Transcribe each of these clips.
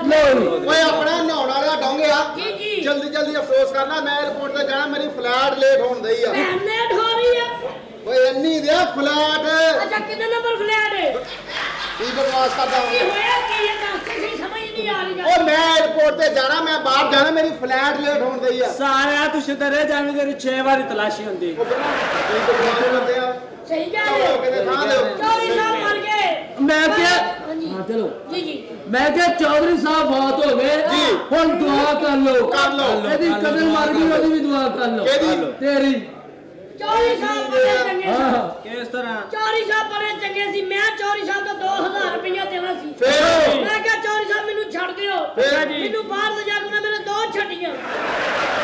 ਓਏ ਆਪਣਾ ਨਹਾਉਣ ਵਾਲਾ ਡੋਂਗ ਆ ਜਲਦੀ ਜਲਦੀ ਅਫਸੋਸ ਕਰਨਾ ਮੈਂ 에어ਪੋਰਟ ਤੇ ਜਾਣਾ ਮੇਰੀ ਫਲਾਈਟ ਲੇਟ ਹੋਣ ਦਈ ਆ ਲੇਟ ਹੋ ਰਹੀ ਆ ਓਏ ਇੰਨੀ ਦਿਆ ਫਲਾਈਟ ਅੱਛਾ ਕਿੰਨੇ ਨੰਬਰ ਫਲੈਟ ਹੈ ਕੀ ਬਕਵਾਸ ਕਰਦਾ ਕੀ ਹੋਇਆ ਕੀ ਇਹ ਦੱਸ ਸਹੀ ਸਮਝ ਨਹੀਂ ਆ ਰਹੀ ਓ ਮੈਂ 에어ਪੋਰਟ ਤੇ ਜਾਣਾ ਮੈਂ ਬਾਹਰ ਜਾਣਾ ਮੇਰੀ ਫਲਾਈਟ ਲੇਟ ਹੋਣ ਦਈ ਆ ਸਾਰਿਆ ਤੂੰ ਸ਼ਿਦਰੇ ਜਾਵੇਂ ਤੇਰੀ 6 ਵਾਰੀ ਤਲਾਸ਼ੀ ਹੁੰਦੀ ਕੀ ਬਕਵਾਸ ਕਰਦੇ ਆ ਸਹੀ ਕਹਿ ਰਹੇ ਹੋ ਕਿਤੇ ਥਾਂ ਦਿਓ ਚੌਧਰੀ ਸਾਹਿਬ ਮਰ ਗਏ ਮੈਂ ਕਿਹਾ ਹਾਂਜੀ ਹਾਂ ਚਲੋ ਜੀ ਜੀ ਮੈਂ ਕਿਹਾ ਚੌਧਰੀ ਸਾਹਿਬ ਬਹੁਤ ਹੋ ਗਏ ਜੀ। ਹੁਣ ਦੁਆ ਕਰ ਲਓ ਕਰ ਲਓ। ਇਹਦੀ ਕਦਰ ਮਰ ਗਈ ਉਹਦੀ ਵੀ ਦੁਆ ਕਰ ਲਓ ਕਿਹਦੀ? ਤੇਰੀ ਚੌਧਰੀ ਸਾਹਿਬ ਬੜੇ ਚੰਗੇ ਸੀ ਹਾਂ ਕਿਸ ਤਰ੍ਹਾਂ ਚੌਧਰੀ ਸਾਹਿਬ ਬੜੇ ਚੰਗੇ ਸੀ ਮੈਂ ਚੌਧਰੀ ਸਾਹਿਬ ਤੋਂ 2000 ਰੁਪਇਆ ਦੇਣਾ ਸੀ ਫੇਰ ਮੈਂ ਕਿਹਾ ਚੌਧਰੀ ਸਾਹਿਬ ਮੈਨੂੰ ਛੱਡ ਦਿਓ ਮੈਨੂੰ ਬਾਹਰ ਲੈ ਜਾ ਕੇ ਮੇਰੇ ਦੋ ਛੱਡੀਆਂ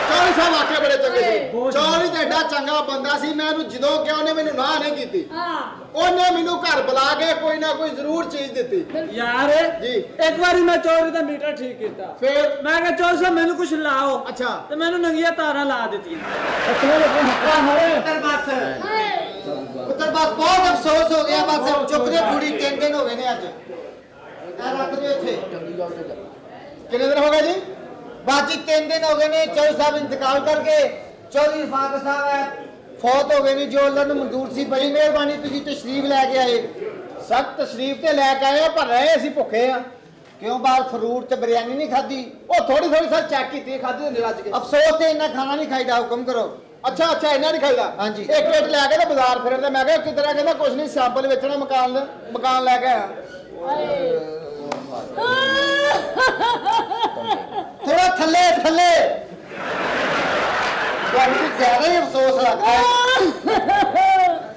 ਚੌਧਰੀ ਸਾਹਿਬ ਆਖੇ ਬੜੇ ਚੰਗੇ ਸੀ ਚੌਧਰੀ ਤੇ ਐਡਾ ਚੰਗਾ ਬੰਦਾ ਸੀ ਮੈਂ ਉਹਨੂੰ ਜਦੋਂ ਕਿਹਾ ਉਹਨੇ ਮੈਨੂੰ ਨਾ ਨਹੀਂ ਕੀਤੀ ਹਾਂ ਉਹਨੇ ਮੈਨੂੰ ਘਰ ਬੁਲਾ ਕੇ ਕੋਈ ਨਾ ਕੋਈ ਜ਼ਰੂਰ ਚੀਜ਼ ਦਿੱਤੀ ਯਾਰ ਜੀ। ਇੱਕ ਵਾਰੀ ਮੈਂ ਚੌਧਰੀ ਦਾ ਮੀਟਰ ਠੀਕ ਕੀਤਾ ਫੇਰ ਮੈਂ ਕਿਹਾ ਚੌਧਰੀ ਸਾਹਿਬ ਮੈਨੂੰ ਕੁਝ ਲਾਓ ਅੱਛਾ ਤੇ ਮੈਨੂੰ ਨੰਗੀਆਂ ਤਾਰਾਂ ਲਾ ਦਿੱਤੀਆਂ ਪੁੱਤਰ ਬਸ ਪੁੱਤਰ ਬਸ ਬਹੁਤ ਅਫਸੋਸ ਹੋ ਗਿਆ ਬਸ ਚੁੱਕਦੇ ਪੂਰੀ 3 ਦਿਨ ਹੋ ਗਏ ਨੇ ਅੱਜ ਇਹ ਰੱਖ ਦਿਓ ਇੱਥੇ ਕਿੰਨੇ ਦਿਨ ਹੋ ਗਏ ਜੀ ਬਾਜੀ 3 ਦਿਨ ਹੋ ਗਏ ਨੇ ਚੌਧਰੀ ਸਾਹਿਬ ਇੰਤਕਾਲ ਕਰਕੇ ਚੌਧਰੀ ਫਾਕ ਸਾਹਿਬ ਹੈ ਫੌਤ ਹੋ ਗਏ ਨੇ ਜੋ ਅੱਲਾ ਨੂੰ ਮਨਜ਼ੂਰ ਸੀ ਬੜੀ ਮਿਹਰਬਾਨੀ ਤੁਸੀਂ ਤਸ਼ਰੀਫ ਲੈ ਕੇ ਆਏ ਸਖਤ ਤਸ਼ਰੀਫ ਤੇ ਲੈ ਕੇ ਆਏ ਆ ਪਰ ਰਹੇ ਅਸੀਂ ਭੁੱਖੇ ਆ ਕਿਉਂ ਬਾਹਰ ਫਰੂਟ ਤੇ ਬਿਰਿਆਨੀ ਨਹੀਂ ਖਾਧੀ ਉਹ ਥੋੜੀ ਥੋੜੀ ਸਰ ਚੈੱਕ ਕੀਤੀ ਖਾਦੀ ਹੁੰਦੀ ਰੱਜ ਕੇ ਅਫਸੋਸ ਤੇ ਇੰਨਾ ਖਾਣਾ ਨਹੀਂ ਖਾਈਦਾ ਹੁਕਮ ਕਰੋ ਅੱਛਾ ਅੱਛਾ ਇਹਨਾਂ ਨਹੀਂ ਖਾਈਦਾ ਹਾਂਜੀ। ਇੱਕ ਪਲੇਟ ਲੈ ਕੇ ਨਾ ਬਾਜ਼ਾਰ ਫਿਰਦੇ ਮੈਂ ਕਿਹਾ ਕਿਧਰ ਆ ਕਹਿੰਦਾ ਕੁਝ ਨਹੀਂ ਸੈਂਪਲ ਵੇਚਣਾ ਮਕਾਨ ਲੈ ਕੇ ਆਇਆ ਥੋੜਾ ਥੱਲੇ ਥੱਲੇ ਤੁਹਾਨੂੰ ਜ਼ਿਆਦਾ ਹੀ ਅਫਸੋਸ ਲੱਗਦਾ ਹੈ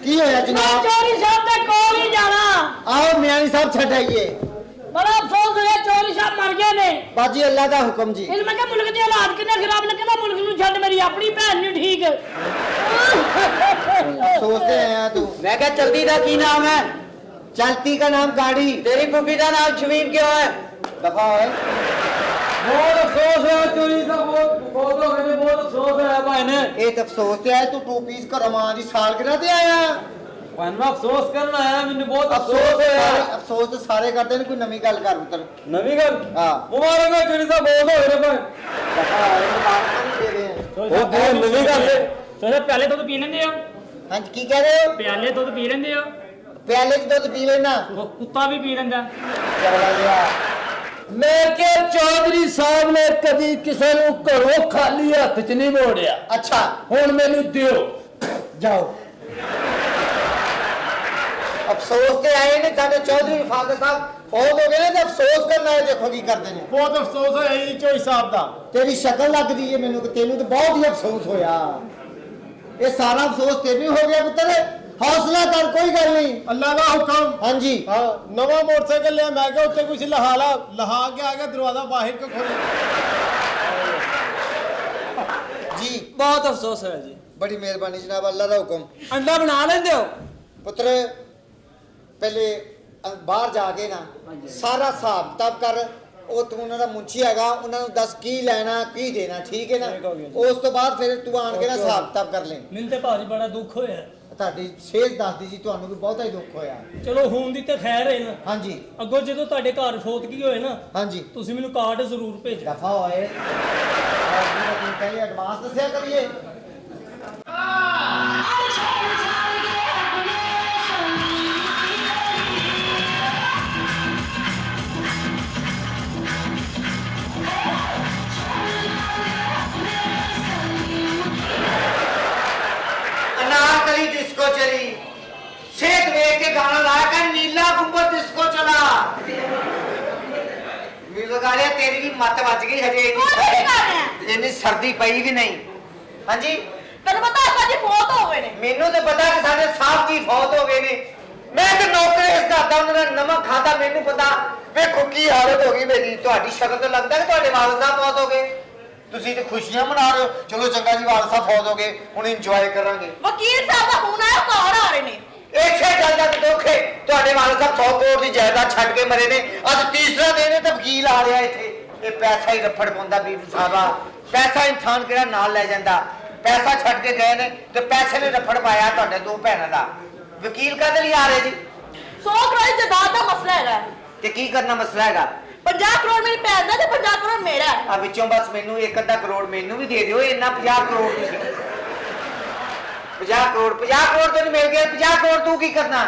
ਕੀ ਹੋਇਆ ਮੈਂ ਜਨਾਬ ਚੌਧਰੀ ਸਾਹਿਬ ਦੇ ਕੋਲ ਹੀ ਜਾਣਾ ਆਓ ਮਿਆਣੀ ਸਾਹਿਬ ਛੱਡ ਆਈਏ ਬੜਾ ਅਫਸੋਸ ਹੋਇਆ ਚੌਧਰੀ ਸਾਹਿਬ ਮਰ ਗਏ ਨੇ ਬਾਜੀ ਅੱਲਾ ਦਾ ਹੁਕਮ ਜੀ ਇਹ ਮੈਂ ਕਿਹਾ ਮੁਲਕ ਦੇ ਹਾਲਾਤ ਕਿੰਨੇ ਖਰਾਬ ਨੇ ਕਹਿੰਦਾ ਮੁਲਕ ਨੂੰ ਛੱਡ ਮੇਰੀ ਆਪਣੀ ਭੈਣ ਨਹੀਂ ਠੀਕ सोचते हैं तू मैं क्या चलती का की नाम है चलती का नाम गाड़ी तेरी फूफी का नाम शमीम क्यों है दफा है ਬਹੁਤ ਅਫਸੋਸ ਹੋਇਆ ਚੋਰੀ ਦਾ ਬਹੁਤ ਹੋ ਗਏ ਬਹੁਤ ਅਫਸੋਸ ਹੋਇਆ ਭਾਈ ਨੇ एक अफसोस ते है तू 2 पीस करो मां दी सालगिरह ते आया ਭਾਈ ਮੈਂ ਅਫਸੋਸ ਕਰਨ ਆਇਆ ਮੈਨੂੰ ਬਹੁਤ अफसोस अफसोस तो सारे करते हैं कोई नवी गल कर पुत्र ਨਵੀਂ ਗੱਲ हां ਮੁਬਾਰਕ ਹੈ ਚੋਰੀ ਸਾਹਿਬ ਬਹੁਤ ਹੋ ਗਏ ਭਾਈ दफा है मुबारक नहीं दे रहे हैं ਉਹ ਬਹੁਤ ਨਵੀਂ ਗੱਲ ਹੈ ਸੋਹਣੇ ਪਿਆਲੇ ਦੁੱਧ ਪੀ ਲੈਂਦੇ ਹੋ हां की कह रहे हो ਪਿਆਲੇ ਦੁੱਧ ਪੀ ਲੈਂਦੇ ਹੋ प्याले च दूध पी लेना ਉਹ ਕੁੱਤਾ ਵੀ ਪੀ ਲੈਂਦਾ चला गया ਮੈਂ ਕਿ ਚੌਧਰੀ ਸਾਹਿਬ ਨੇ ਕਦੀ ਕਿਸੇ ਨੂੰ ਘਰੋਂ ਖਾਲੀ ਹੱਥ 'ਚ ਨਹੀਂ ਮੋੜਿਆ अच्छा ਹੁਣ ਮੈਨੂੰ ਦਿਓ जाओ अफसोस ते आए ने साडे चौधरी फादर साहब फौत हो गए ने ते अफसोस करना है देखो की करते ने ਬਹੁਤ ਅਫਸੋਸ ਹੋਇਆ ਜੀ ਚੋਈ ਸਾਹਿਬ ਦਾ तेरी शक्ल लगदी है मेनू कि तेनू तो बहुत ही अफसोस होया ये सारा अफसोस तेनू हो गया पुत्र हौसला कर कोई गल नहीं ਅੱਲਾ ਦਾ ਹੁਕਮ हाँ जी ਹਾਂ ਨਵਾਂ ਮੋਟਰਸਾਈਕਲ ਲਿਆ ਮੈਂ ਕਿਹਾ ਉੱਤੇ ਕੁਝ ਲਹਾ ਕੇ ਆ ਗਿਆ ਦਰਵਾਜ਼ਾ ਬਾਹਰ ਕੋ ਖੋਲ जी ਬਹੁਤ ਅਫਸੋਸ ਹੋਇਆ ਜੀ बड़ी मेहरबानी जनाब अल्लाह का हुक्म ਅੰਡਾ ਬਣਾ ਲੈਂਦੇ ਹੋ पुत्र पहले बाहर जाके ना सारा हिसाब किताब कर ਉਹ ਤੂੰ ਉਹਨਾਂ ਦਾ ਮੁੰਚੀ ਹੈਗਾ ਉਹਨਾਂ ਨੂੰ ਦੱਸ ਕੀ ਲੈਣਾ ਕੀ ਦੇਣਾ ਠੀਕ ਹੈ ਨਾ ਉਸ ਤੋਂ ਬਾਅਦ ਫਿਰ ਤੂੰ ਆਣ ਕੇ ਨਾ ਹਿਸਾਬ ਕਿਤਾਬ ਕਰ ਲੈ ਮੈਨੂੰ ਤੇ ਭਾਜੀ ਬੜਾ ਦੁੱਖ ਹੋਇਆ ਤੁਹਾਡੀ ਸੇਧ ਦੱਸਦੀ ਜੀ ਤੁਹਾਨੂੰ ਵੀ ਬਹੁਤਾ ਹੀ ਦੁੱਖ ਹੋਇਆ ਚਲੋ ਹੁਣ ਦੀ ਤੇ ਖੈਰ ਹੈ ਨਾ ਹਾਂਜੀ ਅੱਗੋਂ ਜਦੋਂ ਤੁਹਾਡੇ ਘਰ ਫੋਤਗੀ ਹੋਏ ਨਾ ਹਾਂਜੀ ਤੁਸੀਂ ਮੈਨੂੰ ਕਾਰਡ ਜ਼ਰੂਰ ਭੇਜੋ ਦਫਾ ਹੋਏ ਤੁਸੀਂ ਪਹਿਲੇ ਐਡਵਾਂਸ ਦੱਸਿਆ ਕਰੀਏ अनारकली डिस्को चली सेठ देख के गाना लाया कर नीला गुंबद डिस्को चला म्यूजिक आ रहा तेरी भी मत बच गई हजे इन्नी सर्दी पई भी नहीं हाँ जी ਤੈਨੂੰ ਪਤਾ ਆਪਾਂ ਜੀ ਫੋਟ ਹੋ ਗਏ ਨੇ ਮੈਨੂੰ ਤੇ ਪਤਾ ਕਿ ਸਾਡੇ ਸਾਹਿਬ ਜੀ ਫੌਤ ਹੋ ਗਏ ਨੇ ਮੈਂ ਤੇ ਨੌਕਰੀ ਇਸ ਘਰ ਦਾ ਉਹਨਾਂ ਦਾ ਨਮਕ ਖਾਦਾ ਮੈਨੂੰ ਪਤਾ ਵੇਖੋ ਕੀ ਹਾਲਤ ਹੋ ਗਈ ਮੇਰੀ ਤੁਹਾਡੀ ਸ਼ਕਲ ਤੋਂ ਲੱਗਦਾ ਕਿ ਤੁਹਾਡੇ ਵਾਲਦ ਸਾਹਿਬ ਫੌਤ ਹੋ ਗਏ ਤੁਸੀਂ ਤੇ ਖੁਸ਼ੀਆਂ ਮਨਾ ਰਹੇ ਹੋ ਚਲੋ ਚੰਗਾ ਜੀ ਵਾਲਦ ਸਾਹਿਬ ਫੌਤ ਹੋ ਗਏ ਹੁਣ ਇੰਜੋਏ ਕਰਾਂਗੇ ਵਕੀਲ ਸਾਹਿਬ ਦਾ ਫੋਨ ਆਇਆ ਕੌਣ ਆ ਰਹੇ ਨੇ ਇੱਥੇ ਗੱਲ ਦਾ ਦੁੱਖ ਹੈ ਤੁਹਾਡੇ ਵਾਲਦ ਸਾਹਿਬ 100 ਕਰੋੜ ਦੀ ਜਾਇਦਾਦ ਛੱਡ ਕੇ ਮਰੇ ਨੇ ਅੱਜ ਤੀਸਰਾ ਦਿਨ ਹੈ ਤਾਂ ਵਕੀਲ ਆ ਰਿਹਾ ਇੱਥੇ ਇਹ ਪੈਸਾ ਹੀ ਰਫੜ ਪਾਉਂਦਾ ਬੀਬੀ ਸਾਹਿਬਾ ਪੈਸਾ ਇਨਸਾਨ ਕਿਹੜਾ ਨਾਲ ਲੈ ਜਾਂਦਾ ਪੈਸਾ ਛੱਡ ਕੇ ਗਏ ਨੇ ਤੇ ਪੈਸੇ ਨੇ ਰਫੜ ਪਾਇਆ ਤੁਹਾਡੇ ਦੋ ਭੈਣਾਂ ਦਾ ਵਕੀਲ ਕਾਹਦੇ ਲਈ ਆ ਰਹੇ ਜੀ 100 ਕਰੋੜ ਜਾਇਦਾਦ ਦਾ ਮਸਲਾ ਹੈਗਾ ਤੇ ਕੀ ਕਰਨਾ ਮਸਲਾ ਹੈਗਾ 50 ਕਰੋੜ ਮੇਰੀ ਭੈਣ ਦਾ ਤੇ 50 ਕਰੋੜ ਮੇਰਾ ਹੈ। ਆ ਵਿੱਚੋਂ ਬਸ ਮੈਨੂੰ 1 ਕਰੋੜ ਮੈਨੂੰ ਵੀ ਦੇ ਦਿਓ ਇੰਨਾ 50 ਕਰੋੜ ਤੁਸੀਂ 50 ਕਰੋੜ ਤੈਨੂੰ ਮਿਲ ਗਿਆ 50 ਕਰੋੜ ਤੂੰ ਕੀ ਕਰਨਾ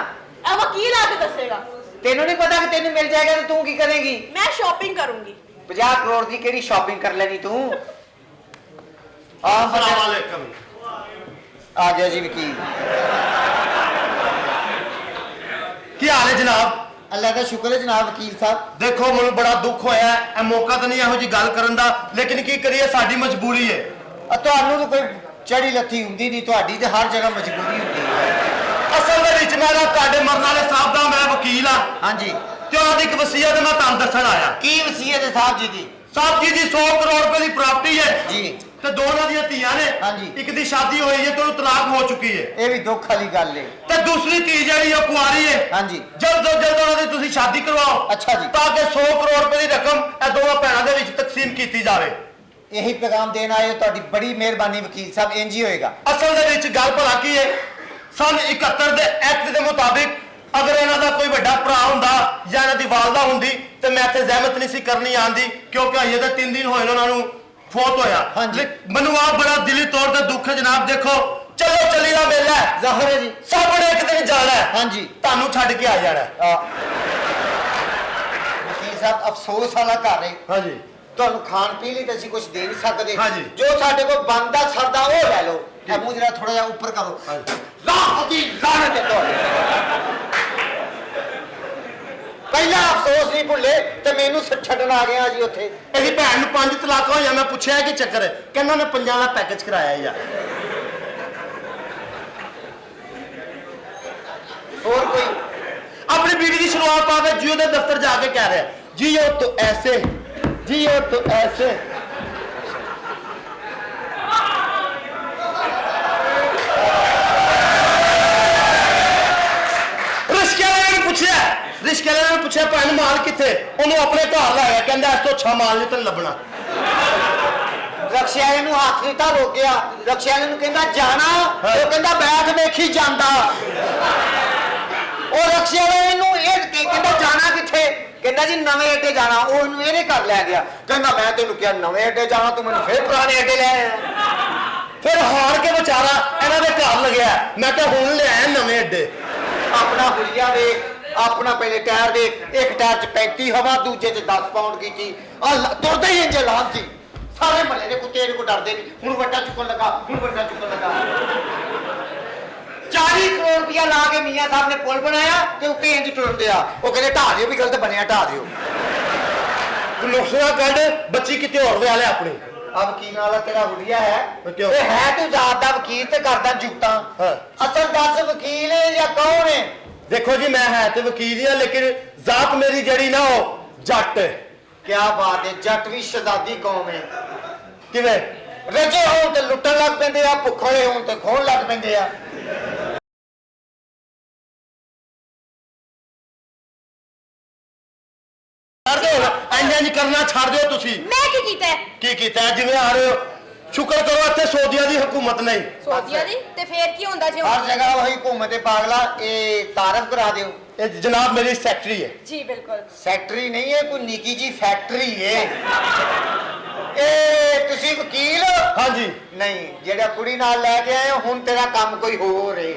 ਇਹ ਵਕੀਲ ਆ ਕੇ ਦੱਸੇਗਾ। ਤੈਨੂੰ ਨਹੀਂ ਪਤਾ ਕਿ ਤੈਨੂੰ ਮਿਲ ਜਾਏਗਾ ਤੇ ਤੂੰ ਕੀ ਕਰੇਗੀ ਮੈਂ ਸ਼ਾਪਿੰਗ ਕਰੂੰਗੀ। 50 ਕਰੋੜ ਦੀ ਕਿਹੜੀ ਸ਼ਾਪਿੰਗ ਕਰ ਲੈਣੀ ਤੂੰ अस्सलाम वालेकुम। ਆ ਗਿਆ ਜੀ ਵਕੀਲ ਕੀ ਹਾਲ ਹੈ ਜਨਾਬ? ਅੱਲਾ ਦਾ ਸ਼ੁਕਰ ਹੈ ਜਨਾਬ ਵਕੀਲ ਸਾਹਿਬ ਦੇਖੋ ਮੈਨੂੰ ਬੜਾ ਦੁੱਖ ਹੋਇਆ ਹੈ, ਇਹ ਮੌਕਾ ਤਾਂ ਨਹੀਂ ਇਹੋ ਜੀ ਗੱਲ ਕਰਨ ਦਾ, ਲੇਕਿਨ ਕੀ ਕਰੀਏ ਸਾਡੀ ਮਜਬੂਰੀ ਹੈ। ਤੁਹਾਨੂੰ ਤਾਂ ਕੋਈ ਚੜੀ ਲੱਥੀ ਹੁੰਦੀ ਨਹੀਂ, ਤੁਹਾਡੀ ਤੇ ਹਰ ਜਗ੍ਹਾ ਮਜਬੂਰੀ ਹੁੰਦੀ ਹੈ। ਅਸਲ ਦੇ ਵਿੱਚ ਮੈਂ ਨਾ ਤੁਹਾਡੇ ਮਰਨ ਵਾਲੇ ਸਾਹਿਬ ਦਾ ਮੈਂ ਵਕੀਲ ਹਾਂ ਹਾਂਜੀ ਤੇ ਉਹਨਾਂ ਦੀ ਇੱਕ ਵਸੀਅਤ ਮੈਂ ਤੁਹਾਨੂੰ ਦੱਸਣ ਆਇਆ। ਕੀ ਵਸੀਅਤ ਹੈ ਸਾਹਿਬ ਜੀ ਦੀ? ਸਾਹਿਬ ਜੀ ਦੀ 100 ਕਰੋੜ ਰੁਪਏ ਦੀ ਪ੍ਰਾਪਰਟੀ ਹੈ ਜੀ ਤੇ ਦੋਨਾਂ ਦੀਆਂ ਧੀਆਂ ਨੇ। ਹਾਂਜੀ। ਇੱਕ ਦੀ ਸ਼ਾਦੀ ਹੋਈ ਹੈ ਤੇ ਉਹਨੂੰ ਤਲਾਕ ਹੋ ਚੁੱਕੀ ਹੈ ਇਹ ਵੀ ਦੁੱਖ ਵਾਲੀ ਗੱਲ ਹੈ। ਤੇ ਦੂਸਰੀ ਧੀ ਜਿਹੜੀ ਉਹ ਕੁਆਰੀ ਹੈ। ਹਾਂਜੀ ਜਲਦ ਤੋਂ ਜਲਦ ਉਹਨਾਂ ਦੀ ਤੁਸੀਂ ਸ਼ਾਦੀ ਕਰਵਾਓ। ਅੱਛਾ ਜੀ। ਤਾਂ ਕਿ 100 ਕਰੋੜ ਰੁਪਏ ਦੀ ਰਕਮ ਇਹ ਦੋਵਾਂ ਭੈਣਾਂ ਦੇ ਵਿੱਚ ਤਕਸੀਮ ਕੀਤੀ ਜਾਵੇ। ਇਹੀ ਪੈਗਾਮ ਦੇਣ ਆਏ ਹੋ, ਤੁਹਾਡੀ ਬੜੀ ਮਿਹਰਬਾਨੀ ਵਕੀਲ ਸਾਹਿਬ, ਇੰਜ ਹੀ ਹੋਏਗਾ। ਅਸਲ ਦੇ ਵਿੱਚ ਗੱਲ ਭਲਾ ਕੀ ਹੈ, ਸਨ 71 ਦੇ ਐਕਟ ਦੇ ਮੁਤਾਬਿਕ ਅਗਰ ਇਹਨਾਂ ਦਾ ਕੋਈ ਵੱਡਾ ਭਰਾ ਹੁੰਦਾ ਜਾਂ ਇਹਨਾਂ ਦੀ ਵਾਲਦਾ ਹੁੰਦੀ ਤੇ ਮੈਂ ਇੱਥੇ ਜ਼ਹਿਮਤ ਨਹੀਂ ਸੀ ਕਰਨੀ ਆਂਦੀ, ਕਿਉਂਕਿ ਅਜੇ ਤਾਂ 3 ਦਿਨ ਹੋਏ ਨੇ ਉਹਨਾਂ ਨੂੰ ਫੌਤ ਹੋਇਆ। ਹਾਂਜੀ। ਮੈਨੂੰ ਆਪ ਬੜਾ ਦਿਲੀ ਤੌਰ ਤੇ ਦੁੱਖ ਹੈ ਜਨਾਬ। ਦੇਖੋ ਚਲੋ ਚੱਲੀ ਦਾ ਮੇਲਾ ਹੈ, ਜ਼ਾਹਰ ਹੈ ਜੀ। ਸਭ ਨੇ ਇੱਕ ਦਿਨ ਜਾਣਾ ਹੈ। ਹਾਂਜੀ। ਤੁਹਾਨੂੰ ਛੱਡ ਕੇ ਆ ਜਾਣਾ ਹੈ। ਵਕੀਲ ਸਾਹਿਬ ਅਫਸੋਸ ਵਾਲਾ ਘਰ ਹੈ। ਹਾਂਜੀ ਤੁਹਾਨੂੰ ਖਾਣ ਪੀਣ ਲਈ ਤਾਂ ਅਸੀਂ ਕੁਝ ਦੇ ਨਹੀਂ ਸਕਦੇ। ਹਾਂਜੀ। ਜੋ ਸਾਡੇ ਕੋਲ ਬਣਦਾ ਸਰਦਾ ਉਹ ਲੈ ਲਓ। ਇਹ ਮੂੰਹ ਜਰਾ ਥੋੜਾ ਜਿਹਾ ਉੱਪਰ ਕਰੋ। ਲਾਹਨਤ ਦੀ ਲਾਹਨਤ ਹੈ ਤੁਹਾਡੀ। ਪਹਿਲਾਂ ਅਫਸੋਸ ਨਹੀਂ ਭੁੱਲੇ ਤੇ ਮੈਨੂੰ ਛੱਡਣ ਆ ਗਿਆ ਜੀ ਉੱਥੇ। ਇਹਦੀ ਭੈਣ ਨੂੰ 5 ਤਲਾਕ ਹੋਈਆਂ। ਮੈਂ ਪੁੱਛਿਆ ਕੀ ਚੱਕਰ ਹੈ, ਕਹਿੰਦਾ ਮੈਂ 5 ਦਾ ਪੈਕੇਜ ਕਰਾਇਆ ਯਾਰ। ਹੋਰ ਕੋਈ अपनी बीवी की शुरुआत पा के जियो के दफ्तर जाके कह रहे हैं जियो तो ऐसे जियो तो ऐसे। रिश्ते वाले ने पूछा भैन माल किथे, उन्होंने अपने घर लाया, कहता इस तो अच्छा माल नहीं तेन लभना। रक्शे वाले हाथ नहीं था रोकिया, रक्शे वाले कहता जाना, वो कहता बैठ वेखी जांदा। ਉਹ ਰਕਸ਼ੇ ਵਾਲੇ ਨੂੰ ਇਹ ਕਹਿੰਦਾ ਜਾਣਾ ਕਿੱਥੇ, ਕਹਿੰਦਾ ਜੀ ਨਵੇਂ ਅੱਡੇ ਜਾਣਾ। ਉਹ ਇਹਨੂੰ ਇਹਨੇ ਘਰ ਲੈ ਗਿਆ, ਕਹਿੰਦਾ ਮੈਂ ਤੈਨੂੰ ਕਿਹਾ ਨਵੇਂ ਅੱਡੇ ਜਾਣਾ, ਤੂੰ ਮੈਨੂੰ ਫੇਰ ਪੁਰਾਣੇ ਅੱਡੇ ਲੈ ਆਇਆ। ਫਿਰ ਹਾਰ ਕੇ ਵਿਚਾਰਾ ਇਹਨਾਂ ਦੇ ਘਰ ਲੱਗਿਆ। ਮੈਂ ਕਿਹਾ ਹੁਣ ਲਿਆਇਆ ਨਵੇਂ ਅੱਡੇ। ਆਪਣਾ ਹੁਲੀਆ ਵੇਖ, ਆਪਣਾ ਪਹਿਲੇ ਟਾਇਰ ਵੇਖ, ਇੱਕ ਟਾਇਰ 'ਚ 35 ਹਵਾ, ਦੂਜੇ 'ਚ 10 ਪਾਉਂਡ ਕੀਤੀ। ਤੁਰਦਾ ਹੀ ਇੰਜ ਲਾਭ ਸੀ। ਸਾਰੇ ਮਹੱਲੇ ਦੇ ਕੁੱਤੇ ਇਹਨੂੰ ਕੋ ਡਰਦੇ ਨਹੀਂ। ਹੁਣ ਵੱਡਾ ਚੁੱਕਣ ਲੱਗਾ, ਹੁਣ ਵੱਡਾ ਚੁੱਕਣ ਲੱਗਾ। 40 ਕਰੋੜ ਰੁਪਇਆ ਲਾ ਕੇ ਮੀਆਂ ਸਾਹਿਬ ਨੇ ਪੁਲ ਬਣਾਇਆ ਤੇ ਉੱਤੇ ਇੰਜ ਟੁਰਦੇ ਆ। ਉਹ ਕਹਿੰਦੇ ਢਾਹ ਦਿਓ, ਵੀ ਗਲਤ ਬਣਿਆ, ਢਾਹ ਦਿਓ। ਨੁਕਸਾ ਕੱਢ, ਬੱਚੀ ਕਿਤੇ ਹੋਰ ਵਿਆਹ ਲਿਆ ਆਪਣੀ। ਆ ਵਕੀਲ ਵਾਲਾ ਤੇਰਾ ਹੁਲੀਆ ਹੈ, ਕਿਉਂ? ਇਹ ਹੈ ਤੂੰ ਜਾਤ ਦਾ ਵਕੀਲ ਤੇ ਕਰਦਾ ਜੁਗਤਾਂ। ਹਾਂ। ਅਸਲ ਦੱਸ ਵਕੀਲ ਹੈ ਜਾਂ ਕੌਣ ਹੈ? ਦੇਖੋ ਜੀ ਮੈਂ ਹੈ ਤੇ ਵਕੀਲ ਹੀ ਆ, ਲੇਕਿਨ ਜ਼ਾਤ ਮੇਰੀ ਜਿਹੜੀ ਨਾ ਉਹ ਜੱਟ ਹੈ। ਕਿਆ ਬਾਤ ਹੈ, ਜੱਟ ਵੀ ਸ਼ਹਜ਼ਾਦੀ ਕੌਮ ਹੈ। ਕਿਵੇਂ? ਰਜੇ ਹੋਣ ਤੇ ਲੁੱਟਣ ਲੱਗ ਪੈਂਦੇ ਆ, ਭੁੱਖੇ ਹੋਣ ਤੇ ਖੋਣ ਲੱਗ ਪੈਂਦੇ ਆ। ਇੰਜ ਕਰਨਾ ਛੱਡ ਦਿਓ ਤੁਸੀਂ। ਮੈਂ ਕੀ ਕੀਤਾ ਹੈ? ਕੀ ਕੀਤਾ ਹੈ? ਜਿਵੇਂ ਆ ਰਹੇ ਹੋ, ਸ਼ੁਕਰ ਕਰੋ ਇੱਥੇ ਸਊਦੀਆ ਦੀ ਹਕੂਮਤ ਨਹੀਂ। ਸੋਦੀਆ ਦੀ ਤੇ ਫੇਰ ਕੀ ਹੁੰਦਾ ਜੇ? ਹਰ ਜਗ੍ਹਾ ਵਹੀ ਘੁੰਮਦੇ ਪਾਗਲਾ। ਇਹ ਤਾਰਫ ਕਰਾ ਦਿਓ। ਇਹ ਜਨਾਬ ਮੇਰੀ ਸੈਕਟਰੀ ਹੈ। ਜੀ ਬਿਲਕੁਲ। ਸੈਕਟਰੀ ਨਹੀਂ ਹੈ, ਕੋਈ ਨਿੱਕੀ ਜੀ ਫੈਕਟਰੀ ਹੈ। ਇਹ ਤੁਸੀਂ ਵਕੀਲ ਹੋ? ਹਾਂਜੀ। ਨਹੀਂ, ਜਿਹੜਾ ਕੁੜੀ ਨਾਲ ਲੈ ਕੇ ਆਏ ਹੋ, ਹੁਣ ਤੇਰਾ ਕੰਮ ਕੋਈ ਹੋਰ ਹੈ।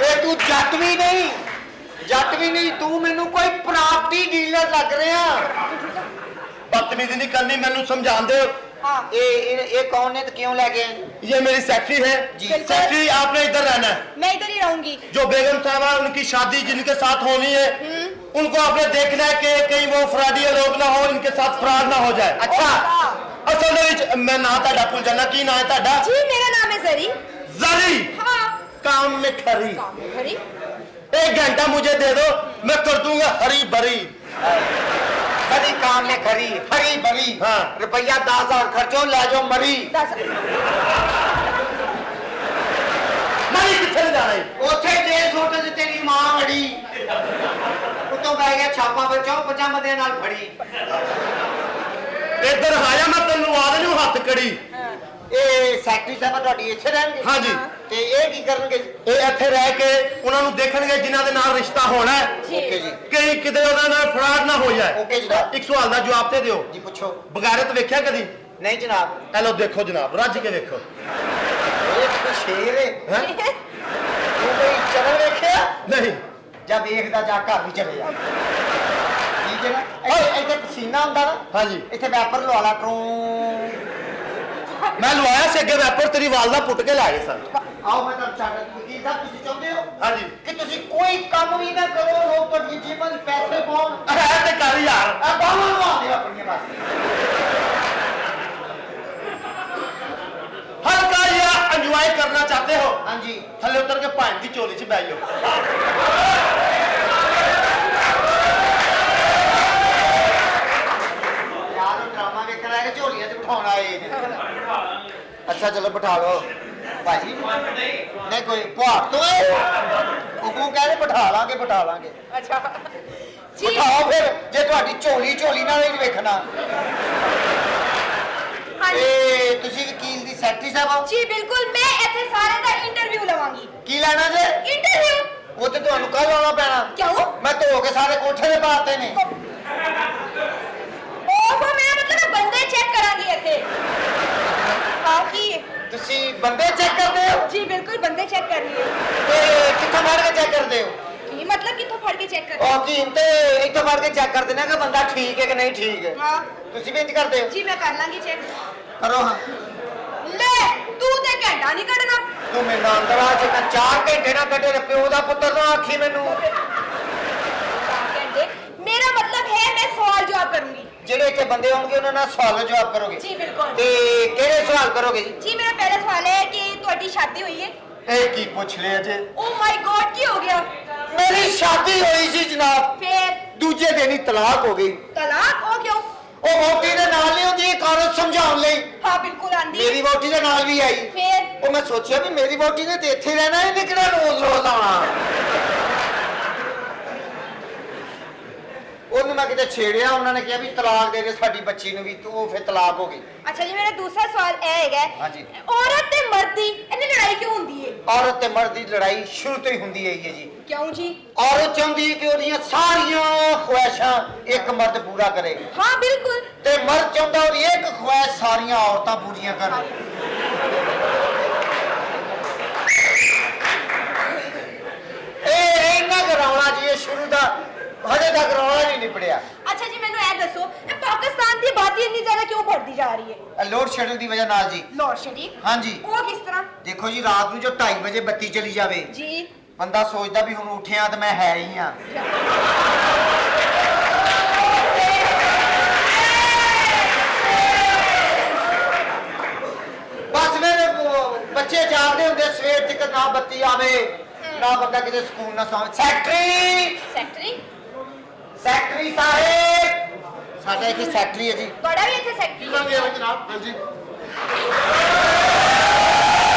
ਇਹ ਤੂੰ ਜੱਟ ਵੀ ਨਹੀਂ, ਜੱਟ ਵੀ ਨਹੀਂ, ਤੂੰ ਮੈਨੂੰ ਕੋਈ ਪ੍ਰਾਪਰਟੀ ਡੀਲਰ ਲੱਗ ਰਿਹਾ। बदतमीजी नहीं करनी, मैंने समझा दो। हाँ। ये कौन है तो क्यों ले गए? ये मेरी सेक्रेटरी है जी। सेक्रेटरी, आपने इधर रहना है। मैं इधर ही रहूंगी। जो बेगम साहबा उनकी शादी जिनके साथ होनी है उनको आपने देखना है कि कहीं वो फ्रॉडी लोग ना हो, इनके साथ फ्रॉड ना हो जाए। अच्छा, असल में मैं ना ताड़ा भूल जाना, की ना है ताड़ा? जी मेरा नाम है जरी। जरी। हाँ। काम में खरी। काम में खरी। 1 घंटा मुझे दे दो, मैं कर दूंगा हरी भरी। खरी काम में खरी, हरी भरी। हाँ। रुपया 10,000 खर्चो, ले जाओ मरी। 10 मरी किथे ले जाना है? ਉੱਥੇ ਜੇਲ੍ਹ ਸੁੱਟ ਤੇ ਤੇਰੀ ਮਾਂ ਵੜੀ। ਉੱਤੋਂ ਪੈ ਗਿਆ ਛਾਪਾ ਬੱਚੋ, ਪਜਾਮੇ ਨਾਲ ਫੜੀ। इधर आया मैं तेन लवा देनी हथ कड़ी। ਇਹ ਸੈਕਟਰੀ ਸਾਹਿਬ ਤੁਹਾਡੀ ਇੱਥੇ ਰਹਿਣਗੇ? हाँ जी। ਤੇ ਇਹ ਕੀ ਕਰਨਗੇ ਜੀ? ਇਹ ਇੱਥੇ ਰਹਿ ਕੇ ਉਹਨਾਂ ਨੂੰ ਦੇਖਣਗੇ ਜਿਨ੍ਹਾਂ ਦੇ ਨਾਲ ਰਿਸ਼ਤਾ ਹੋਣਾ ਹੈ। ਓਕੇ ਜੀ। ਕਈ ਕਿਤੇ ਉਹਨਾਂ ਨਾਲ ਫਰਾਡ ਨਾ ਹੋ ਜਾਏ। ਓਕੇ ਜਨਾਬ। ਇੱਕ ਸਵਾਲ ਦਾ ਜਵਾਬ ਤੇ ਦਿਓ ਜੀ ਪੁੱਛੋ। ਬਗੈਰਤ ਵੇਖਿਆ ਕਦੀ? ਨਹੀਂ ਜਨਾਬ। ਇਹ ਲਓ ਦੇਖੋ ਜਨਾਬ, ਰੱਜ ਕੇ ਵੇਖੋ। ਇਹ ਕੋਈ ਸ਼ੇਰ ਹੈ? ਹੈਂ? ਤੂੰ ਕੋਈ ਚਰਨ ਵੇਖਿਆ? ਨਹੀਂ। ਜਾਂ ਵੇਖਦਾ ਜਾ ਘਰ ਵੀ ਚਲੇ ਜਾ। ਠੀਕ ਹੈ ਨਾ? ਇੱਥੇ ਪਸੀਨਾ ਹੁੰਦਾ ਨਾ? ਹਾਂਜੀ। ਇੱਥੇ ਵੈਪਰ ਲਵਾ ਲਾ ਟਰੂ। ਮੈਂ ਲਵਾਇਆ ਸੀ ਅੱਗੇ ਵੈਪਰ, ਤੇਰੀ ਵਾਲਦਾ ਪੁੱਟ ਕੇ ਲੈ ਗਏ ਸਨ। ਆਓ ਮੈਂ ਤੁਹਾਨੂੰ ਛੱਡ ਵਕੀਲ ਸਾਹਿਬ, ਤੁਸੀਂ ਚਾਹੁੰਦੇ ਹੋ ਹਾਂਜੀ। ਕਿ ਤੁਸੀਂ ਕੋਈ ਕੰਮ ਵੀ ਨਾ ਕਰੋ, ਲੋਕ ਤੁਹਾਡੀ ਜੇਬਾਂ 'ਚ ਪੈਸੇ ਪਾਉਣ? ਹੈ ਤੇ ਕਰ ਯਾਰ। ਆ ਬਾਹਾਂ ਲਵਾ ਦਿਓ ਆਪਣੀਆਂ ਬਸ। ਹਲਕਾ ਜਿਹਾ ਇੰਜੋਏ ਕਰਨਾ ਚਾਹते हो? ਹਾਂਜੀ। ਥੱਲੇ ਉਤਰ ਕੇ ਭਾਂ ਦੀ ਝੋਲੀ 'ਚ ਬਹਿ ਜਾਓ। ਯਾਰ ਉਹ ਡਰਾਮਾ ਵੇਖਣ ਆਏ ਕਿ ਝੋਲੀਆਂ 'ਚ ਬਿਠਾਉਣ ਆਏ ਨੇ। ਅੱਛਾ ਚਲੋ ਬਿਠਾ ਲਓ ਭਾਜੀ। ਨਹੀਂ ਕੋਈ ਪੁਆੜ ਤੋਂ ਉਹ ਕਹਿੰਦੇ ਬਿਠਾ ਲਾਂਗੇ। ਅੱਛਾ ਜੀ। ਬਿਠਾਓ ਫਿਰ, ਜੇ ਤੁਹਾਡੀ ਝੋਲੀ ਨਾਲ ਹੀ ਵੇਖਣਾ। ਹਾਂਜੀ ਤੇ ਤੁਸੀਂ ਵਕੀਲ ਦੀ ਸੈਕਟਰੀ ਸਾਹਿਬ ਹੋ? ਜੀ ਬਿਲਕੁਲ, ਮੈਂ ਇੱਥੇ ਸਾਰੇ ਦਾ ਇੰਟਰਵਿਊ ਲਵਾਂਗੀ। ਕੀ ਲੈਣਾ ਜੇ? ਇੰਟਰਵਿਊ। ਉਹ ਤੇ ਤੁਹਾਨੂੰ ਕੱਲ ਆਉਣਾ ਪੈਣਾ। ਕਿਉਂ? ਮੈਂ ਧੋ ਕੇ ਸਾਰੇ ਕੋਠੇ ਦੇ ਪਾਤੇ ਨੇ। ਉਹ ਮੈਂ ਮਤਲਬ ਬੰਦੇ ਚੈੱਕ ਕਰਾਂਗੀ ਇੱਥੇ। ਹਾਂ ਕੀ? ਤੁਸੀਂ ਬੰਦੇ ਚੈੱਕ ਕਰਦੇ ਹੋ? ਜੀ ਬਿਲਕੁਲ, ਬੰਦੇ ਚੈੱਕ ਕਰਨੀ ਹੈ। ਤੇ ਕਿੱਥੋਂ ਫੜ ਕੇ ਚੈੱਕ ਕਰਦੇ ਹੋ? ਕੀ ਮਤਲਬ ਕਿੱਥੋਂ ਫੜ ਕੇ ਚੈੱਕ ਕਰਨੀ? ਉਹ ਕੀ ਤੇ ਇੱਥੋਂ ਫੜ ਕੇ ਚੈੱਕ ਕਰਦੇ ਨੇ ਕਿ ਬੰਦਾ ਠੀਕ ਹੈ ਕਿ ਨਹੀਂ ਠੀਕ ਹੈ। ਹਾਂ ਤੁਸੀਂ ਵੀ ਇੰਜ ਕਰਦੇ ਹੋ? ਜੀ, ਮੈਂ ਕਰ ਲਾਂਗੀ ਚੈੱਕ। ਕਰੋ ਹਾਂ। ਲੈ ਤੂੰ ਤੇ ਘੰਟਾ ਨਹੀਂ ਕੱਢਣਾ। ਤੂੰ ਮੇਰੇ ਅੰਦਰ ਆ ਕੇ ਤਾਂ 4 ਘੰਟੇ ਨਾ ਕੱਢੇ ਤੇ ਪਿਓ ਦਾ ਪੁੱਤਰ ਨਾ ਆਖੀ ਮੈਨੂੰ। ਘੰਟੇ? ਮੇਰਾ ਮਤਲਬ ਹੈ ਮੈਂ ਸਵਾਲ ਜਵਾਬ ਕਰੂੰਗੀ। ਜਿਹੜੇ ਇੱਥੇ ਬੰਦੇ ਹੋਣਗੇ ਉਹਨਾਂ ਨਾਲ ਸਵਾਲ ਜਵਾਬ ਕਰੋਗੇ? ਜੀ ਬਿਲਕੁਲ। ਤੇ ਕਿਹੜੇ ਸਵਾਲ ਕਰੋਗੇ ਜੀ? ਜੀ ਮੇਰਾ ਪਹਿਲਾ ਸਵਾਲ ਹੈ ਕਿ ਤੁਹਾਡੀ ਸ਼ਾਦੀ ਹੋਈ ਹੈ? ਇਹ ਕੀ ਪੁੱਛ ਲਿਆ ਜੇ? ਓ ਮਾਈ ਗॉड, ਕੀ ਹੋ ਗਿਆ? ਮੇਰੀ ਸ਼ਾਦੀ ਹੋਈ ਸੀ ਜਨਾਬ, ਫਿਰ ਦੂਜੇ ਦਿਨ ਹੀ ਤਲਾਕ ਹੋ ਗਈ। ਤਲਾਕ? ਉਹ ਕਿਉਂ? ਉਹ ਵੋਟੀ ਦੇ ਨਾਲ ਨਹੀਂ ਹੁੰਦੀ ਇੱਕ ਔਰਤ ਸਮਝਾਉਣ ਲਈ। ਹਾਂ ਬਿਲਕੁਲ ਆਂਦੀ। ਮੇਰੀ ਵੋਟੀ ਦੇ ਨਾਲ ਵੀ ਆਈ। ਫਿਰ ਉਹ ਮੈਂ ਸੋਚਿਆ ਵੀ ਮੇਰੀ ਵੋਟੀ ਨੇ ਤੇ ਇੱਥੇ ਰਹਿਣਾ, ਇਹਨੇ ਕਿਹੜਾ ਰੋਜ਼ ਆਉਣਾ। ਉਹਨੂੰ ਮੈਂ ਕਿਤੇ ਛੇੜਿਆ, ਉਹਨਾਂ ਨੇ ਕਿਹਾ ਵੀ ਤਲਾਕ ਦੇ ਦੇ ਸਾਡੀ ਬੱਚੀ ਨੂੰ ਵੀ, ਤੂੰ ਉਹ ਫਿਰ ਤਲਾਕ ਹੋ ਗਈ। ਅੱਛਾ ਜੀ, ਮੇਰਾ ਦੂਸਰਾ ਸਵਾਲ ਇਹ ਹੈਗਾ, ਹਾਂਜੀ। ਔਰਤ ਤੇ ਮਰਦ ਦੀ ਇੰਨੀ ਲੜਾਈ ਕਿਉਂ ਹੁੰਦੀ ਹੈ? ਔਰਤ ਤੇ ਮਰਦ ਦੀ ਲੜਾਈ ਸ਼ੁਰੂ ਤੋਂ ਹੀ ਹੁੰਦੀ ਹੈ ਜੀ। ਕਿਉਂ ਜੀ? ਔਰਤ ਚਾਹੁੰਦੀ ਹੈ ਕਿ ਉਹਦੀਆਂ ਸਾਰੀਆਂ ਖੁਆਇਸ਼ਾਂ ਇੱਕ ਮਰਦ ਪੂਰਾ ਕਰੇ, ਹਾਂ ਬਿਲਕੁਲ। ਤੇ ਮਰਦ ਚਾਹੁੰਦਾ ਉਹਦੀ ਇੱਕ ਖੁਆਇਸ਼ ਸਾਰੀਆਂ ਔਰਤਾਂ ਪੂਰੀਆਂ ਕਰਨ। ਇਹ ਇੰਨਾ ਕਰਾਉਣਾ ਜੀ, ਇਹ ਸ਼ੁਰੂ ਦਾ ਹਜੇ ਤੱਕ ਰੌਲਾ ਨਹੀਂ ਨਿਪੜਿਆ। ਅੱਛਾ ਜੀ, ਮੈਨੂੰ ਇਹ ਦੱਸੋ, ਇਹ ਪਾਕਿਸਤਾਨ ਦੀ ਆਬਾਦੀ ਇੰਨੀ ਜ਼ਿਆਦਾ ਕਿਉਂ बढ़ती ਜਾ ਰਹੀ ਹੈ? ਲੋਡ ਸ਼ੈਡਿੰਗ ਦੀ ਵਜ੍ਹਾ ਨਾਲ ਜੀ। Load shedding? ਹਾਂਜੀ। ਉਹ ਕਿਸ ਤਰ੍ਹਾਂ? ਦੇਖੋ ਜੀ, ਰਾਤ ਨੂੰ ਜੋ 2:30 ਵਜੇ ਬੱਤੀ ਚਲੀ ਜਾਵੇ, ਜੀ ਬੰਦਾ ਸੋਚਦਾ ਵੀ ਹੁਣ ਉੱਠਿਆ ਤੇ ਮੈਂ ਹੈ ਹੀ ਆ। ਬਸ ਫਿਰ ਬੱਚੇ ਜਾਗਦੇ ਹੁੰਦੇ ਸਵੇਰ ਤੱਕ, ਨਾ ਬੱਤੀ ਆਵੇ ਨਾ ਬੰਦਾ ਕਿਤੇ ਸਕੂਨ ਨਾ ਸੌਂ। ਸੈਕਟਰੀ ਸੈਕਟਰੀ ਸਾਹਿਬ, ਸਾਡਾ ਇੱਥੇ ਸੈਕਟਰੀ ਹੈ ਜੀ। ਤੁਹਾਡਾ ਵੀ ਇੱਥੇ ਸੈਕਟਰੀ ਹੈ? ਜਨਾਬ। ਹਾਂਜੀ।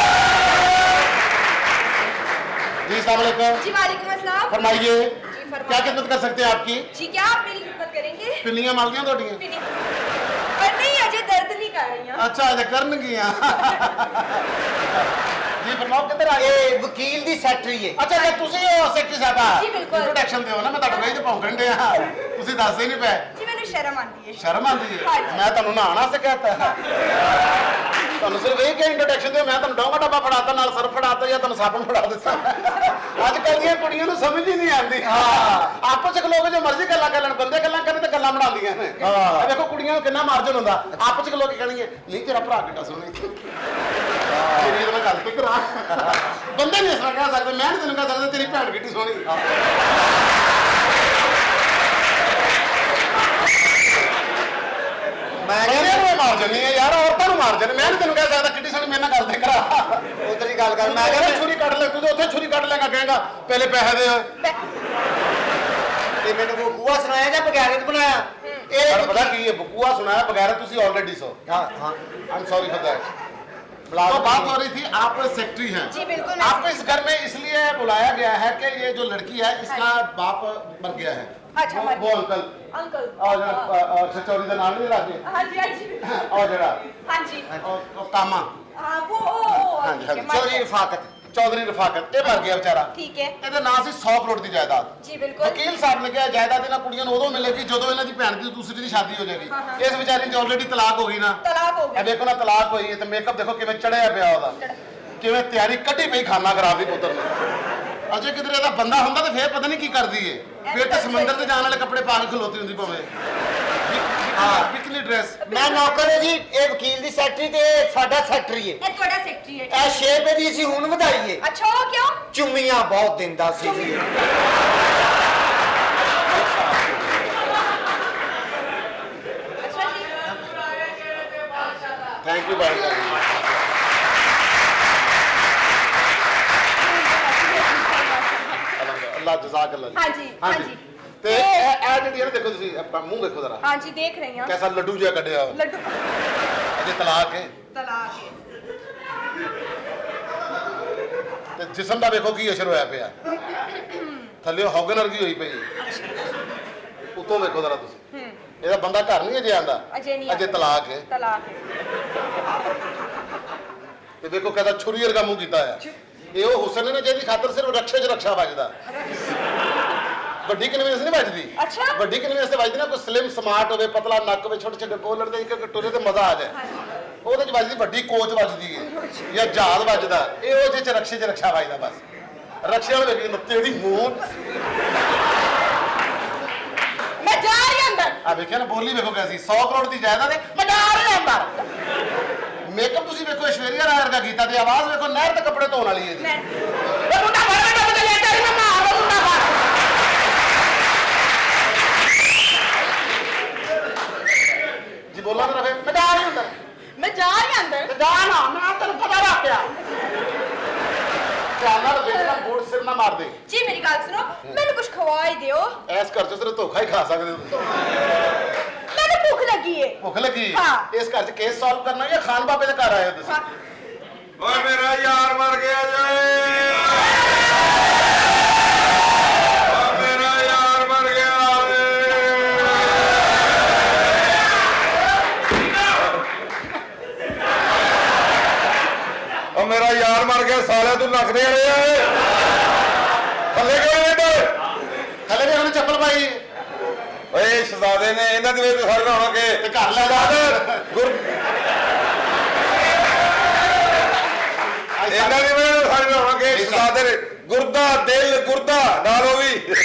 जी अस्सलाम वालेकुम। जी वालेकुम अस्सलाम। फरमाइए जी क्या फरमाइए। खिदमत कर सकते हैं आपकी? जी क्या आप मेरी खिदमत करेंगे? पिन्नियां मालदियां ਤੁਹਾਡੀਆਂ? पर नहीं, अजय दर्द नहीं कर रही हैं। अच्छा अजे करनगियां। जी फरमाओ किधर आए? ਇਹ ਵਕੀਲ ਦੀ ਸੈਕਟਰੀ ਹੈ। ਅੱਛਾ ਜੇ ਤੁਸੀਂ ਹੋ ਸੈਕਟਰੀ ਸਾਹਿਬਾ, ਜੀ, ਬਿਲਕੁਲ। ਇੰਟਰੋਡਕਸ਼ਨ ਦਿਓ ਨਾ, ਮੈਂ ਤੁਹਾਡੇ ਵੇਚ ਭੌਂਕਣ ਡਿਆ, ਤੁਸੀਂ ਦੱਸਦੇ ਨਹੀਂ ਪਏ। जी मैंने शर्म आती है। ਸ਼ਰਮ ਆਉਂਦੀ ਹੈ? ਹਾਂਜੀ। ਮੈਂ ਤੁਹਾਨੂੰ ਨਹਾਣਾ ਸਿਖਾਤਾ। ਤੁਹਾਨੂੰ ਸਿਰਫ ਇਹ ਕਿ ਇੰਟਰੋਡਕਸ਼ਨ ਦਿਓ, ਮੈਂ ਤੁਹਾਨੂੰ ਡੋਂਗਾ ਡੱਬਾ ਫੜਾਤਾ, ਨਾਲ ਸਰਫ ਫੜਾਤਾ ਜਾਂ ਤੁਹਾਨੂੰ ਸਾਬਣ ਫੜਾ ਦਿੱਤਾ। ਅੱਜ ਕੱਲ੍ਹ ਦੀਆਂ ਕੁੜੀਆਂ ਨੂੰ ਸਮਝ ਹੀ ਨਹੀਂ ਆਉਂਦੀ। ਆਪਸ ਚ ਲੋਕ ਜੋ ਮਰਜ਼ੀ ਗੱਲਾਂ ਕਰ ਲੈਣ, ਬੰਦੇ ਗੱਲਾਂ ਕਰਨ ਤੇ ਗੱਲਾਂ ਬਣਾਉਂਦੀਆਂ ਨੇ। ਇਹ ਦੇਖੋ ਕੁੜੀਆਂ ਨੂੰ ਕਿੰਨਾ ਮਾਰਜਨ ਹੁੰਦਾ, ਆਪਸ ਚ ਲੋਕ ਕਹਿਣਗੇ ਨਹੀਂ ਤੇਰਾ ਭਰਾ ਕਿੱਡਾ ਸੋਹਣਾ ਤੇਰੀ ਇਹਦੇ ਨਾਲ ਗੱਲ ਤੇ ਕਰਾ। ਬੰਦੇ ਨਹੀਂ ਇਸ ਤਰ੍ਹਾਂ ਕਹਿ ਸਕਦੇ, ਮੈਂ ਨਹੀਂ ਤੈਨੂੰ ਕਹਿ ਸਕਦਾ ਤੇਰੀ ਭੈਣ ਕਿੱਡੀ ਸੋਹਣੀ। ਮੈਂ ਬੰਦਿਆਂ ਨੂੰ ਮਾਰ ਜਾਣੀ ਹੈ ਯਾਰ, ਔਰਤਾਂ ਨੂੰ ਮਾਰ ਜਾਣੀ। ਮੈਂ ਨਹੀਂ ਤੈਨੂੰ ਕਹਿ ਸਕਦਾ ਕਿੱਡੀ ਸੋਹਣੀ, ਮੇਰੇ ਨਾਲ ਗੱਲ ਤੇ ਕਰਾ। ਉਧਰ ਹੀ ਗੱਲ ਕਰ। ਮੈਂ ਕਹਿੰਦਾ ਛੁਰੀ ਕੱਢ ਲੈ, ਤੂੰ ਤਾਂ ਉੱਥੇ ਛੁਰੀ ਕੱਢ ਲੈਗਾ, ਕਹੇਗਾ ਪਹਿਲੇ ਪੈਸੇ ਦੇ। ਤੇ ਮੈਨੂੰ ਉਹ ਬੂਆ ਸੁਣਾਇਆ ਜਾਂ ਬਗੈਰਤ ਬਣਾਇਆ? पर पता की ये बकुआ सुनाया बगैर तुसी ऑलरेडी सो। हाँ हाँ, I am sorry for that. तो बात हो रही थी, आप सेक्रेटरी हैं। जी बिल्कुल। आपको इस घर में इसलिए बुलाया गया है कि ये जो लड़की है इसका बाप मर गया है। अच्छा, मर वो गया। Uncle uncle. और सचौरी का नाम नहीं लागे। हाँ जी हाँ जी। और जरा हाँ जी। और कामा। हाँ वो हाँ जी, हाँ जी। चोरी रफाकत। ਚੌਧਰੀ ਰਫਾਕਤ, ਇਹ ਮਰ ਗਿਆ ਵਿਚਾਰਾ। ਠੀਕ ਹੈ ਇਹਦੇ ਨਾਂ ਸੀ 100 ਕਰੋੜ ਦੀ ਜਾਇਦਾਦ। ਜੀ ਬਿਲਕੁਲ। ਵਕੀਲ ਸਾਹਿਬ ਨੇ ਕਿਹਾ ਜਾਇਦਾਦ ਇਹਨਾਂ ਕੁੜੀਆਂ ਨੂੰ ਉਦੋਂ ਮਿਲੇਗੀ ਜਦੋਂ ਇਹਨਾਂ ਦੀ ਭੈਣ ਦੀ ਦੂਸਰੀ ਦੀ ਸ਼ਾਦੀ ਹੋ ਜਾਏਗੀ। ਇਸ ਵਿਚਾਰੀ ਦੀ ਆਲਰੇਡੀ ਤਲਾਕ ਹੋ ਗਈ ਨਾ। ਤਲਾਕ ਹੋ ਇਹ ਗਈ। ਦੇਖੋ ਨਾ ਤਲਾਕ ਹੋਈ ਹੈ ਤੇ ਮੇਕਅਪ ਦੇਖੋ ਕਿਵੇਂ ਚੜਿਆ ਪਿਆ ਉਹਦਾ, ਕਿਵੇਂ ਤਿਆਰੀ ਕੱਢੀ ਪਈ ਖਾਣਾ ਖਰਾਬ ਦੀ ਪੁੱਤਰ ਨੇ। ਅਜੇ ਕਿਧਰੇ ਇਹਦਾ ਬੰਦਾ ਹੁੰਦਾ ਤੇ ਫੇਰ ਪਤਾ ਨਹੀਂ ਕੀ ਕਰਦੀ ਏ। ਫੇਰ ਤਾਂ ਸਮੁੰਦਰ ਤੇ ਜਾਣ ਵਾਲੇ ਕੱਪੜੇ ਪਾ ਕੇ ਖਲੋਤੀ ਹੁੰਦੀ ਭਾਵੇਂ। ਹਾਂ ਪਿਛਲੀ ਡਰੈਸ। ਮੈਂ ਨੌਕਰ ਹੈ ਜੀ, ਇਹ ਵਕੀਲ ਦੀ ਸੈਕਟਰੀ ਤੇ ਇਹ ਸਾਡਾ ਸੈਕਟਰੀ ਹੈ। ਇਹ ਤੁਹਾਡਾ ਸੈਕਟਰੀ ਹੈ। ਇਹ 6 ਰੁਪਏ ਦੀ ਅਸੀਂ ਹੁਣ ਵਧਾਈਏ। ਅੱਛਾ ਉਹ ਕਿਉਂ? ਚੁੰਮੀਆਂ ਬਹੁਤ ਦਿੰਦਾ ਸੀ ਜੀ। ਅੱਛਾ ਜੀ। Thank you Bhai Sahib. ਅੱਲਾਹ ਜਜ਼ਾਕ ਅੱਲਾਹ। ਹਾਂਜੀ ਹਾਂਜੀ। ਤੇ ਇਹ ਜਿਹੜੀ ਹੈ ਨਾ ਦੇਖੋ ਤੁਸੀਂ ਆਪਣਾ ਮੂੰਹ ਦੇਖੋ ਜ਼ਰਾ, ਹਾਂਜੀ ਦੇਖ ਰਹੀ ਹਾਂ। ਕੈਸਾ ਲੱਡੂ ਜਿਹਾ ਕੱਢਿਆ। ਲੱਡੂ ਅਜੇ ਤਲਾਕ ਹੈ ਤਲਾਕ ਹੈ। ਤੇ ਜਿਸਮ ਦਾ ਵੇਖੋ ਕੀ ਅਸਰ ਹੋਇਆ ਪਿਆ। ਥੱਲੇ ਹੌਗਨ ਵਰਗੀ ਹੋਈ ਪਈ। ਉੱਤੋਂ ਵੇਖੋ ਜ਼ਰਾ ਤੁਸੀਂ, ਇਹਦਾ ਬੰਦਾ ਘਰ ਨਹੀਂ ਅਜੇ ਆਂਦਾ, ਅਜੇ ਨਹੀਂ ਅਜੇ ਤਲਾਕ ਹੈ। ਤਲਾਕ ਹੈ। ਤੇ ਵੇਖੋ ਕਹਿੰਦਾ ਛੁਰੀ ਵਰਗਾ ਮੂੰਹ ਕੀਤਾ ਹੈ। ਇਹ ਉਹ ਹੁਸਨ ਨੇ ਜਿਹਦੀ ਖਾਤਰ ਸਿਰਫ ਰਕਸ਼ੇ 'ਚ ਰਕਸ਼ਾ ਵੱਜਦਾ। ਵੱਡੀ ਕਨਵੈਂਸ ਨਹੀਂ ਵੱਜਦੀ। ਅੱਛਾ। ਵੱਡੀ ਕਨਵੈਂਸ ਤੇ ਵੱਜਦੀ ਨਾ ਕੋਈ ਸਲਿਮ ਸਮਾਰਟ ਹੋਵੇ, ਪਤਲਾ ਨੱਕ ਹੋਵੇ, ਛੋਟੇ ਛੋਟੇ ਬੋਲਰ ਦੇ ਇੱਕ ਟੁਰੇ ਤੇ ਮਜ਼ਾ ਆ ਜਾਏ। ਉਹਦੇ 'ਚ ਵੱਜਦੀ ਵੱਡੀ ਕੋਚ ਵੱਜਦੀ ਹੈ ਜਾਂ ਜਹਾਜ਼ ਵੱਜਦਾ। ਇਹ ਉਹ ਜਿਹੇ 'ਚ ਰਕਸ਼ੇ 'ਚ ਰਕਸ਼ਾ ਵੱਜਦਾ ਬਸ। ਰਕਸ਼ੇ ਵਾਲੇ ਵੇਖੀ ਨੱਤੇ ਦੀ ਮੂੰਹ। ਮੈਂ ਜਾ ਰਹੀ ਅੰਦਰ। ਆ ਵੇਖਿਆ ਨਾ ਬੋਲੀ ਵੇਖੋ ਕੈਸੀ 100 ਕਰੋੜ ਦੀ ਜਾਇਦਾਦ ਹੈ। ਮੈਂ ਜਾ ਰਹੀ ਅੰਦਰ। ਮੇਕਅਪ ਤੁਸੀਂ ਵੇਖੋ ਐਸ਼ਵਰਿਆ ਰਾਏ ਵਰਗਾ ਕੀਤਾ ਤੇ ਆਵਾਜ਼ ਵੇਖੋ ਨਹਿਰ ਤੇ ਕੱਪੜੇ ਧੋਣ ਵਾਲੀ ਹੈ ਜੀ। ਮੈਂ ਉਹ ਮੁੰਡਾ ਫੜ ਕੇ ਡੱਬ ਤੇ ਲੈ ਕੇ ਮੈਂ ਮਾਰ ਉਹ ਮੁੰਡਾ ਫੜ। ਜੀ ਬੋਲਾਂ ਨਾ ਰਵੇ। ਮੈਂ ਜਾ ਰਹੀ ਅੰਦਰ। ਮੈਂ ਜਾ ਰਹੀ ਅੰਦਰ। ਤੇ ਜਾ ਨਾ, ਮੈਂ ਤੈਨੂੰ ਪਤਾ ਰੱਖਿਆ। ਧਿਆਨ ਨਾਲ ਵੇਖਣਾ, ਬੋਰਡ ਸਿਰ ਨਾ ਮਾਰ ਦੇ। ਜੀ ਮੇਰੀ ਗੱਲ ਸੁਣੋ, ਮੈਨੂੰ ਕੁਝ ਖਵਾ ਹੀ ਦਿਓ। ਐਸ ਘਰ 'ਚ ਸਿਰਫ ਧੋਖਾ ਹੀ ਖਾ ਸਕਦੇ ਹੋ ਤੁਸੀਂ। ਮੈਨੂੰ ਭੁੱਖ ਲੱਗੀ ਏ। ਭੁੱਖ ਲੱਗੀ? ਹਾਂ। ਇਸ ਘਰ 'ਚ ਕੇਸ ਸੋਲਵ ਕਰਨਾ ਜਾਂ ਖਾਨ ਬਾਬੇ ਦੇ ਘਰ ਆਏ ਹੋ ਤੁਸੀਂ? ਓਏ ਮੇਰਾ ਯਾਰ ਮਰ ਗਿਆ ਜੇ। ਓ ਮੇਰਾ ਯਾਰ ਮਰ ਗਿਆ ਏ। ਓ ਮੇਰਾ ਯਾਰ ਮਰ ਗਿਆ ਸਾਲਿਆ, ਤੂੰ ਨੱਕਦੇ ਵਾਲੇ ਏ। ਥੱਲੇ ਕਿਉਂ ਨਹੀਂ ਬੈਠੇ? ਥੱਲੇ ਨੇ ਉਹਨੇ ਚੱਪਲ ਪਾਈ। ਓਏ ਸ਼ਹਜ਼ਾਦੇ ਨੇ ਇਹਨਾਂ ਦੇ ਵਿੱਚ ਸਾਰੇ ਹੋਣਗੇ ਤੇ ਘਰ ਲੈ ਜਾ। ਇਹਨਾਂ ਦੀ ਵੇ ਸਾਰੇ ਹੋਣਗੇ ਸ਼ਹਜ਼ਾਦੇ। ਗੁਰਦਾ ਦਿਲ ਗੁਰਦਾ ਨਾਲ ਉਹ ਵੀ।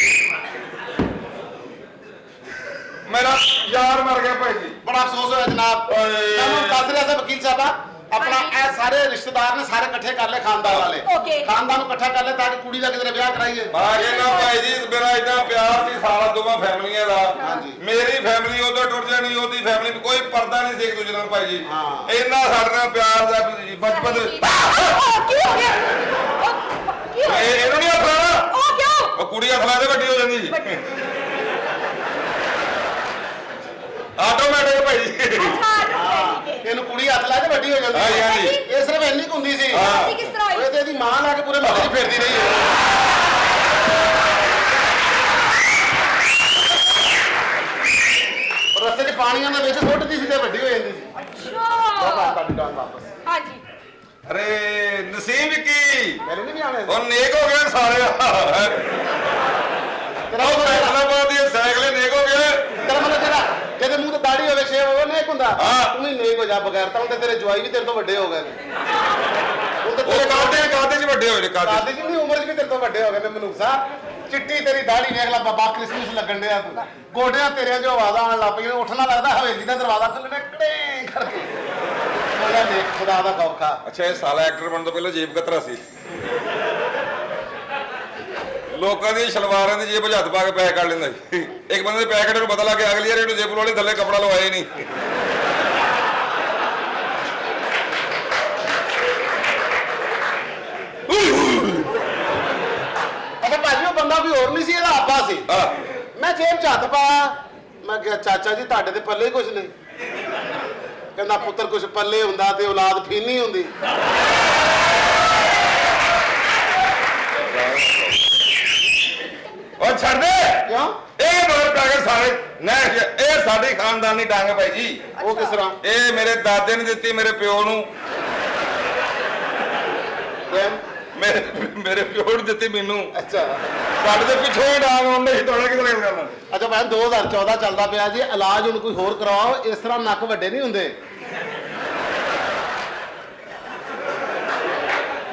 ਮੇਰਾ ਯਾਰ ਮਰ ਗਿਆ ਭਾਈ ਜੀ। ਬੜਾ ਅਫਸੋਸ ਹੋਇਆ ਜਨਾਬ। ਮੈਨੂੰ ਦੱਸ ਰਿਹਾ ਸੀ ਵਕੀਲ ਸਾਹਿਬਾ, ਆਪਣਾ ਇਹ ਸਾਰੇ ਰਿਸ਼ਤੇਦਾਰ ਨੇ ਸਾਰੇ ਇਕੱਠੇ ਕਰ ਲਏ ਖਾਨਦਾਨ ਵਾਲੇ। Okay। ਖਾਨਦਾਨ ਨੂੰ ਇਕੱਠਾ ਕਰ ਲਿਆ ਤਾਂ ਕਿ ਕੁੜੀ ਦਾ ਕਿਧਰੇ ਵਿਆਹ ਕਰਾਈਏ। ਬਾਗੇ ਨਾ ਭਾਈ ਜੀ, ਮੇਰਾ ਇੰਨਾ ਪਿਆਰ ਸੀ ਸਾਰਾ ਦੋਵਾਂ ਫੈਮਲੀਆਂ ਦਾ। ਹਾਂਜੀ। ਮੇਰੀ ਫੈਮਿਲੀ ਉਦੋਂ ਟੁੱਟ ਜਾਣੀ, ਉਹਦੀ ਫੈਮਿਲੀ ਨੂੰ ਕੋਈ ਪਰਦਾ ਨਹੀਂ ਸੀ ਇੱਕ ਦੂਜੇ ਨਾਲ ਭਾਈ ਜੀ। ਹਾਂ। ਇੰਨਾ ਸਾਡੇ ਨਾਲ ਪਿਆਰ ਦਾ ਬਚਪਨ ਦੇ ਵਿੱਚ। ਕੀ ਹੋ ਗਿਆ? ਕੀ ਹੋ ਗਿਆ? ਇਹਨੂੰ ਨਹੀਂ ਹੱਥ ਲਾਉਣਾ। ਉਹ ਕਿਉਂ? ਉਹ ਕੁੜੀ ਹੱਥ ਲਾ ਦੇ ਵੱਡੀ ਹੋ ਜਾਂਦੀ ਜੀ। ਆਟੋਮੈਟਿਕ ਭਾਈ ਜੀ। ਅੱਛਾ ਠੀਕ ਹੈ। ਇਹਨੂੰ ਕੁੜੀ ਹੱਥ ਲਾ ਕੇ ਵੱਡੀ ਹੋ ਜਾਂਦੀ ਹਾਂਜੀ, ਹੈ। ਹਾਂਜੀ। ਇਹ ਸਿਰਫ ਇੰਨੀ ਕੁ ਹੁੰਦੀ ਸੀ। ਹਾਂ। ਕਿਸ ਤਰ੍ਹਾਂ ਹੋਈ? ਇਹ ਤੇ ਇਹਦੀ ਮਾਂ ਲਾ ਕੇ ਪੂਰੇ ਮਹੱਲੇ 'ਚ ਫਿਰਦੀ ਰਹੀ ਹੈ। ਰਸਤੇ 'ਚ ਪਾਣੀਆਂ ਦੇ ਵਿੱਚ ਸੁੱਟਦੀ ਸੀ ਤੇ ਵੱਡੀ ਹੋ ਜਾਂਦੀ ਸੀ। ਅੱਛਾ। ਤੁਹਾਡੀ ਗੱਲ ਵਾਪਸ। ਹਾਂਜੀ। ਅਰੇ ਨਸੀਬ ਕੀ ਪਹਿਲੇ ਨਹੀਂ ਆਣੇ। ਉਹ ਨੇਕ ਹੋ ਗਏ ਸਾਰੇ। ਉਹ ਫੈਸਲਾਬਾਦ ਦੀ ਸਾਈਕਲੇ ਨੇਕ ਹੋ ਗਏ। ਤੇਰਾ ਮਤਲਬ ਜਿਹੜਾ ਜਿਹਦੇ ਮੂੰਹ ਤੇ ਦਾੜੀ ਹੋਵੇ ਛੇ ਹੋਵੇ ਨੇਕ ਹੁੰਦਾ। ਹਾਂ। ਤੂੰ ਵੀ ਨੇਕ ਹੋ ਜਾ ਬਗੈਰ ਤਾਂ ਹੁਣ ਤੇ ਤੇਰੇ ਜਵਾਈ ਵੀ ਤੇਰੇ ਤੋਂ ਵੱਡੇ ਹੋ ਗਏ ਨੇ। ਹੁਣ ਤੇ ਉਹ ਕਾਦੇ ਚ ਵੱਡੇ ਹੋਏ ਨੇ ਕਾਦੇ ਦਾਦੀ ਜਿੰਨੀ ਉਮਰ 'ਚ ਵੀ ਤੇਰੇ ਤੋਂ ਵੱਡੇ ਹੋ ਗਏ ਨੇ ਮਨੂਕ ਸਾਹਿਬ। ਚਿੱਟੀ ਤੇਰੀ ਦਾੜੀ ਵੇਖ ਲੈ ਬਾਬਾ ਕ੍ਰਿਸਮਸ ਲੱਗਣ ਡਿਆ ਤੂੰ। ਗੋਡਿਆਂ ਤੇਰਿਆਂ 'ਚੋਂ ਆਵਾਜ਼ਾਂ ਆਉਣ ਲੱਗ ਪਈਆਂ। ਉੱਠਣਾ ਲੱਗਦਾ ਹਵੇਲੀ ਦਾ ਦਰਵਾਜ਼ਾ ਖੁੱਲਣਾ ਕੜੇ ਕਰਕੇ। ਉਹਦਾ ਨੇਕ ਖੁਦਾ ਦਾ ਕੌਖਾ। ਅੱਛਾ ਇਹ ਸਾਲਾ ਐਕਟਰ ਬਣਨ ਤੋਂ ਪਹਿਲਾਂ ਜੇਬ ਕਤਰਾ ਸੀ। ਲੋਕਾਂ ਦੀ ਸ਼ਲਵਾਰਾਂ ਦੀ ਜੇਬ ਹੱਥ ਪਾ ਕੇ ਪੈਸੇ ਕੱਢ ਲੈਂਦਾ ਸੀ। ਇੱਕ ਬੰਦੇ ਦੇ ਪੈਕੇਟ ਨੂੰ ਪਤਾ ਲੱਗ ਗਿਆ ਅਗਲੀ ਵਾਰ ਇਹਨੂੰ ਜੇਬ ਵਾਲੇ ਥੱਲੇ ਕੱਪੜਾ ਲਵਾਏ ਨਹੀਂ। ਅਗਰ ਭਾਜੀ ਉਹ ਬੰਦਾ ਕੋਈ ਹੋਰ ਨਹੀਂ ਸੀ, ਇਹਦਾ ਆਪਾ ਸੀ। ਮੈਂ ਜੇਬ 'ਚ ਹੱਥ ਪਾਇਆ। ਮੈਂ ਕਿਹਾ ਚਾਚਾ ਜੀ ਤੁਹਾਡੇ ਤੇ ਪੱਲੇ ਕੁਝ ਨਹੀਂ। ਕਹਿੰਦਾ ਪੁੱਤਰ ਕੁਝ ਪੱਲੇ ਹੁੰਦਾ ਤੇ ਔਲਾਦ ਫੀਨੀ ਹੁੰਦੀ। ਉਹ ਛੱਡ ਦੇ। ਕਿਉਂ? ਇਹ ਮਗਰ ਪੈ ਗਏ ਸਾਰੇ। ਨਹੀਂ ਇਹ ਸਾਡੀ ਖਾਨਦਾਨੀ ਡੰਗ ਭਾਈ ਜੀ। ਉਹ ਕਿਸ ਤਰ੍ਹਾਂ? ਇਹ ਮੇਰੇ ਦਾਦੇ ਨੇ ਦਿੱਤੀ ਮੇਰੇ ਪਿਓ ਨੂੰ। ਮੇਰੇ ਪਿਓ ਨੇ ਦਿੱਤੀ ਮੈਨੂੰ। ਅੱਛਾ ਸਾਡੇ ਦੇ ਪਿੱਛੋਂ ਹੀ ਡਾਂਗ ਆਉਂਦੇ ਸੀ, ਤੁਹਾਡੇ ਕਿਧਰੇ ਕਰਨਾ। ਅੱਛਾ ਮੈਂ 2014 ਚੱਲਦਾ ਪਿਆ ਜੀ, ਇਲਾਜ ਹੁਣ ਕੋਈ ਹੋਰ ਕਰਵਾਓ, ਇਸ ਤਰ੍ਹਾਂ ਨੱਕ ਵੱਡੇ ਨਹੀਂ ਹੁੰਦੇ।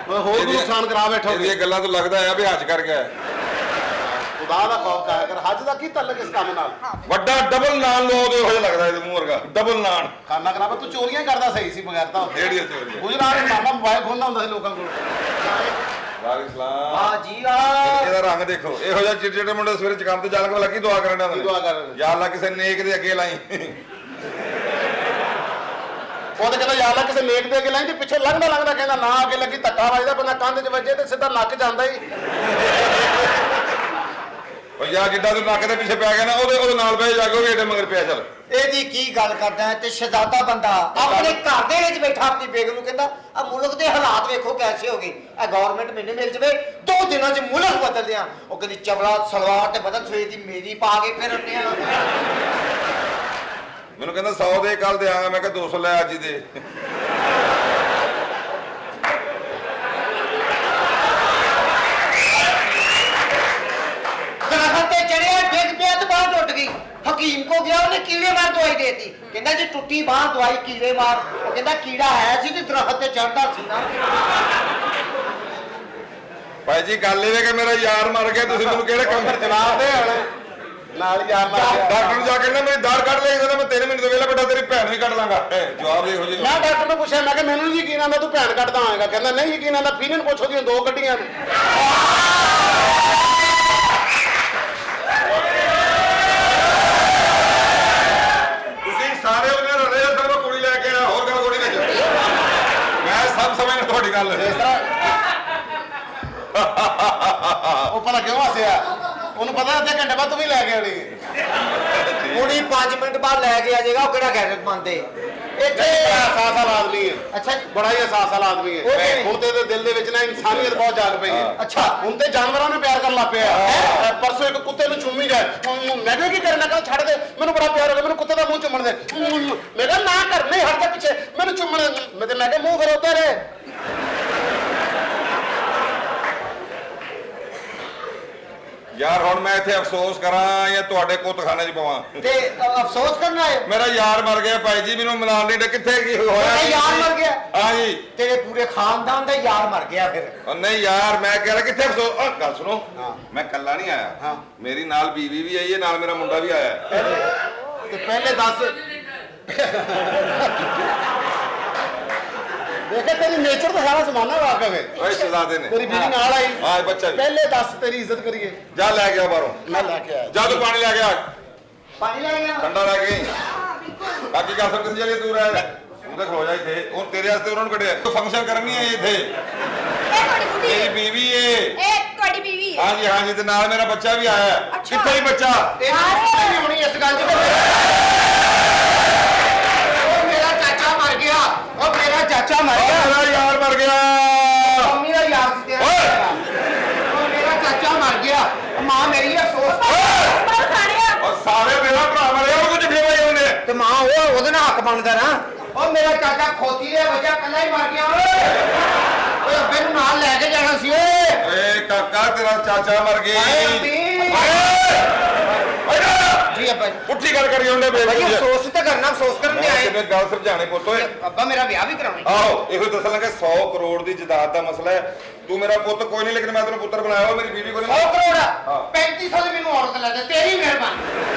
ਮੈਂ ਹੋਰ ਕੋਈ ਨੁਕਸਾਨ ਕਰਾ ਬੈਠੋ। ਇਹਦੀਆਂ ਗੱਲਾਂ ਤੋਂ ਲੱਗਦਾ ਆ ਵੀ ਹੱਜ ਕਰ ਗਿਆ। ਖੁਦਾ ਦਾ ਖੌਫ ਕਰ ਕਰ, ਹੱਜ ਦਾ ਕੀ ਤਾਲੁਕ ਇਸ ਕੰਮ ਨਾਲ? ਵੱਡਾ ਡਬਲ ਨਾਨ ਲੋ ਦੇ ਹੋ ਲੱਗਦਾ ਇਹਦੇ ਮੂੰਹ ਵਰਗਾ, ਡਬਲ ਨਾਨ। ਖਾਨਾ ਖਰਾਬ, ਤੂੰ ਚੋਰੀਆਂ ਹੀ ਕਰਦਾ ਸਹੀ ਸੀ ਬਗੈਰ ਤਾਂ। ਕਿਹੜੀਆਂ ਚੋਰੀਆਂ? ਗੁਜਰਾਤ ਵਿੱਚ ਮਾਮਾ ਮੋਬਾਈਲ ਖੋਲਦਾ ਹੁੰਦਾ ਸੀ ਲੋਕਾਂ ਕੋਲ। ਵਾਲੇਕੁਮ ਸਲਾਮ। ਆ ਜੀ ਆ ਇਹਦਾ ਰੰਗ ਦੇਖੋ, ਇਹੋ ਜਿਹਾ ਚਿੜਚਿੜੇ ਮੁੰਡੇ ਸਵੇਰੇ ਚਕੰਨ ਤੇ ਜਾਣ ਕੇ ਲੱਗੀ ਦੁਆ ਕਰਨ ਦਾ। ਦੁਆ ਕਰ ਰਹੇ ਨੇ। ਯਾ ਅੱਲਾ ਕਿਸੇ ਨੇਕ ਦੇ ਅੱਗੇ ਲਾਈ। ਉਹ ਤਾਂ ਕਹਿੰਦਾ ਯਾਰ ਅੱਲਾ ਕਿਸੇ ਨੇਕ ਦੇ ਅੱਗੇ ਲਾਈ, ਤੇ ਪਿੱਛੇ ਲੰਘਦਾ ਲੰਘਦਾ ਕਹਿੰਦਾ ਨਾ ਅੱਗੇ ਲੱਗੀ, ਧੱਕਾ ਵੱਜਦਾ, ਬੰਦਾ ਕੰਧ 'ਚ ਵੱਜੇ ਤੇ ਸਿੱਧਾ ਨੱਕ ਜਾਂਦਾ ਹੀ। ਉਹ ਯਾਰ ਜਿੱਦਾਂ ਤੂੰ ਨੱਕ ਦੇ ਪਿੱਛੇ ਪੈ ਗਿਆ ਨਾ, ਉਹਦੇ ਨਾਲ ਬਹਿ ਜਾ ਕੇ ਉਹ ਵੀ ਏਡੇ ਮਗਰ ਪਿਆ ਚੱਲ। ਇਹਦੀ ਕੀ ਗੱਲ ਕਰਦਾ ਹੈ? ਤੇ ਸ਼ਹਜ਼ਾਦਾ ਬੰਦਾ ਆਪਣੇ ਘਰ ਦੇ ਵਿੱਚ ਬੈਠਾ ਆਪਣੀ ਬੇਗਮ ਨੂੰ ਕਹਿੰਦਾ ਆ ਮੁਲਕ ਦੇ ਹਾਲਾਤ ਵੇਖੋ ਕੈਸੇ ਹੋ ਗਏ, ਇਹ ਗਵਰਨਮੈਂਟ ਮੈਨੂੰ ਮਿਲ ਜਵੇ 2 ਦਿਨਾਂ 'ਚ ਮੁਲਕ ਬਦਲ ਦਿਆਂ। ਉਹ ਕਹਿੰਦੀ ਚਵਲਾ ਸਲਵਾਰ ਤੇ ਬਦਲ ਸਵੇਰ ਦੀ ਮੇਰੀ ਪਾ ਕੇ ਫਿਰ ਉਹਨੇ ਮੈਨੂੰ ਕਹਿੰਦਾ 100 ਦੇ ਕੱਲ ਦੇ ਆਂਗਾ। ਮੈਂ ਕਿਹਾ 200 ਲੈ ਅੱਜ ਹੀ ਦੇ। ਦਰਖਤ ਤੇ ਚੜਿਆ, ਡਿੱਗ ਪਿਆ ਤੇ ਬਾਂਹ ਟੁੱਟ ਗਈ। ਹਕੀਮ ਕੋ ਗਿਆ, ਉਹਨੇ ਕੀੜੇ ਮਾਰ ਦਵਾਈ ਦੇਤੀ। ਕਹਿੰਦਾ ਜੀ ਟੁੱਟੀ ਬਾਂਹ ਦਵਾਈ ਕੀੜੇ ਮਾਰ। ਉਹ ਕਹਿੰਦਾ ਕੀੜਾ ਹੈ ਸੀ ਤੇ ਦਰਖਤ ਤੇ ਚੜਦਾ ਸੀ ਨਾ। ਭਾਈ ਜੀ ਗੱਲ ਇਹ ਹੈ ਕਿ ਮੇਰਾ ਯਾਰ ਮਰ ਗਿਆ, ਤੁਸੀਂ ਮੈਨੂੰ ਕਿਹੜੇ ਕੰਮ ਤੇ ਜਨਾਬ ਦੇ ਹਣ ਨਾਲ ਯਾਰ ਨਾਲ ਡਾਕਟਰ ਨੂੰ ਜਾ ਕੇ ਨਾ ਮੇਰੀ ਦਾੜ ਕੱਢ ਲਈ, ਕਹਿੰਦਾ ਮੈਂ 3 ਮਿੰਟ ਤੋਂ ਵੇਲਾ ਬੇਟਾ ਤੇਰੀ ਭੈਣ ਵੀ ਕੱਢ ਲਾਂਗਾ। ਜਵਾਬ ਦੇਖੋ ਜੀ। ਮੈਂ ਡਾਕਟਰ ਨੂੰ ਪੁੱਛਿਆ, ਮੈਂ ਕਿ ਮੈਨੂੰ ਨਹੀਂ ਯਕੀਨ ਆਉਂਦਾ ਤੂੰ ਭੈਣ ਕੱਢਦਾ ਆਏਗਾ। ਕਹਿੰਦਾ ਨਹੀਂ ਯਕੀਨ ਆਉਂਦਾ, ਫੀਨਨ ਪੁੱਛੋ ਦੀਆਂ 2 ਗੱਡੀਆਂ ਨੇ। ਤੁਸੀਂ ਸਾਰੇ ਉਹਨੇ ਰਲੇ ਸਰ ਮੈਂ ਕੁੜੀ ਲੈ ਕੇ ਆਇਆ, ਹੋਰ ਗੱਲ ਕੋਈ ਨਹੀਂ। ਮੈਂ ਸਭ ਸਮਝਦਾ ਤੁਹਾਡੀ ਗੱਲ। ਇਸ ਤਰ੍ਹਾਂ ਉਹ ਪਤਾ ਕਿਉਂ ਹੱਸਿਆ? ਉਹਨੂੰ ਪਤਾ ਅੱਧੇ ਘੰਟੇ ਬਾਅਦ ਤੂੰ ਵੀ ਲੈ ਕੇ ਆਣੀ ਹੈ। ਹੁਣੀ 5 ਮਿੰਟ ਬਾਅਦ ਲੈ ਕੇ ਆ ਜਾਏਗਾ। ਉਹ ਕਿਹੜਾ ਗੈਰਤ ਮੰਨਦੇ ਇੱਥੇ। ਬੜਾ ਅਹਿਸਾਸ ਵਾਲਾ ਆਦਮੀ ਹੈ। ਅੱਛਾ ਜੀ। ਬੜਾ ਹੀ ਅਹਿਸਾਸ ਵਾਲਾ ਆਦਮੀ ਉਹ ਹੈ। ਕਿਵੇਂ? ਹੁਣ ਤੇ ਇਹਦੇ ਦਿਲ ਦੇ ਵਿੱਚ ਨਾ ਇਨਸਾਨੀਅਤ ਬਹੁਤ ਜਾਗ ਪਈ ਹੈ। ਅੱਛਾ। ਹੁਣ ਤੇ ਜਾਨਵਰਾਂ ਨੂੰ ਪਿਆਰ ਕਰਨ ਲੱਗ ਪਿਆ। ਪਰਸੋਂ ਇੱਕ ਕੁੱਤੇ ਨੂੰ ਚੁੰਮੀ ਜਾਏ, ਮੈਂ ਕਿਹਾ ਕੀ ਕਰਨਾ? ਕਹਿੰਦਾ ਛੱਡ ਦੇ, ਮੈਨੂੰ ਬੜਾ ਪਿਆਰ ਹੋ ਗਿਆ, ਮੈਨੂੰ ਕੁੱਤੇ ਦਾ ਮੂੰਹ ਚੁੰਮਣ ਦੇ। ਮੈਂ ਕਿਹਾ ਨਾ ਕਰ, ਨਹੀਂ ਹਟ ਜਾ ਪਿੱਛੇ, ਮੈਨੂੰ ਚੁੰਮਣ। ਮੈਂ ਕਿਹਾ ਮੂੰਹ ਫਿਰ ਉੱਧਰ ਹੈ। ਯਾਰ ਹੁਣ ਮੈਂ ਇੱਥੇ ਅਫਸੋਸ ਕਰਾਂ ਜਾਂ ਤੁਹਾਡੇ ਕੁੱਤਖਾਨੇ 'ਚ ਪਵਾਂ? ਤੇ ਅਫਸੋਸ ਕਰਨਾ ਹੈ। ਮੇਰਾ ਯਾਰ ਮਰ ਗਿਆ ਭਾਈ ਜੀ, ਮੈਨੂੰ ਮਿਲਾਨ ਨਹੀਂ। ਕਿੱਥੇ ਕੀ ਹੋਇਆ? ਤੇਰਾ ਯਾਰ ਮਰ ਗਿਆ? ਹਾਂ ਜੀ। ਤੇਰੇ ਪੂਰੇ ਖਾਨਦਾਨ ਦਾ ਯਾਰ ਮਰ ਗਿਆ ਫਿਰ। ਉਹ ਨਹੀਂ ਯਾਰ, ਮੈਂ ਕਹਿ ਰਿਹਾ ਕਿੱਥੇ ਅਫਸੋਸ। ਗੱਲ ਸੁਣੋ, ਮੈਂ ਇਕੱਲਾ ਨਹੀਂ ਆਇਆ, ਮੇਰੀ ਨਾਲ ਬੀਵੀ ਵੀ ਆਈ ਹੈ, ਨਾਲ ਮੇਰਾ ਮੁੰਡਾ ਵੀ ਆਇਆ। ਤੇ ਪਹਿਲੇ ਦੱਸ ਦੇਖੇ ਤੇਰੀ ਨੇਚਰ ਤਾਂ ਸਾਰਾ ਜ਼ਮਾਨਾ ਵਾਕਫ ਹੈ। ਓਏ ਸ਼ਹਜ਼ਾਦੇ ਨੇ ਤੇਰੀ ਬੀਵੀ ਨਾਲ ਆਈ। ਹਾਂ ਬੱਚਾ ਵੀ। ਪਹਿਲੇ ਦੱਸ ਤੇਰੀ ਇੱਜ਼ਤ ਕਰੀਏ। ਜਾ ਲੈ ਗਿਆ ਬਾਹਰੋਂ। ਮੈਂ ਲੈ ਕੇ ਆਇਆ। ਜਾ ਤੂੰ ਪਾਣੀ ਲੈ ਗਿਆ, ਪਾਣੀ ਲੈ ਗਿਆ। ਠੰਡਾ ਲੈ ਕੇ। ਬਾਕੀ ਗੱਲ ਸਭ ਕਿਸੇ ਜਗ੍ਹਾ ਦੂਰ ਆਇਆ। ਤੂੰ ਤਾਂ ਖਲੋ ਜਾ ਇੱਥੇ। ਉਹ ਤੇਰੇ ਵਾਸਤੇ ਉਹਨਾਂ ਨੂੰ ਕੱਢਿਆ। ਤੂੰ ਫੰਕਸ਼ਨ ਕਰਨੀ ਹੈ ਇੱਥੇ। ਇਹ ਤੁਹਾਡੀ ਬੁੱਢੀ ਮੇਰੀ ਹੈ। ਬੀਵੀ ਏ। ਇਹ ਤੁਹਾਡੀ ਬੀਵੀ ਹੈ। ਹਾਂਜੀ ਹਾਂਜੀ, ਤੇ ਨਾਲ ਮੇਰਾ ਬੱਚਾ ਵੀ ਆਇਆ। ਅੱਛਾ। ਕਿੱਥੇ ਹੀ ਬੱਚਾ? ਨਹੀਂ ਹੋਣੀ ਇਸ ਗੱਲ 'ਚ। ਉਹ ਮੇਰਾ ਚਾਚਾ ਮਰ ਗਿਆ। ਉਹ ਮੇਰਾ ਚਾਚਾ ਮਰ ਗਿਆ। ਮੇਰਾ ਯਾਰ ਮਰ ਗਿਆ। ਮੰਮੀ ਦਾ ਯਾਰ ਸੀ ਤੇਰਾ। ਉਹ ਮੇਰਾ ਚਾਚਾ ਮਰ ਗਿਆ। ਮਾਂ ਮੇਰੀ ਅਫਸੋਸ। ਪਰ ਖਾਣਿਆ ਉਹ ਸਾਰੇ ਮੇਰਾ ਭਰਾ ਮਰਿਆ, ਉਹ ਕੁਝ ਫੇਵਾ ਉਹਨੇ। ਤੇ ਮਾਂ ਉਹ ਉਹਦੇ ਨਾਲ ਹੱਕ ਬਣਦਾ ਨਾ। ਉਹ ਮੇਰਾ ਚਾਚਾ ਖੋਤੀ ਦੇ ਵਜ੍ਹਾ ਕੱਲਾ ਹੀ ਮਰ ਗਿਆ। ਓਏ ਅੱਬੇ ਨੂੰ ਨਾਲ ਲੈ ਕੇ ਜਾਣਾ ਸੀ। ਓਏ ਏ ਕਾਕਾ, ਤੇਰਾ ਚਾਚਾ ਮਰ ਗਿਆ। ਹਾਏ ਅੰਬੀ। ਜੀ ਅੱਬਾ ਜੀ। ਉੱਠੀ ਗੱਲ ਕਰੀ ਉਹਨੇ ਭਾਈ ਬੇਬੀ। ਅਫਸੋਸ ਤਾਂ ਕਰਨਾ, ਅਫਸੋਸ ਕਰਨ ਦੇ ਆਏ। ਮੈਂ ਗੱਲ ਸਮਝਾਣੇ ਪੁੱਤ ਓਏ। ਅੱਬਾ ਮੇਰਾ ਵਿਆਹ ਵੀ ਕਰਾਉਣਾ। ਆਹੋ, ਇਹੋ ਦੱਸਣ ਲੱਗਾ 100 ਕਰੋੜ ਦੀ ਜਾਇਦਾਦ ਦਾ ਮਸਲਾ ਹੈ। ਤੂੰ ਮੇਰਾ ਪੁੱਤ ਕੋਈ ਨਹੀਂ, ਲੇਕਿਨ ਮੈਂ ਤੈਨੂੰ ਪੁੱਤਰ ਬਣਾਇਆ। ਮੇਰੀ ਬੀਵੀ ਕੋਈ 100 ਨਹੀਂ। ਕਰੋੜ ਹਾਂ। 3500 ਦੀ ਮੈਨੂੰ ਔਰਤ ਲੈ ਦੇ। ਤੇਰੀ ਮਿਹਰਬਾਨੀ।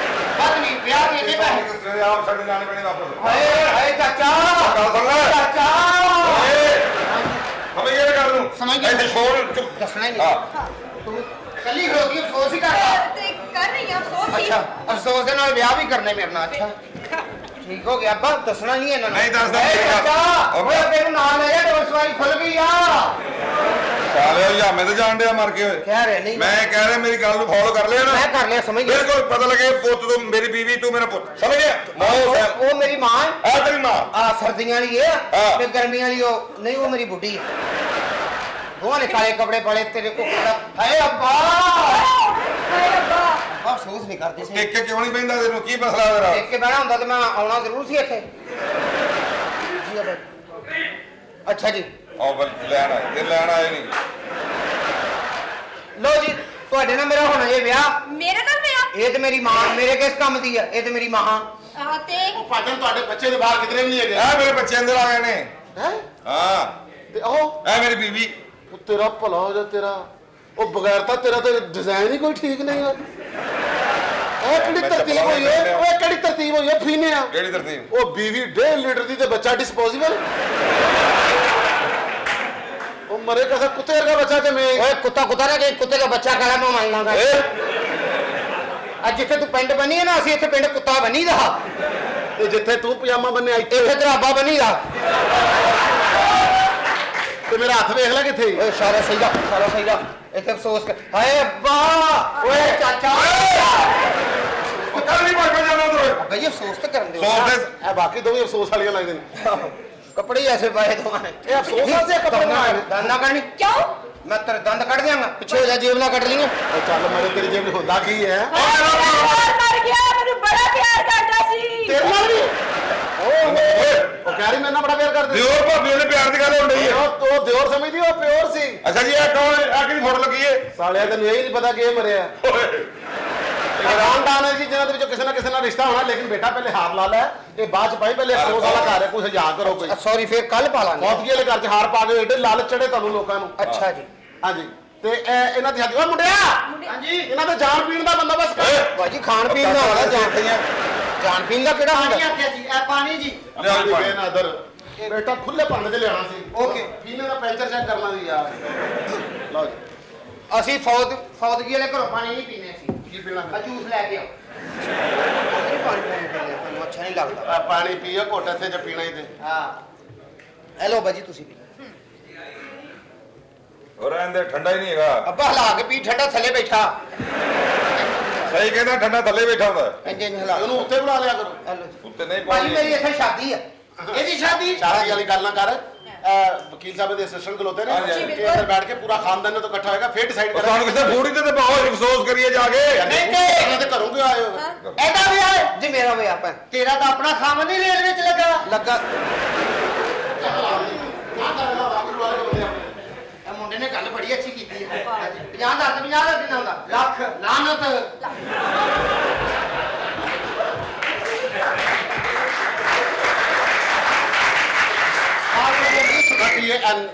ਬਾਤ ਨਹੀਂ ਵਿਆਹ ਦੇ ਦੇ ਪੈਸੇ। ਸਵੇਰੇ ਆਪ ਸਾਡੇ ਜਾਣੇ ਪੈਣੇ ਵਾਪਸ। ਹਾਏ ਹਾਏ ਚਾਚਾ। ਗੱਲ ਸੁਣ ਲੈ। ਚਾਚਾ ਸਮਝ ਗਿਆ ਗੱਲ ਨੂੰ? ਸਮਝ ਗਿਆ। ਇੱਥੇ ਛੋੜ, ਚੁੱਪ। ਦੱਸਣਾ ਹੀ ਹਾਂ। ਨਹੀਂ। ਤੂੰ ਕੱਲੀ ਖਲੋਤੀ ਅਫਸੋਸ ਹੀ ਕਰਦਾ। ਤੇ ਕਰ ਰਹੀ ਹਾਂ ਅਫਸੋਸ ਹੀ। ਅੱਛਾ, ਅਫਸੋਸ ਦੇ ਨਾਲ ਵਿਆਹ ਵੀ ਕਰਨੇ ਮੇਰੇ ਨਾਲ। ਅੱਛਾ ਠੀਕ ਹੋ ਗਿਆ ਅੱਬਾ, ਦੱਸਣਾ ਨਹੀਂ ਇਹਨਾਂ ਨੂੰ। ਨਹੀਂ ਦੱਸਦਾ। ਹਾਏ ਚਾਚਾ, ਓਏ ਅੱਬੇ ਨੂੰ ਨਾਲ ਲੈ ਜਾ, ਡੋਰ ਸਵਾਰੀ ਖੁੱਲ ਗਈ ਆ। ਸਾਲੇ ਹਜਾਮੇ ਤੇ ਜਾਣ ਡਿਆ ਮਰ ਕੇ ਹੋਏ। ਕਹਿ ਰਹੇ ਨਹੀਂ। ਮੈਂ ਕਹਿ ਰਿਹਾ ਮੇਰੀ ਗੱਲ ਨੂੰ ਫੋਲੋ ਕਰ ਲਿਆ ਨਾ। ਮੈਂ ਕਰ ਲਿਆ, ਸਮਝ ਗਿਆ। ਬਿਲਕੁਲ ਪਤਾ ਲੱਗੇ ਪੁੱਤ ਤੂੰ ਮੇਰੀ ਬੀਵੀ, ਤੂੰ ਮੇਰਾ ਪੁੱਤ। ਸਮਝ ਗਿਆ? ਉਹ ਮੇਰੀ ਮਾਂ ਹੈ। ਆ ਤੇਰੀ ਮਾਂ। ਆ ਸਰਦੀਆਂ ਵਾਲੀ ਇਹ ਹਾਂ। ਆ ਤੇ ਗਰਮੀਆਂ ਵਾਲੀ ਉਹ ਨਹੀਂ। ਉਹ ਮੇਰੀ ਬੁੱਢੀ ਹੈ। ਦੋਵਾਂ ਨੇ ਕਾਲੇ ਕੱਪੜੇ ਪਾਲੇ। ਤੇਰੇ ਕੋ ਹਾਏ ਅੱਬਾ। ਹਾਏ ਅੱਬਾ। ਅਫਸੋਸ ਨਹੀਂ ਕਰਦੇ ਸੀ। ਟਿਕ ਕੇ ਕਿਉਂ ਨਹੀਂ ਬੈਂਦਾ? ਤੈਨੂੰ ਕੀ ਮਸਲਾ ਤੇਰਾ? ਦੇਖ ਕੇ ਬਹਿਣਾ ਹੁੰਦਾ ਤੇ ਮੈਂ ਆਉਣਾ ਜ਼ਰੂਰ ਸੀ ਇੱਥੇ। ਜੀ ਅੱਬਾ। ਅੱਛਾ ਜੀ। ਆਓ ਬਲ ਲੈਣ ਆਏ ਤੇ ਲੈਣ ਆਏ ਨਹੀਂ। ਲੋ ਜੀ ਤੁਹਾਡੇ ਨਾਲ ਮੇਰਾ ਹੋਣਾ ਜੇ ਵਿਆਹ। ਮੇਰੇ ਨਾਲ ਵਿਆਹ? ਇਹ ਤੇ ਮੇਰੀ ਮਾਂ, ਮੇਰੇ ਕਿਸ ਕੰਮ ਦੀ ਆ? ਇਹ ਤੇ ਮੇਰੀ ਮਾਂ। ਆ ਤੇ ਉਹ ਭਾਜਨ ਤੁਹਾਡੇ ਬੱਚੇ ਦੇ ਬਾਹਰ ਕਿਧਰੇ ਵੀ ਨਹੀਂ ਹੈਗੇ। ਇਹ ਮੇਰੇ ਬੱਚੇ ਅੰਦਰ ਆ ਗਏ ਨੇ। ਹੈ ਹਾਂ ਤੇ ਉਹ ਇਹ ਮੇਰੀ ਬੀਵੀ। ਉਹ ਤੇਰਾ ਭਲਾ ਹੋ ਜਾ ਤੇਰਾ। ਉਹ ਬਗੈਰ ਤਾਂ ਤੇਰਾ ਤੇ ਡਿਜ਼ਾਈਨ ਹੀ ਕੋਈ ਠੀਕ ਨਹੀਂ ਹੈ। ਇਹ ਕਿਹੜੀ ਤਰਤੀਬ ਹੋਈ ਹੈ? ਉਹ ਕਿਹੜੀ ਤਰਤੀਬ ਹੋਈ ਹੈ? ਫੀਨੇ ਆ ਕਿਹੜੀ ਤਰਤੀਬ? ਉਹ ਬੀਵੀ 1.5 ਲੀਟਰ ਦੀ ਤੇ ਬੱਚਾ ਡਿਸਪੋਜ਼ੇਬਲ। ਉਹ ਮਰੇ ਕਸਾ ਕੁੱਤੇ ਵਰਗਾ ਬੱਚਾ ਤੇ ਮੈਂ। ਓਏ ਕੁੱਤਾ ਨਾ ਕਿ ਕੁੱਤੇ ਦਾ ਬੱਚਾ ਕਾਲਾ ਮੈਂ ਮੰਨ ਲਾਂਗਾ। ਅੱਜ ਜਿੱਥੇ ਤੂੰ ਪਿੰਡ ਬਣੀ ਹੈ ਨਾ, ਅਸੀਂ ਇੱਥੇ ਪਿੰਡ ਕੁੱਤਾ ਬਣੀ ਦਾ। ਤੇ ਜਿੱਥੇ ਤੂੰ ਪਜਾਮਾ ਬੰਨਿਆ ਇੱਥੇ ਦਰਾਬਾ ਬਣੀ ਦਾ। ਤੇ ਮੇਰਾ ਹੱਥ ਵੇਖ ਲੈ ਕਿੱਥੇ। ਓਏ ਸਾਰਾ ਸਹੀ ਦਾ, ਸਾਰਾ ਸਹੀ ਦਾ। ਇੱਥੇ ਅਫਸੋਸ ਕਰ। ਹਾਏ ਅੱਬਾ, ਓਏ ਚਾਚਾ। ਕੱਲ ਨਹੀਂ ਭਾਈ ਜਾਣਾ ਉਧਰ। ਅੱਬਾ ਜੀ ਅਫਸੋਸ ਤਾਂ ਕਰਨ ਦਿਓ। ਸੌਸ ਦੇ ਇਹ ਬਾਕੀ ਦੋਵੇਂ ਅਫਸੋਸ ਵਾਲੀਆਂ ਲੱਗਦੇ ਨੇ। ਕੱਪੜੇ ਹੀ ਐਸੇ ਪਾਏ ਦੋਵਾਂ ਨੇ। ਇਹ ਅਫਸੋਸ ਆ ਸੇ ਕੱਪੜੇ ਬਣਾਏ ਨੇ। ਦੰਦ ਨਾ ਕਰਨੀ। ਕਿਉਂ? ਮੈਂ ਤੇਰੇ ਦੰਦ ਕੱਢ ਦਿਆਂਗਾ। ਪਿੱਛੇ ਹੋ ਜਾ, ਜੇਬ ਨਾ ਕੱਢ ਲਈਆਂ। ਉਹ ਚੱਲ ਮਰੇ ਤੇਰੀ ਜੇਬ ਹੁੰਦਾ ਕੀ ਹੈ? ਪਿਆਰ ਕਰ ਗਿਆ, ਮੈਨੂੰ ਬੜਾ ਪਿਆਰ ਕਰਦਾ ਸੀ। ਤੇਰੇ ਨਾਲ ਵੀ ਉਹ ਕਹਿ ਰਹੀ ਮੇਰੇ ਨਾਲ ਬੜਾ ਪਿਆਰ ਕਰਦੀ। ਦਿਓਰ ਭਾਬੀ ਉਹਦੇ ਪਿਆਰ ਦੀ ਗੱਲ ਹੋਣ ਡਈ ਹੈ। ਉਹ ਦਿਓਰ ਸਮਝਦੀ, ਉਹ ਪਿਓਰ ਸੀ। ਅੱਛਾ ਜੀ ਇਹ ਕੌਣ ਹੈ? ਆ ਕਿਹਦੀ ਫੋਟੋ ਲੱਗੀ ਹੈ? ਸਾਲਿਆ ਤੈਨੂੰ ਇਹ ਨਹੀਂ ਪਤਾ ਕਿ ਇਹ ਮਰਿਆ। ਹੈਰਾਨ ਹੈ ਜੀ ਜਿਹਨਾਂ ਦੇ ਵਿੱਚੋਂ ਕਿਸੇ ਨਾ ਕਿਸੇ ਨਾਲ ਰਿਸ਼ਤਾ ਹੋਣਾ, ਲੇਕਿਨ ਬੇਟਾ ਪਹਿਲੇ ਹਾਰ ਲਾ ਲੈ। ਇਹ ਬਾਅਦ ਚ ਪਾਈ, ਪਹਿਲੇ ਅਫਸੋਸ ਵਾਲਾ ਘਰ ਹੈ, ਕੋਈ ਹਜ਼ਾਰ ਕਰੋ ਕੋਈ। ਸੌਰੀ, ਫੇਰ ਕੱਲ ਪਾ ਲਾਂਗੇ। ਮੌਤਗੀ ਵਾਲੇ ਘਰ ਚ ਹਾਰ ਪਾ ਕੇ ਏਡੇ ਲਾਲਚ ਚੜੇ ਤੁਹਾਨੂੰ ਲੋਕਾਂ ਨੂੰ। ਅੱਛਾ ਜੀ। ਹਾਂਜੀ ਤੇ ਇਹਨਾਂ ਦੀ ਓਏ ਮੁੰਡਿਆ, ਹਾਂਜੀ ਇਹਨਾਂ ਦੇ ਜਾਣ ਪੀਣ ਦਾ ਬੰਦੋਬਸਤ ਕਰ। ਬਾਜੀ ਖਾਣ ਪੀਣ ਦਾ ਹੋਣਾ, ਜਾਣ ਪੀਣ ਦਾ ਕਿਹੜਾ ਹੁੰਦਾ? ਸੀ ਇਹ ਪਾਣੀ ਜੀ ਨਾ ਇਧਰ ਬੇਟਾ ਖੁੱਲੇ ਭਾਂਡੇ 'ਚ ਲਿਆਣਾ ਸੀ। ਓਕੇ। ਪੀਣੇ ਦਾ ਪੈਂਚਰ ਚੈੱਕ ਕਰਨਾ ਸੀ ਯਾਰ। ਲਓ ਜੀ ਅਸੀਂ ਫੌਦਗੀ ਵਾਲੇ ਘਰੋਂ ਪਾਣੀ ਨਹੀਂ ਪੀਣੇ ਸੀ। ਕੀ ਪੀਣਾ ਆ ਜੂਸ ਲੈ ਕੇ ਆਓ। ਨਹੀਂ ਪਾਣੀ ਪੀਣੇ ਤੁਹਾਨੂੰ ਅੱਛਾ ਨਹੀਂ ਲੱਗਦਾ। ਪਾਣੀ ਪੀਓ ਘੁੱਟ ਇੱਥੇ ਜੇ ਪੀਣਾ ਹੀ ਤੇ। ਹਾਂ ਹੈਲੋ ਬਾਜੀ ਤੁਸੀਂ ਪੀ। ਹੋਰ ਇਹਦੇ ਠੰਡਾ ਹੀ ਨਹੀਂ ਹੈਗਾ। ਅੱਬਾ ਹਿਲਾ ਕੇ ਪੀ, ਠੰਡਾ ਥੱਲੇ ਬੈਠਾ। ਸਹੀ ਕਹਿੰਦਾ ਠੰਡਾ ਥੱਲੇ ਬੈਠਾ ਹੁੰਦਾ। ਇੰਜ ਹਿਲਾ ਉਹਨੂੰ ਉੱਤੇ ਬੁਲਾ ਲਿਆ ਕਰੋ। ਹੈਲੋ ਉੱਤੇ ਨਹੀਂ ਭਾਜੀ ਪਾਣੀ। ਮੇਰੀ ਇੱਥੇ ਸ਼ਾਦੀ ਆ। ਇਹਦੀ ਸ਼ਾਦੀ? ਸ਼ਾਦੀ ਵਾਲੀ ਗੱਲ ਨਾ ਕਰ। ਵਕੀਲ ਸਾਹਿਬ ਦੇ ਅਸਿਸਟੈਂਟ ਖਲੋਤੇ ਨੇ ਹਾਂਜੀ, ਕਿ ਅੰਦਰ ਬੈਠ ਕੇ ਪੂਰਾ ਖਾਨਦਾਨ ਨੇ ਤੋਂ ਇਕੱਠਾ ਹੋਏਗਾ, ਫਿਰ ਡਿਸਾਈਡ ਉਹ ਸਾਨੂੰ ਕਿਸੇ ਫੂੜੀ ਤੇ ਪਾਓ, ਅਫਸੋਸ ਕਰੀਏ ਜਾ ਕੇ। ਨਹੀਂ ਇਹਨਾਂ ਦੇ ਘਰੋਂ ਕਿਉਂ ਆਏ ਹੋ? ਇਹਦਾ ਵਿਆਹ ਹੈ ਜੀ, ਮੇਰਾ ਵਿਆਹ ਪੈ। ਤੇਰਾ ਤਾਂ ਆਪਣਾ ਖਾਮ ਨਹੀਂ ਰੇਲ ਵਿੱਚ ਲੱਗਾ। ਇਹ ਮੁੰਡੇ ਨੇ ਗੱਲ ਬੜੀ ਅੱਛੀ ਕੀਤੀ ਹੈ। 50,000 ਦਾ ਕਿੰਨਾ ਹੁੰਦਾ? ਲੱਖ। ਲਾਨਤ।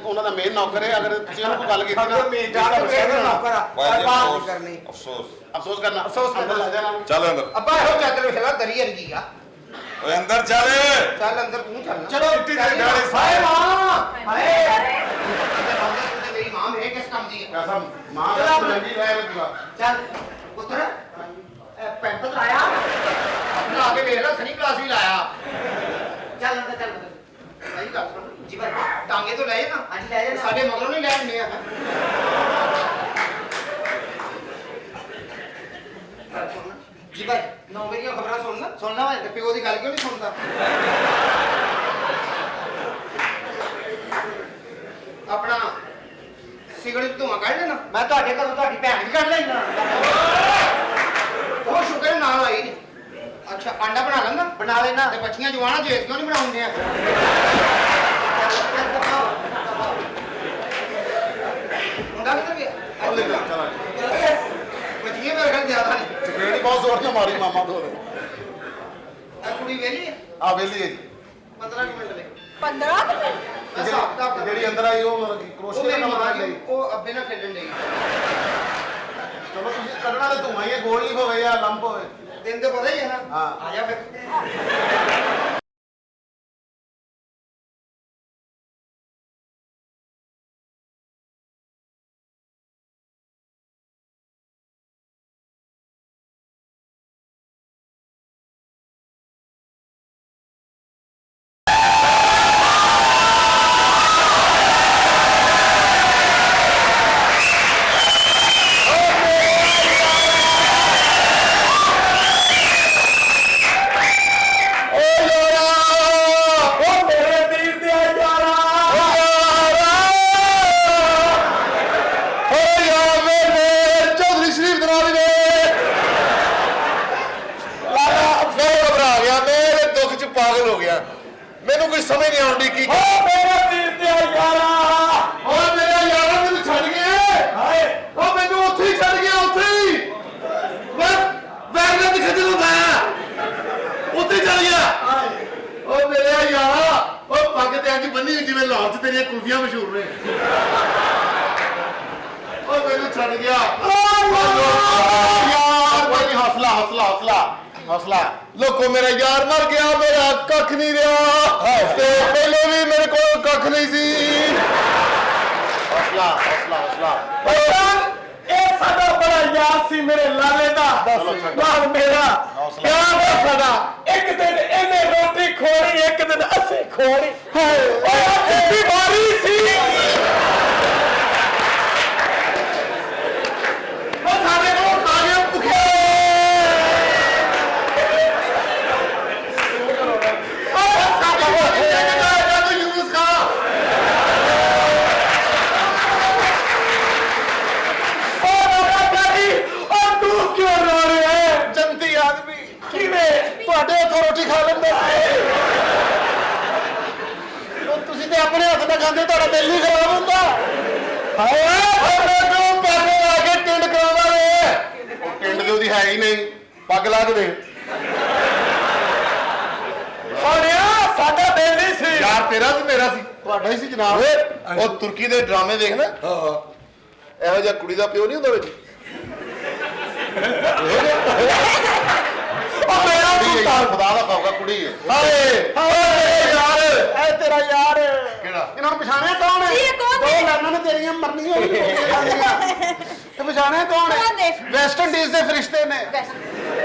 ਉਹਨਾਂ ਦਾ ਮੇਨ ਨੌਕਰ ਹੈ। ਅਗਰ ਤੁਸੀਂ ਉਹਨੂੰ ਕੋਈ ਗੱਲ ਕੀਤੀ ਨਾ ਅਫਸੋਸ ਅਫਸੋਸ ਕਰਨਾ। ਅੰਦਰ ਲੈ ਜਾਣਾ। ਚੱਲ ਅੰਦਰ। ਅੱਬਾ ਇਹੋ ਚਾਦਰ ਵੇਖਲਾ, ਦਰੀ ਵਰਗੀ ਆ। ਓਏ ਅੰਦਰ ਚੱਲ। ਚੱਲ ਅੰਦਰ ਤੂੰ ਚੱਲ। ਚਲੋ ਇੱਟੀ ਦੇ ਗਾਲੇ ਹਾਏ ਮਾਂ, ਹਾਏ ਤੂੰ ਮੇਰੀ ਮਾਂ ਮੇਰੇ ਕਿਸ ਕੰਮ ਦੀ ਹੈ? ਕਸਮ ਮਾਂ ਦਾ ਲੰਗੀ ਰਹਿ ਰੂਗਾ। ਚੱਲ ਪੁੱਤਰ, ਪੈਂਟ ਲਾਇਆ ਆਪਣਾ, ਆ ਕੇ ਵੇਖ ਲੈ, ਸਨੀ ਕਲਾਸ ਵੀ ਲਾਇਆ। ਚੱਲ ਅੰਦਰ ਚੱਲ। ਸਹੀ ਗੱਲ ਸੁਣ ਜੀ ਭਾਈ, ਟਾਂਗੇ ਤੋਂ ਲੈ ਜਾ ਨਾ। ਹਾਂਜੀ ਲੈ ਜਾ। ਸਾਡੇ ਮਗਰੋਂ ਨਹੀਂ ਲੈ ਆਉਂਦੇ ਆ। ਜੀ ਭਾਈ 9 ਵਜੇ ਦੀਆਂ ਖਬਰਾਂ ਸੁਣਨਾ ਵਾ। ਤੇ ਪਿਓ ਦੀ ਗੱਲ ਕਿਉਂ ਨਹੀਂ ਸੁਣਦਾ? ਆਪਣਾ ਸਿਗਰਟ ਧੂਆਂ ਕੱਢ ਲੈਣਾ। ਮੈਂ ਤੁਹਾਡੇ ਘਰੋਂ ਤੁਹਾਡੀ ਭੈਣ ਵੀ ਕੱਢ ਲੈਣਾ। ਉਹ ਸ਼ੁਕਰ ਨਾਲ ਆਈ ਨਹੀਂ। ਅੱਛਾ ਆਂਡਾ ਬਣਾ ਲੈਂਦਾ? ਬਣਾ ਲੈਣਾ। ਤੇ ਬੱਚੀਆਂ ਜਵਾਨਾਂ ਜੇਸ ਕਿਉਂ ਨਹੀਂ ਬਣਾਉਂਦੇ ਆ? ਮੁੰਡਾ ਕਿੱਧਰ ਗਿਆ? ਬੱਚੀਆਂ ਮੇਰੇ ਖਿਆਲ ਜ਼ਿਆਦਾ ਨੇ। ਚਪੇੜੀ ਬਹੁਤ ਜ਼ੋਰ ਨਾਲ ਮਾਰੀ ਮਾਮਾ ਤੋਂ। ਆ ਕੁੜੀ ਵੇਲੀ ਹੈ? ਆ ਵੇਲੀ ਹੈ ਜੀ। 15 ਮਿੰਟ ਦੇ 15 ਮਿੰਟ? ਜਿਹੜੀ ਅੰਦਰ ਆਈ ਉਹ ਮਤਲਬ ਕਰੋਸ਼ੀਏ ਦਾ ਕੰਮ ਕਰ ਲਈ। ਉਹ ਅੱਬੇ ਨਾਲ ਖੇਡਣ ਲਈ। ਚਲੋ ਤੁਸੀਂ ਕੱਢਣਾ ਤੇ ਧੂਆਂ ਹੀ ਹੈ, ਗੋਲ ਨਹੀਂ ਹੋਵੇ ਜਾਂ ਲੰਪ ਹੋਵੇ। ਦਿਨ ਤੇ ਪਤਾ ਹੀ ਹੈ ਨਾ। ਹਾਂ। ਆ ਜਾ ਫਿਰ। ਪਾਗਲ ਹੋ ਗਿਆ। ਮੈਨੂੰ ਕੋਈ ਸਮਝ ਨਹੀਂ ਆਉਂਦੀ ਕੀ ਮੇਰਾ ਵੀਰ ਤੇ ਯਾਰਾ, ਓਏ ਮੇਰਾ ਯਾਰਾ ਮੈਨੂੰ ਛੱਡ ਗਿਆ। ਹਾਏ ਉਹ ਮੈਨੂੰ ਉੱਥੇ ਇੰਜ ਬੰਨੀ ਜਿਵੇਂ ਲਾਹੌਰ 'ਚ ਤੇਰੀਆਂ ਕੁਲਫੀਆਂ ਮਸ਼ਹੂਰ ਨੇ। ਉਹ ਮੈਨੂੰ ਛੱਡ ਗਿਆ ਯਾਰ। ਕੋਈ ਨਹੀਂ, ਹੌਸਲਾ ਹੌਸਲਾ ਹੌਸਲਾ ਹੌਸਲਾ। ਲੋਕੋ ਮੇਰਾ ਯਾਰ ਮਰ ਗਿਆ, ਮੇਰਾ ਕੱਖ ਨਹੀਂ ਰਿਹਾ ਤੇ ਪਹਿਲੇ ਵੀ ਮੇਰੇ ਕੋਲ ਕੱਖ ਨਹੀਂ ਸੀ। ਹੌਸਲਾ ਹੌਸਲਾ ਹੌਸਲਾ। ਇਹ ਸਾਡਾ ਬੜਾ ਯਾਰ ਸੀ ਮੇਰੇ ਲਾਲੇ ਦਾ ਨਾਲ ਮੇਰਾ ਪਿਆਰ ਦਾ ਸਾਡਾ। ਇੱਕ ਦਿਨ ਇਹਨੇ ਰੋਟੀ ਖੋਣੀ, ਇੱਕ ਦਿਨ ਅਸੀਂ ਖੋਣੀ। ਓਏ ਅੱਜ ਬਿਮਾਰੀ ਸੀ। ਉਹ ਸਾਡੇ ਕੋਲ ਖਾ ਗਏ ਭੁੱਖੇ। ਉਹ ਸਾਡੇ ਕੋਲ ਜਗ੍ਹਾ ਕੋਈ ਯੂਜ਼ ਖਾ। ਤੂੰ ਕਿਉਂ ਰੋ ਰਿਹਾ ਹੈ? ਜੰਤੀ ਆਦਮੀ ਕਿਵੇਂ ਤੁਹਾਡੇ ਹੱਥੋਂ ਰੋਟੀ ਖਾ ਲੈਂਦਾ ਸੀ? ਤੁਸੀਂ ਤੇ ਆਪਣੇ ਹੱਥ ਦਾ ਖਾਂਦੇ, ਤੁਹਾਡਾ ਦਿਲ ਨਹੀਂ ਖਰਾਬ ਹੁੰਦਾ? ਹਾਏ ਤੂੰ ਪੈਸੇ ਲਾ ਕੇ ਟਿੰਡ ਕਰਾਉਂਦਾ ਵੇ। ਉਹ ਟਿੰਡ ਦੇ ਉਹਦੀ ਹੈ ਹੀ ਨਹੀਂ। ਪੱਗ ਲਾ ਕੇ ਦੇ। ਸੋਨਿਆ ਸਾਡਾ ਦਿਲ ਨਹੀਂ ਸੀ। ਯਾਰ ਤੇਰਾ ਸੀ ਮੇਰਾ ਸੀ? ਤੁਹਾਡਾ ਹੀ ਸੀ ਜਨਾਬ। ਉਹ ਤੁਰਕੀ ਦੇ ਡਰਾਮੇ ਦੇਖ ਨਾ। ਇਹੋ ਜਿਹਾ ਕੁੜੀ ਦਾ ਪਿਓ ਨਹੀਂ ਹੁੰਦਾ ਵਿੱਚ। ਉਹ ਮੇਰਾ ਸੁਲਤਾਨ ਖੁਦਾ ਦਾ ਖਾਊਗਾ ਕੁੜੀ ਹੈ। ਹਾਏ ਹਾਏ ਯਾਰ, ਇਹ ਤੇਰਾ ਯਾਰ ਕਿਹੜਾ? ਇਹਨਾਂ ਨੂੰ ਪਛਾਣਿਆ ਕੌਣ ਹੈ? ਜੀ, ਇਹ ਕੌਣ ਦੋ ਨੇ? ਲਾਨਾਂ ਨੇ ਤੇਰੀਆਂ ਮਰਨੀਆਂ ਤੇ ਪਛਾਣਿਆ ਕੌਣ ਹੈ? ਕੌਣ ਨੇ? ਵੈਸਟ ਇੰਡੀਜ਼ ਦੇ ਫਰਿਸ਼ਤੇ ਨੇ।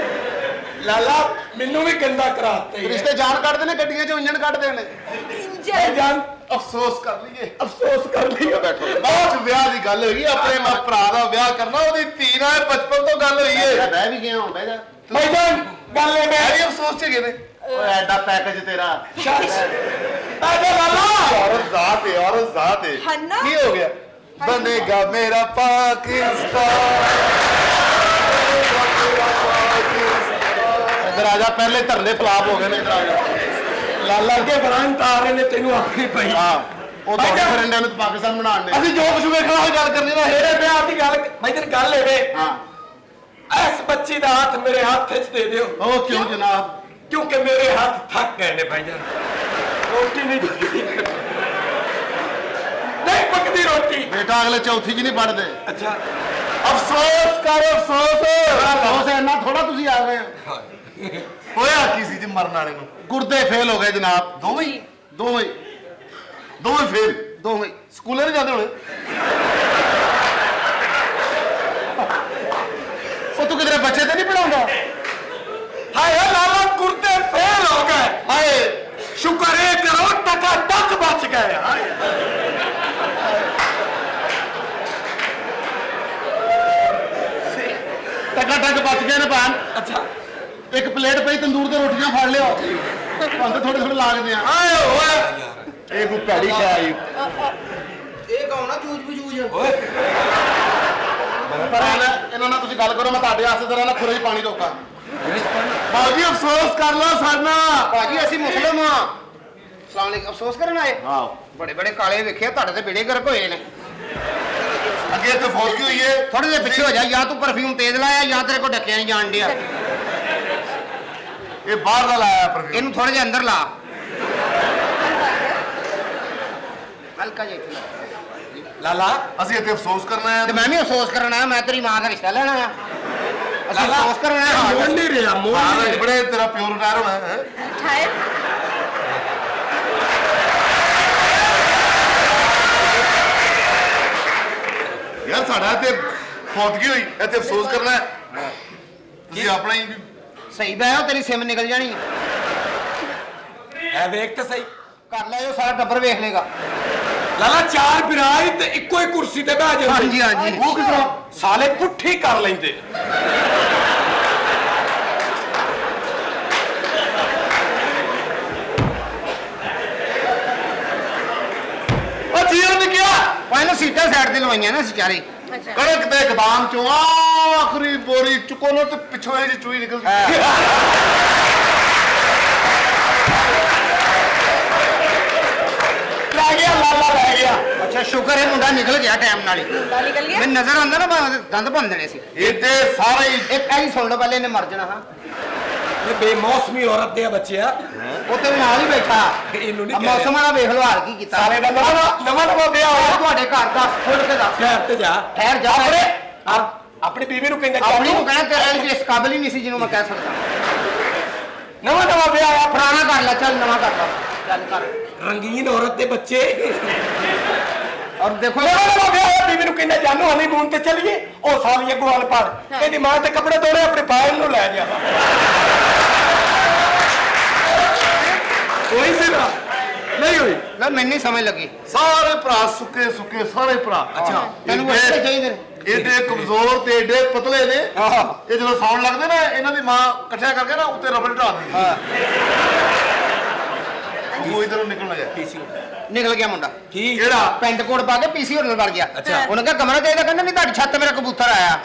ਲਾਲਾ ਮੈਨੂੰ ਵੀ ਗੰਦਾ ਕਰਾਤੇ। ਫਰਿਸ਼ਤੇ ਜਾਨ ਕੱਢਦੇ ਨੇ, ਗੱਡੀਆਂ 'ਚੋਂ ਇੰਜਣ ਕੱਢਦੇ ਨੇ। ਇੰਜਨ ਜਾਨ ਅਫਸੋਸ ਕਰ ਲਈਏ, ਅਫਸੋਸ ਕਰ ਲਈਏ। ਬੈਠੋ। ਬਾਅਦ 'ਚ ਵਿਆਹ ਦੀ ਗੱਲ ਹੋਈ, ਆਪਣੇ ਭਰਾ ਦਾ ਵਿਆਹ ਕਰਨਾ, ਉਹਦੀ ਧੀ ਨਾਲ ਬਚਪਨ ਤੋਂ ਗੱਲ ਹੋਈ ਹੈ। ਬਹਿ ਵੀ ਗਿਆ ਹੁਣ, ਬਹਿ ਜਾ। ਭਾਈਜਾਨ ਗੱਲ ਇਹ ਮੈਂ ਵੀ ਅਫਸੋਸ 'ਚ ਗਏ ਨੇ। ਓਏ ਐਡਾ ਪੈਕੇਜ ਤੇਰਾ। ਆਜਾ ਲਾਲਾ। ਔਰਤ ਜ਼ਾਤ ਹੈ, ਔਰਤ ਜ਼ਾਤ ਹੈ। ਹन्ना? ਕੀ ਹੋ ਗਿਆ? बनेगा मेरा पाकिस्तान। इधर आ जा, पहले धरने फ्लाप हो गए ने। इधर आ जा। ਲਾਲਾ ਕੇ ਬਰਾਂ ਤਾਰੇ ਨੇ ਤੈਨੂੰ ਆਪਣੀ ਪਈ। हाँ ਉਹ ਦੌੜੇ ਫਿਰਨ ਦੇ ਨੂੰ ਪਾਕਿਸਤਾਨ ਬਣਾਉਣ ਨੇ। ਅਸੀਂ ਜੋ ਕੁਝ ਵੇਖਣਾ ਉਹ ਗੱਲ ਕਰਨੀ ਨਾ। ਮੇਰੇ ਵਿਆਹ ਦੀ ਗੱਲ ਮੈਂ ਤੈਨੂੰ ਗੱਲ ਲੈਵੇ। हाँ ਇਸ ਬੱਚੀ ਦਾ ਹੱਥ ਮੇਰੇ ਹੱਥ 'ਚ ਦੇ ਦਿਓ। ਉਹ ਕਿਉਂ ਜਨਾਬ? ਕਿਉਂਕਿ ਮੇਰੇ ਹੱਥ ਥੱਕ ਗਏ ਨੇ ਭਾਈਜਾਨ। ਰੋਟੀ ਨਹੀਂ ਪੱਕਦੀ, ਨਹੀਂ ਪੱਕਦੀ ਰੋਟੀ। बेटा अगले चौथी च नहीं पढ़ते। ਅੱਛਾ ਅਫਸੋਸ ਕਰ ਅਫਸੋਸ। अफसोस इन्ना थोड़ा तुसी आ गए हो। ਹੋਇਆ ਕੀ ਸੀ ਜੀ ਮਰਨ ਵਾਲੇ ਨੂੰ? गुर्दे फेल हो गए जनाब। ਦੋਵੇਂ ਹੀ? ਦੋਵੇਂ ਦੋਵੇਂ ਫੇਲ। ਦੋਵੇਂ। ਸਕੂਲੇ ਨਹੀਂ ਜਾਂਦੇ ਹੋਣੇ? ਉਹ ਤੂੰ ਕਿਧਰੇ ਬੱਚੇ ਤੇ ਨਹੀਂ ਪੜਾਉਂਦਾ? ਹਾਏ ਲਾਲਾ ਗੁਰਦੇ ਫੇਲ ਹੋ ਗਏ। ਹਾਏ ਸ਼ੁਕਰ ਹੈ ਕਰੋ ਟਕਾ ਟਕ ਬਚ ਗਏ। ਹਾਏ ਟਕਾ ਟਕ ਬਚ ਗਏ ਨੇ ਭਾਨ। ਅੱਛਾ ਇੱਕ ਪਲੇਟ ਪਈ ਤੰਦੂਰ ਤੇ ਰੋਟੀਆਂ ਫੜ ਲਿਓ। ਭਾਂਦੇ ਥੋੜੇ ਥੋੜੇ ਲਾਗਦੇ ਆ। ਆਏ ਓਏ ਇਹ ਕੋਈ ਭੈੜੀ ਸ਼ੈ ਆਈ। ਇਹ ਕੌਣ ਆ ਜੂਝ ਬਜੂਝ? ਓਏ ਪਰ ਇਹਨਾਂ ਨਾਲ ਤੁਸੀਂ ਗੱਲ ਕਰੋ, ਮੈਂ ਤੁਹਾਡੇ ਵਾਸਤੇ ਜ਼ਰਾ ਨਾ ਖੁਰੇ 'ਚ ਪਾਣੀ ਰੋਕਾਂ। ਬਾਜੀ ਅਫਸੋਸ ਕਰ ਲਓ ਸਾਡਾ। ਭਾਜੀ ਅਸੀਂ ਮੁਸਲਮ ਆ। ਸਲਾਮ ਅਲੈਕੁਮ। ਅਫਸੋਸ ਕਰਨ ਆਏ? ਹਾਂ ਬੜੇ ਬੜੇ ਕਾਲੇ ਵੇਖਿਆ, ਤੁਹਾਡੇ ਤੇ ਬੇੜੇ ਗਰਕ ਹੋਏ ਨੇ। ਅੱਗੇ ਤੇ ਫੌਜੀ ਹੋਈ ਏ। ਥੋੜੇ ਜਿਹਾ ਪਿੱਛੇ ਹੋ ਜਾ, ਜਾਂ ਤੂੰ ਪਰਫਿਊਮ ਤੇਜ਼ ਲਾਇਆ ਜਾਂ ਤੇਰੇ ਕੋਲ ਡੱਕਿਆ ਨਹੀਂ ਜਾਣ ਡਿਆ। ਇਹ ਬਾਹਰ ਦਾ ਲਾਇਆ ਪਰਫਿਊਮ। ਇਹਨੂੰ ਥੋੜੇ ਜਿਹਾ ਅੰਦਰ ਲਾ। ਹਲਕਾ ਜਿਹਾ ਇੱਥੇ ਲਾ। ਲਾਲਾ ਅਸੀਂ ਇੱਥੇ ਅਫਸੋਸ ਕਰਨਾ ਹੈ। ਤੇ ਮੈਂ ਵੀ ਅਫਸੋਸ ਕਰਨ ਆਇਆ। ਮੈਂ ਤੇਰੀ ਮਾਂ ਦਾ ਰਿਸ਼ਤਾ ਲੈਣਾ ਆ। ਅਸੀਂ ਅਫਸੋਸ ਕਰਨ ਆਏ ਹਾਂ। ਮੋੜ ਨਹੀਂ ਰਿਹਾ, ਮੋੜ ਨਹੀਂ ਰਿਹਾ। ਬੜੇ ਤੇਰਾ ਪਿਓ ਰਿਟਾਇਰ ਹੋਣਾ ਹੈ। ਹਾਏ ਯਾਰ ਸਾਡਾ ਤੇ ਫੌਜਗੀ ਹੋਈ, ਇੱਥੇ ਅਫਸੋਸ ਕਰਨਾ ਹੈ। ਤੁਸੀਂ ਆਪਣਾ ਹੀ ਸਹੀ ਬਹਿ ਜਾ, ਤੇਰੀ ਸਿਮ ਨਿਕਲ ਜਾਣੀ। ਐ ਵੇਖ ਤੇ ਸਹੀ। ਕਰ ਲੈ, ਉਹ ਸਾਰਾ ਟੱਬਰ ਵੇਖ ਲੇਗਾ। ਲਾਲਾ ਚਾਰ ਬਿਰਾਈ ਤੇ ਇੱਕੋ ਹੀ ਕੁਰਸੀ ਤੇ ਬਹਿ ਜਾਂਦੇ। ਹਾਂਜੀ, ਹਾਂਜੀ। ਉਹ ਕਿਸ ਤਰ੍ਹਾਂ? ਸਾਲੇ ਪੁੱਠੀ ਕਰ ਲੈਂਦੇ। ਉਹ ਜੀਵਨ ਨੇ ਕਿਹਾ ਪਹਿਲਾਂ ਸੀਟਾਂ ਸਾਈਡ ਤੇ ਲਵਾਈਆਂ ਨਾ ਅਸੀਂ ਚਾਰੇ। ਕੜਕ ਤੇ ਗਦਾਮ ਚੋਂ ਆਖਰੀ ਬੋਰੀ ਚੁੱਕੋ ਨਾ ਤੇ ਪਿੱਛੋਂ ਇਹ ਚੂਈ ਨਿਕਲ ਲੈ ਗਿਆ। ਲਾਲਾ ਲੈ ਗਿਆ। ਅੱਛਾ ਸ਼ੁਕਰ ਹੈ ਮੁੰਡਾ ਨਿਕਲ ਗਿਆ ਟਾਈਮ ਨਾਲ ਹੀ। ਨਿਕਲ ਗਿਆ। ਮੈਨੂੰ ਨਜ਼ਰ ਆਉਂਦਾ ਨਾ ਦੰਦ ਭੰਨ ਦੇਣੇ ਸੀ। ਇਹ ਤੇ ਸਾਰੇ ਹੀ ਇੱਕ ਐਂ ਸੁਣ ਲਓ, ਪਹਿਲੇ ਇਹਨੇ ਮਰ ਜਾਣਾ। ਹਾਂ ਇਹ ਬੇਮੌਸਮੀ ਔਰਤ ਦੇ ਬੱਚਿਆ ਉਹ ਤੇ ਨਾਲ ਹੀ ਬੈਠਾ ਇਹਨੂੰ ਨਹੀਂ ਮੌਸਮ ਵਾਲਾ ਵੇਖ ਲਓ ਹਾਲ ਕੀ ਕੀਤਾ ਸਾਲੇ ਦਾ ਨਵਾਂ ਵਿਆਹ ਹੋਇਆ ਤੁਹਾਡੇ ਘਰ ਦਾ ਖੁੱਲ ਕੇ ਦੱਸ ਠਹਿਰ ਤੇ ਜਾ ਠਹਿਰ ਜਾ ਆਪਣੀ ਬੀਵੀ ਨੂੰ ਕਹਿੰਦਾ ਆਪਣੀ ਨੂੰ ਕਹਿਣਾ ਤੇਰੇ ਲਈ ਇਸ ਕਾਬਲ ਹੀ ਨਹੀਂ ਸੀ ਜਿਹਨੂੰ ਮੈਂ ਕਹਿ ਸਕਦਾ ਨਵਾਂ ਵਿਆਹ ਆਇਆ ਪੁਰਾਣਾ ਕਰ ਲੈ ਚੱਲ ਨਵਾਂ ਕਰ ਲਾ ਚੱਲ ਕਰ ਰੰਗੀਨ ਔਰਤ ਦੇ ਬੱਚੇ ਔਰ ਦੇਖੋ ਨਵਾਂ ਵਿਆਹ ਹੋਇਆ ਬੀਵੀ ਨੂੰ ਕਹਿੰਦਾ ਜਾਨੂ ਹਨੀਮੂਨ ਤੇ ਚੱਲੀਏ ਉਹ ਸਾਲੀ ਅੱਗੋਂ ਹਲ ਪੜ ਕਹਿੰਦੀ ਮਾਂ ਤੇ ਕੱਪੜੇ ਧੋਣੇ ਆਪਣੇ ਫਾਇਲ ਨੂੰ ਲੈ ਜਾ ਕੋਈ ਸੀ ਨਾ ਨਹੀਂ ਹੋਈ ਲੈ ਮੈਨੂੰ ਨਹੀਂ ਸਮਝ ਲੱਗੀ ਸਾਰੇ ਭਰਾ ਸੁੱਕੇ ਸੁੱਕੇ ਸਾਰੇ ਭਰਾ ਅੱਛਾ ਤੈਨੂੰ ਵੈਸੇ ਚਾਹੀਦੇ ਨੇ ਏਡੇ ਕਮਜ਼ੋਰ ਤੇ ਏਡੇ ਪਤਲੇ ਨੇ ਇਹ ਜਦੋਂ ਸੌਣ ਲੱਗਦੇ ਨਾ ਇਹਨਾਂ ਦੀ ਮਾਂ ਇਕੱਠਿਆ ਕਰਕੇ ਨਾ ਉੱਤੇ ਰਬੜ ਢਾ ਦਿੰਦੀ ਹਾਂ ਉਹ ਇਧਰੋਂ ਨਿਕਲ ਗਿਆ ਨਿਕਲ ਗਿਆ ਮੁੰਡਾ ਕੀ ਕਿਹੜਾ ਪੈਂਟ ਕੋਟ ਪਾ ਕੇ ਪੀਸੀ ਹੋਟਲ ਵੜ ਗਿਆ ਅੱਛਾ। ਉਹਨੇ ਕਿਹਾ ਕਮਰਾ ਚਾਹੀਦਾ ਕਹਿੰਦਾ ਨਹੀਂ ਤੁਹਾਡੀ ਛੱਤ ਤੇ ਮੇਰਾ ਕਬੂਤਰ ਆਇਆ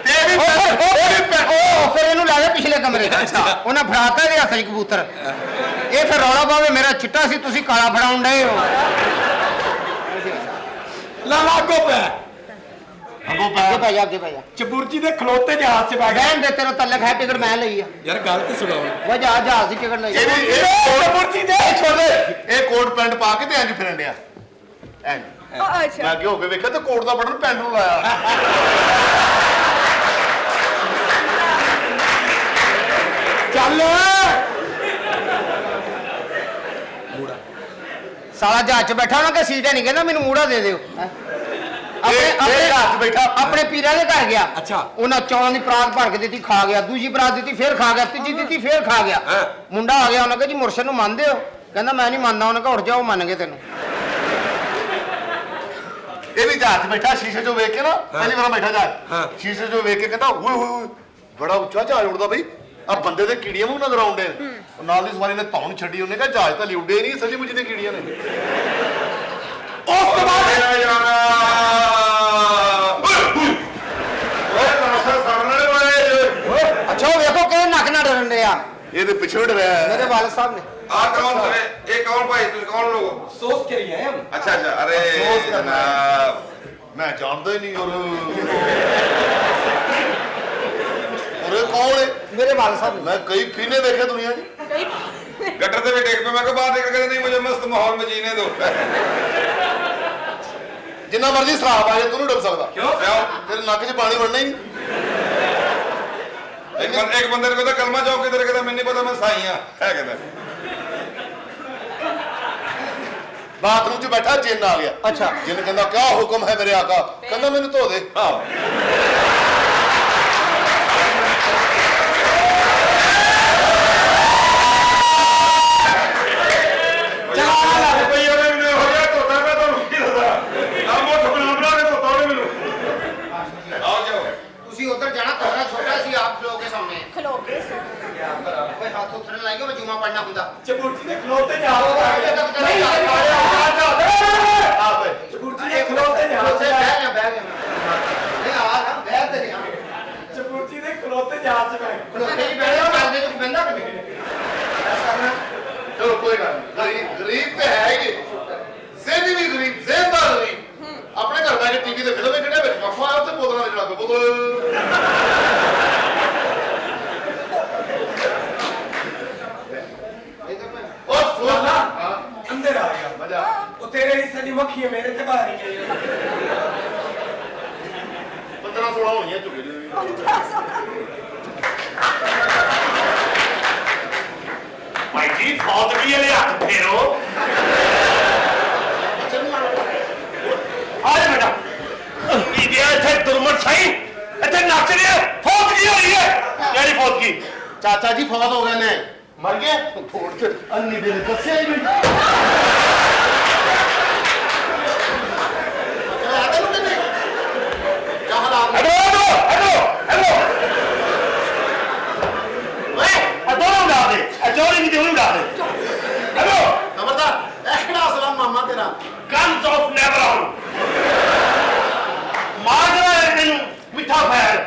ਤੇਰੀ ਉਹ ਫਿਰ ਇਹਨੂੰ ਲੈ ਗਿਆ ਪਿਛਲੇ ਕਮਰੇ 'ਚ ਉਹਨਾਂ ਫੜਾਤਾ ਇਹਦੇ ਹੱਥ 'ਚ ਕਬੂਤਰ ਇਹ ਫਿਰ ਰੌਲਾ ਪਾਵੇ ਮੇਰਾ ਚਿੱਟਾ ਸੀ ਤੁਸੀਂ ਕਾਲਾ ਫੜਾਉਣ ਡਏ ਹੋ ਲਾਗੋ ਪੈ ਅੱਗੋਂ ਅੱਗੇ ਪੈ ਜਾ ਅੱਗੇ ਪੈ ਜਾ ਚਬੁਰਜੀ ਦੇ ਖਲੋਤੇ ਜਹਾਜ਼ 'ਚ ਬੈ ਗਿਆ ਬਹਿਣ ਦੇ ਤੇਰਾ ਤਲਕ ਹੈ ਟਿਕਟ ਮੈਂ ਲਈ ਆ ਯਾਰ ਗੱਲ ਤੇ ਸੁਣਾਓ ਉਹ ਜਹਾਜ਼ ਦੀ ਟਿਕਟ ਲਈ ਚਬੁਰਜੀ ਦੇ ਇਹ ਕੋਟ ਪੈਂਟ ਪਾ ਕੇ ਤੇ ਇੰਜ ਫਿਰਨ ਡਿਆ ਇੰਜ ਅੱਛਾ ਮੈਂ ਅੱਗੇ ਹੋ ਕੇ ਵੇਖਿਆ ਤੇ ਕੋਟ ਦਾ ਬਟਨ ਪੈਂਟ ਨੂੰ ਲਾਇਆ ਚੱਲ ਸਾਲਾ ਜਹਾਜ਼ 'ਚ ਬੈਠਾ ਉਹਨਾਂ ਕਿ ਸੀਟਾਂ ਨਹੀਂ ਕਹਿੰਦਾ ਮੈਨੂੰ ਮੂੜਾ ਦੇ ਦਿਓ ਜਹਾਜ਼ 'ਚ ਬੈਠਾ ਆਪਣੇ ਪੀਰਾਂ ਦੇ ਘਰ ਗਿਆ ਅੱਛਾ। ਉਹਨਾਂ ਚੌਲਾਂ ਦੀ ਪਰਾਤ ਭਰ ਕੇ ਦਿੱਤੀ ਖਾ ਗਿਆ ਦੂਜੀ ਪਰਾਤ ਦਿੱਤੀ ਫੇਰ ਖਾ ਗਿਆ ਤੀਜੀ ਦਿੱਤੀ ਫੇਰ ਖਾ ਗਿਆ ਮੁੰਡਾ ਆ ਗਿਆ ਉਹਨਾਂ ਕਿਹਾ ਜੀ ਮੁਰਸ਼ਦ ਨੂੰ ਮੰਨਦੇ ਹੋ ਕਹਿੰਦਾ ਮੈਂ ਨਹੀਂ ਮੰਨਦਾ ਉਹਨੇ ਕਿਹਾ ਉੱਠ ਜਾ ਉਹ ਮੰਨ ਗਏ ਤੈਨੂੰ ਇਹ ਵੀ ਜਹਾਜ਼ 'ਚ ਬੈਠਾ ਸ਼ੀਸ਼ੇ 'ਚੋਂ ਵੇਖ ਕੇ ਨਾ ਪਹਿਲੀ ਵਾਰ ਬੈਠਾ ਜਹਾਜ਼ ਸ਼ੀਸ਼ੇ 'ਚੋਂ ਵੇਖ ਕੇ ਕਹਿੰਦਾ ਓਏ ਹੋਏ ਹੋਏ ਬੜਾ ਉੱਚਾ ਜਹਾਜ਼ ਉੜਦਾ ਬਈ ਆ ਬੰਦੇ ਦੇ ਕੀੜੀਆਂ ਨੂੰ ਨਜ਼ਰ ਆਉਂਦੇ ਨਾਲ ਦੀ ਸਵਾਰੀ ਨੇ ਧੌਣ ਛੱਡੀ ਉਹਨੇ ਕਿਹਾ ਜਹਾਜ਼ ਤਾਂ ਉੱਡੇ ਹੀ ਨਹੀਂ ਸੱਚੀ ਮੁੱਚੀ ਦੀਆਂ ਕੀੜੀਆਂ ਨੇ ਉਸ ਤੋਂ ਬਾਅਦ ਅੱਛਾ ਉਹ ਵੇਖੋ ਕਿਹੜੇ ਨੱਕ ਨਾਲ ਡਰਨ ਰਿਹਾ ਇਹਦੇ ਪਿਛੜ ਰਿਹਾ ਮੇਰੇ ਵਾਲਦ ਸਾਹਿਬ ਨੇ आ कौन सर ये कौन भाई तुम कौन लोग सोच के लिए हम अच्छा अच्छा अरे अफसोस करना है। जनाब मैं जानता ही नहीं और कौन है ਮੇਰੇ ਵਾਲਦ ਸਾਹਿਬ ਨੇ मैं कई फीने देखे दुनिया की गटर से भी देख पे मैं को बाहर निकल के नहीं मुझे मस्त माहौल में जीने दो जिन्ना मर्जी शराब आ जाए तू नहीं डुब सकता क्यों तेरे नक च पानी बढ़ना ही नहीं एक बंदे को तो कलमा जाओ किधर कहता मैं नहीं पता मैं साई हां है कहता बाथरूम च बैठा जिन आ गया अच्छा जिन कहता क्या हुक्म है मेरे आका कहता मैंने धो दे कोई और नहीं हो गया तो मैं तो रुकी रहा ना मोट बना ने तो तोड़े मिलो आओ जाओ ਤੁਸੀਂ ਉੱਧਰ ਜਾਣਾ ਤੁਹਾਡਾ ਛੋਟਾ ਸੀ ਆਪ ਖਲੋ ਕੇ ਸਾਹਮਣੇ ਖਲੋ ਕੇ ਸੋ ਕੋਈ ਹੱਥ ਉੱਥੇ ਨਾ ਲਾਈਓ ਮੈਂ ਜੁਮਾ ਪੜਨਾ ਹੁੰਦਾ चबुर्जी ਦੇ ਖਲੋਤੇ ਜਹਾਜ਼ चबुर्जी ਦੇ ਖਲੋਤੇ ਜਹਾਜ਼ ਬਹਿ ਗਿਆ ਨਹੀਂ ਆ ਨਾ ਬਹਿ ਤੇ ਰਿਹਾ चबुर्जी ਦੇ ਖਲੋਤੇ ਜਹਾਜ਼ 'ਚ ਬੈ ਗਿਆ ਖਲੋਤੇ ਹੀ ਬਹਿ ਜਾ ਕਰਦੇ ਤੂੰ ਬੰਦਾ ਕਿ चलो कोई गल नहीं गरीब तो है ही ज़हनी भी गरीब ज़हनदार गरीब अपने घर बैठ के टीवी ते फिल्म देखने ਵਿੱਚ ਪੱਖਾ ਆਇਆ ਉੱਥੇ ਬੋਤਲਾਂ ਵਿੱਚ ਲੱਗ ਬੋਤਲ ਉਹ ਸੋਨਾ अंदर आ गया ਮਜ਼ਾ वो तेरे हिस्से की मक्खी है मेरे से बाहर ही गई 15-16 ਹੋਣੀਆਂ ਝੁਕੇ ਦੀ ਭਾਈ ਜੀ ਫੌਤਗੀ ਵਾਲੇ ਹੱਥ ਫੇਰੋ ਆ ਜਾ ਬੇਟਾ ਇਹ ਇੱਥੇ ਦੁਰਮਟ ਸਹੀ ਇੱਥੇ ਨੱਚ ਰਿਹਾ ਫੌਤਗੀ ਹੋਈ ਹੈ ਕਿਹੜੀ ਫੌਤਗੀ ਚਾਚਾ ਜੀ ਫੌਤ ਹੋ ਗਏ ਨੇ ਮਰ ਗਏ ਥੋੜ ਕੇ ਅੰਨੀ ਦੇ ਦੱਸਿਆ ਹੀ ਨਹੀਂ ਹੈਲੋ ਓਏ ਆ ਦੋਨੋਂ ਉਡਾ ਦੇ ਆ ਚੋਰੀ ਨਹੀਂ ਤੇ ਉਹਨੂੰ ਉਡਾ ਦੇ ਹੈਲੋ ਖਬਰਦਾਰ ਇਹ ਕਿਹੜਾ ਅਸਲਾ ਮਾਮਾ ਤੇਰਾ ਗਨਸ ਆਫ ਨੈਵਰ ਆਨ ਮਾਰ ਜਰਾ ਇਹਨੂੰ ਮਿੱਠਾ ਫੈਰ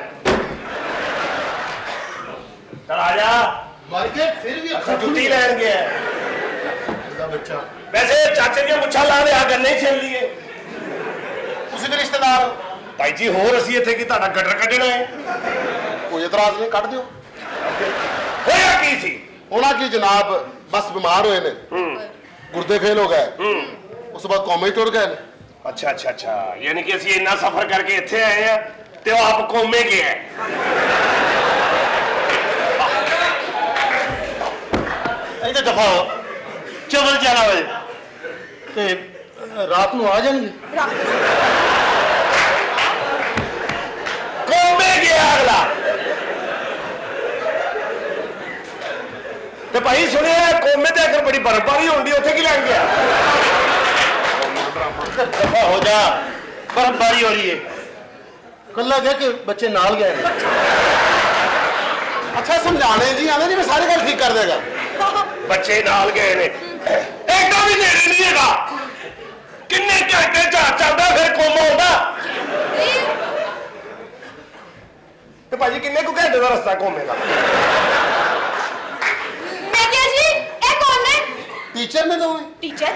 ਚਲ ਆ ਜਾ ਮਰ ਗਏ ਫਿਰ ਵੀ ਅੱਖਾਂ ਜੁੱਤੀ ਲੈਣ ਗਿਆ ਦਾ ਬੱਚਾ ਵੈਸੇ ਚਾਚੇ ਦੀਆਂ ਮੁੱਛਾਂ ਲਾ ਦੇ ਆ ਗੰਨੇ ਹੀ ਛਿਲ ਲਈਏ ਤੁਸੀਂ ਵੀ ਰਿਸ਼ਤੇਦਾਰ ਹੋ ਭਾਈ ਜੀ ਹੋਰ ਅਸੀਂ ਇੱਥੇ ਕੀ ਤੁਹਾਡਾ ਗੱਡਰ ਕੱਢਣਾ ਹੈ ਕੋਈ ਇਤਰਾਜ਼ ਨਹੀਂ ਕੱਢ ਦਿਓ ਹੋਇਆ ਕੀ ਸੀ? ਉਹਨਾਂ ਕੀ ਜਨਾਬ ਬਸ ਬਿਮਾਰ ਹੋਏ ਨੇ, ਗੁਰਦੇ ਫੇਲ ਹੋ ਗਏ, ਉਸ ਤੋਂ ਬਾਅਦ ਕੋਮੇ 'ਚ ਟੁਰ ਗਏ ਨੇ। ਅੱਛਾ ਅੱਛਾ ਅੱਛਾ, ਯਾਨੀ ਕਿ ਅਸੀਂ ਇੰਨਾ ਸਫ਼ਰ ਕਰਕੇ ਇੱਥੇ ਆਏ ਆ ਤੇ ਉਹ ਆਪ ਕੋਮੇ ਗਿਆ ਹੈ। ਇਹਦੇ ਦਫਾ ਹੋ, ਚਵਲ 11 ਵਜੇ ਤੇ ਰਾਤ ਨੂੰ ਆ ਜਾਣਗੇ। ਕੋਮੇ ਗਿਆ ਅਗਲਾ। ਤੇ ਭਾਈ ਸੁਣਿਆ ਕੋਮੇ ਤੇ ਅਗਰ ਬੜੀ ਬਰਫ਼ਬਾਰੀ ਹੁੰਦੀ ਉੱਥੇ ਕੀ ਲੈਣ ਗਿਆ? ਦਫਾ ਹੋ ਜਾ, ਬਰਫ਼ਬਾਰੀ ਹੋ ਰਹੀ ਹੈ। ਕੱਲਾ ਗਿਆ ਕਿ ਬੱਚੇ ਨਾਲ ਗਏ ਨੇ? ਅੱਛਾ ਸਮਝਾਣੇ ਜੀ ਆਂਦੇ ਨਹੀਂ ਮੈਂ ਸਾਰੀ ਗੱਲ ਠੀਕ ਕਰ ਦੇਗਾ। ਬੱਚੇ ਨਾਲ ਗਏ ਨੇ, ਐਡਾ ਵੀ ਨੇੜੇ ਨਹੀਂ ਹੈਗਾ। ਕਿੰਨੇ ਘੰਟੇ ਜਹਾਜ਼ ਚੱਲਦਾ ਫਿਰ ਕੋਮਾ ਹੁੰਦਾ? ਤੇ ਭਾਜੀ ਕਿੰਨੇ ਕੁ ਘੰਟੇ ਦਾ ਰਸਤਾ ਕੋਮੇ ਦਾ? ਮੈਂ ਕਿਹਾ ਜੀ ਇਹ ਕੌਣ ਨੇ? ਟੀਚਰ ਨੇ ਦੋਵੇਂ ਟੀਚਰ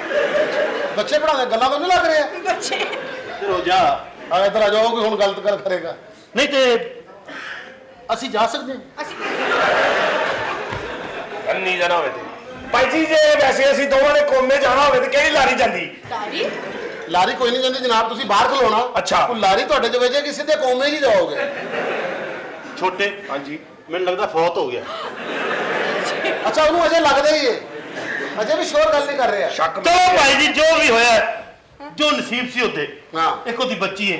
ਬੱਚੇ ਪੜਾਉਂਦੇ, ਗੱਲਾਂ ਤਾਂ ਨਹੀਂ ਲੱਗ ਰਿਹਾ। ਬੱਚੇ ਚਲੋ ਜਾ, ਆ ਇੱਧਰ ਆ ਜਾਓ, ਕੋਈ ਹੁਣ ਗਲਤ ਗੱਲ ਕਰੇਗਾ। ਨਹੀਂ ਤੇ ਅਸੀਂ ਜਾ ਸਕਦੇ ਹਾਂ। ਅਸੀਂ ਅੰਨੀ ਜਾਣਾ ਹੋਵੇ ਤੇ ਭਾਈ ਜੀ ਜੇ ਵੈਸੇ ਅਸੀਂ ਦੋਵਾਂ ਨੇ ਕੋਮੇ ਜਾਣਾ ਹੋਵੇ ਤੇ ਕਿਹੜੀ ਲਾਰੀ ਜਾਂਦੀ? ਤਾਰੀ ਲਾਰੀ ਕੋਈ ਨਹੀਂ ਜਾਂਦੀ ਜਨਾਬ, ਤੁਸੀਂ ਬਾਹਰ ਖਲੋਣਾ। ਅੱਛਾ। ਕੋਈ ਲਾਰੀ ਤੁਹਾਡੇ ਚ ਵੇਜੇ ਕਿਸੇ ਦੇ ਕੋਮੇ ਹੀ ਜਾਓਗੇ। ਛੋਟੇ ਹਾਂਜੀ ਮੈਨੂੰ ਲੱਗਦਾ ਫੌਤ ਹੋ ਗਿਆ। ਅੱਛਾ ਉਹਨੂੰ ਅਜੇ ਲੱਗਦਾ ਹੀ ਹੈ, ਅਜੇ ਵੀ ਸ਼ੋਰ ਗੱਲ ਨਹੀਂ ਕਰ ਰਿਹਾ। ਸ਼ੱਕ ਚਲੋ ਭਾਈ ਜੀ, ਜੋ ਵੀ ਹੋਇਆ, ਜੋ ਨਸੀਬ ਸੀ ਉਹਦੇ। ਹਾਂ। ਇੱਕ ਉਹਦੀ ਬੱਚੀ ਹੈ,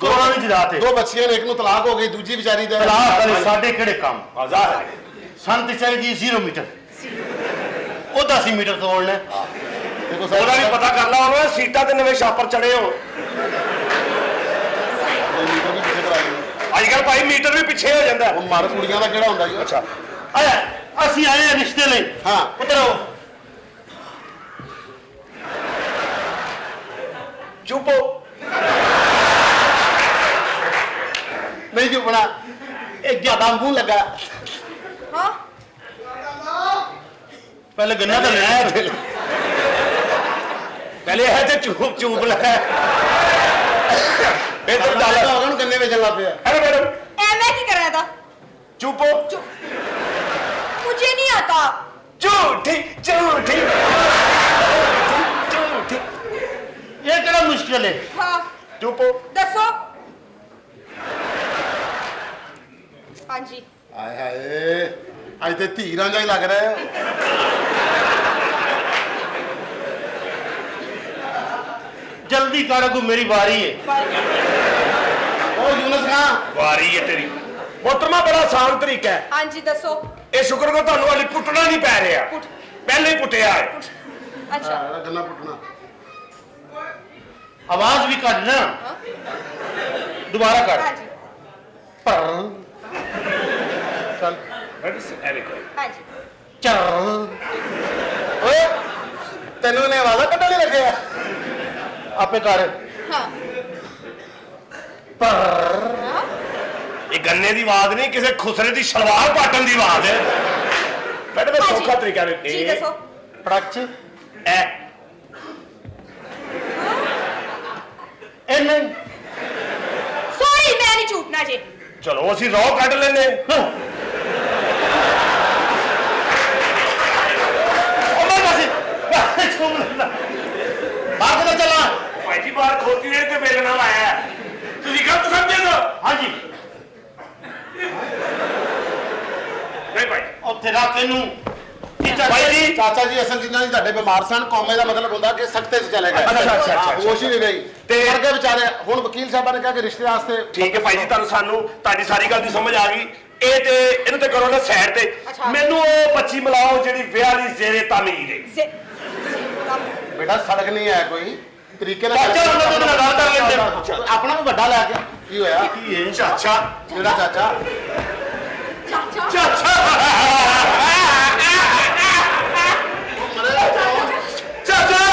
ਦੋਵਾਂ ਦੀ ਜਰਾਤ ਹੈ। ਦੋ ਬੱਚੀਆਂ ਨੇ, ਇੱਕ ਨੂੰ ਤਲਾਕ ਹੋ ਗਈ, ਦੂਜੀ ਵਿਚਾਰੀ ਦਾ ਤਲਾਕ ਵਾਲੇ ਸਾਡੇ ਕਿਹੜੇ ਕੰਮ? ਆਜ਼ਾਦ ਹੈ। ਸੰਤ ਚਾਹੇ ਜੀ 0 ਮੀਟਰ, ਉਹਦਾ ਸੀ ਮੀਟਰ ਤੋੜਨਾ। ਦੇਖੋ ਉਹਦਾ ਵੀ ਪਤਾ ਕਰ ਲਾ ਉਹਨੇ ਸੀਟਾਂ ਤੇ ਨਵੇਂ ਛਾਪਰ ਚੜੇ ਹੋ। ਮੀਟਰ ਵੀ ਪਿੱਛੇ ਕਰਾ ਦਿੰਦੇ। ਅੱਜ ਕੱਲ ਭਾਈ ਮੀਟਰ ਵੀ ਪਿੱਛੇ ਹੋ ਜਾਂਦਾ। ਉਹ ਮਰ ਕੁੜੀਆਂ ਦਾ ਕਿਹੜਾ ਹੁੰਦਾ ਜੀ? ਅੱਛਾ ਆਇਆ ਅਸੀਂ ਆਏ ਹਾਂ ਰਿਸ਼ਤੇ ਲਈ। ਹਾਂ। ਉਧਰ ਆਓ। ਚੁੱਪੋ। ਨਹੀਂ ਜੀ ਬਣਾ, ਇਹ ਜ਼ਿਆਦਾ ਮੂੰਹ ਲੱਗਾ। ਹਾਂ ਪਹਿਲੇ ਗੰਨਾ ਤਾਂ ਲੈ ਆਇਆ। ਪਹਿਲੇ ਹੈ ਤੇ ਚੂਪ ਚੂਪ ਲੈ। ਇਹ ਤਾਂ ਹੋ ਚੱਲ ਗਿਆ ਉਹਨੂੰ ਗੰਨੇ ਵੇਚਣ ਲੱਗ ਪਿਆ। ਅਰੇ ਮੈਡਮ मैं की कर रहा था? चुप हो। मुझे नहीं आता। झूठी झूठी झूठी। ਇਹ ਕਿਹੜਾ ਮੁਸ਼ਕਿਲ ਹੈ? हाँ चुप हो। दसो। हाँ जी ਆਏ ਹਾਏ, ਅੱਜ ਤੇ ਧੀਰਾਂ ਜਿਹਾ ਹੀ ਲੱਗ ਰਿਹਾ ਹੈ। ਜਲਦੀ ਕਰ, ਅੱਗੋਂ ਮੇਰੀ ਵਾਰੀ ਹੈ। ਉਹ ਯੂਨਸ ਖਾਂ, वारी है तेरी मोहतरमा, बड़ा आसान तरीका है। हाँ जी दसो। ये शुक्र को ਤੁਹਾਨੂੰ ਵਾਲੀ ਪੁੱਟਣਾ ਨਹੀਂ ਪੈ ਰਿਹਾ। ਪਹਿਲੇ ਹੀ ਪੁੱਟਿਆ ਹੈ। अच्छा ਇਹਦਾ ਗੰਨਾ ਪੁੱਟਣਾ। ਆਵਾਜ਼ ਵੀ ਕੱਢ ਨਾ, ਦੁਬਾਰਾ ਕਰ। हाँ जी ਪਰ ਚੱਲ ਐਵੇਂ ਕਰੋ। हाँ जी ਚਰ ਓਏ ਤੈਨੂੰ ਨੇ ਆਵਾਜ਼ਾਂ ਕੱਢਣ ਲਈ ਰੱਖਿਆ। ਆਪੇ ਕਰ। हाँ ਪਰ हाँ ਇਹ ਗੰਨੇ ਦੀ ਆਵਾਜ਼ ਨਹੀਂ, ਕਿਸੇ ਖੁਸਰੇ ਦੀ ਸ਼ਲਵਾਰ ਪਾਟਣ ਦੀ ਆਵਾਜ਼ ਹੈ। ਮੈਡਮ ਇਹ हाँ ਸੌਖਾ जी। ਤਰੀਕਾ ਹੈ। जी दसो। ਪੜਕ ਐ ਇਹ ਨਹੀਂ। सॉरी मैं नहीं छूटना जी। ਚਲੋ ਅਸੀਂ ਰੌ ਕੱਢ ਲੈਨੇ। ਉਹ ਬਸ ਛੋਮ ਲੈਂਦਾ। ਬਾਹਰ ਕਿੱਥੇ ਚੱਲਾ? ਭਾਈ ਜੀ ਬਾਹਰ ਖੋਤੀ ਰੇੜ ਤੇ ਵੇਲਣਾ ਆਇਆ। ਤੁਸੀਂ ਗਲਤ ਸਮਝੇ ਨਾ। ਹਾਂਜੀ, ਨਹੀਂ ਭਾਈ ਉੱਥੇ ਰੱਖ ਇਹਨੂੰ। ਭਾਈ ਜੀ, ਚਾਚਾ ਜੀ ਅਸਲ ਜਿੰਨਾਂ ਦੀ ਤੁਹਾਡੇ ਬਿਮਾਰ ਸਨ, ਕੌਮੇ ਦਾ ਮਤਲਬ ਹੁੰਦਾ ਕਿ ਸਖਤੇ 'ਚ ਚਲੇ ਗਏ। ਅੱਛਾ। ਹੋਸ਼ ਹੀ ਨਹੀਂ ਰਹੀ ਤੇ- ਮਰ ਗਏ ਵਿਚਾਰੇ। ਹੁਣ ਵਕੀਲ ਸਾਹਿਬਾਂ ਨੇ ਕਿਹਾ ਕਿ ਰਿਸ਼ਤੇ ਵਾਸਤੇ ਠੀਕ ਹੈ ਭਾਈ ਜੀ, ਤੁਹਾਨੂੰ ਸਾਨੂੰ ਤੁਹਾਡੀ ਸਾਰੀ ਗੱਲ ਦੀ ਸਮਝ ਆ ਗਈ। ਇਹ ਤੇ ਇਹਨੂੰ ਤੇ ਕਰੋ ਨਾ ਸਾਈਡ ਤੇ। ਅੱਛਾ। ਮੈਨੂੰ ਉਹ ਬੱਚੀ ਮਿਲਾਓ ਜਿਹੜੀ ਵਿਆਹ ਦੀ ਜ਼ੇਰੇ ਤਾਮੀਰ ਹੈ। से कम ਬੇਟਾ ਸੜਕ ਨਹੀਂ ਹੈ ਕੋਈ ਤਰੀਕੇ ਨਾਲ। ਚਾਚਾ ਉਹਨਾਂ ਦੇ ਨਾਲ ਗੱਲ ਕਰ ਲੈਂਦੇ। ਆਪਣਾ ਵੀ ਵੱਡਾ ਲੈ ਕੇ ਕੀ ਹੋਇਆ? ਕੀ ਹੈ? ਚਾਚਾ ਜਿਹੜਾ ਚਾਚਾ चाचा ਚਾਚਾ ਚਾਚਾ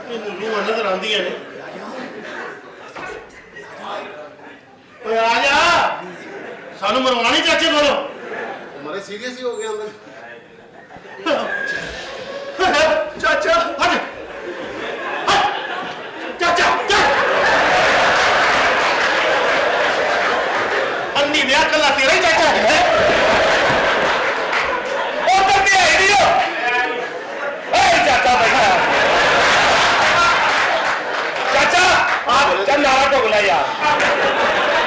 ਇਹਨੂੰ ਰੂਹਾਂ ਨਜ਼ਰ ਆਉਂਦੀਆਂ ਨੇ। ਓਏ ਆ ਜਾ, ਸਾਨੂੰ ਮਰਵਾਣੀ ਚਾਚੇ ਕੋਲੋਂ। ਸੀਰੀਅਸ ਹੀ ਹੋ ਗਿਆ ਅੰਦਰ। ਚਾਚਾ ਹਟ ਚਾਚਾ ਅੰਨੀ ਵਿਆਹ ਕੱਲਾ ਤੇਰਾ ਹੀ ਚਾਚਾ ਹੈ ਉਹ ਤਾਂ ਤੇ ਆਈ ਨਹੀਂ ਏ ਚਾਚਾ ਬੈਠਾ ਚਾਚਾ ਆਪ ਚੱਲ ਨਾਰਾ ਢੋਗਲਾ ਯਾਰ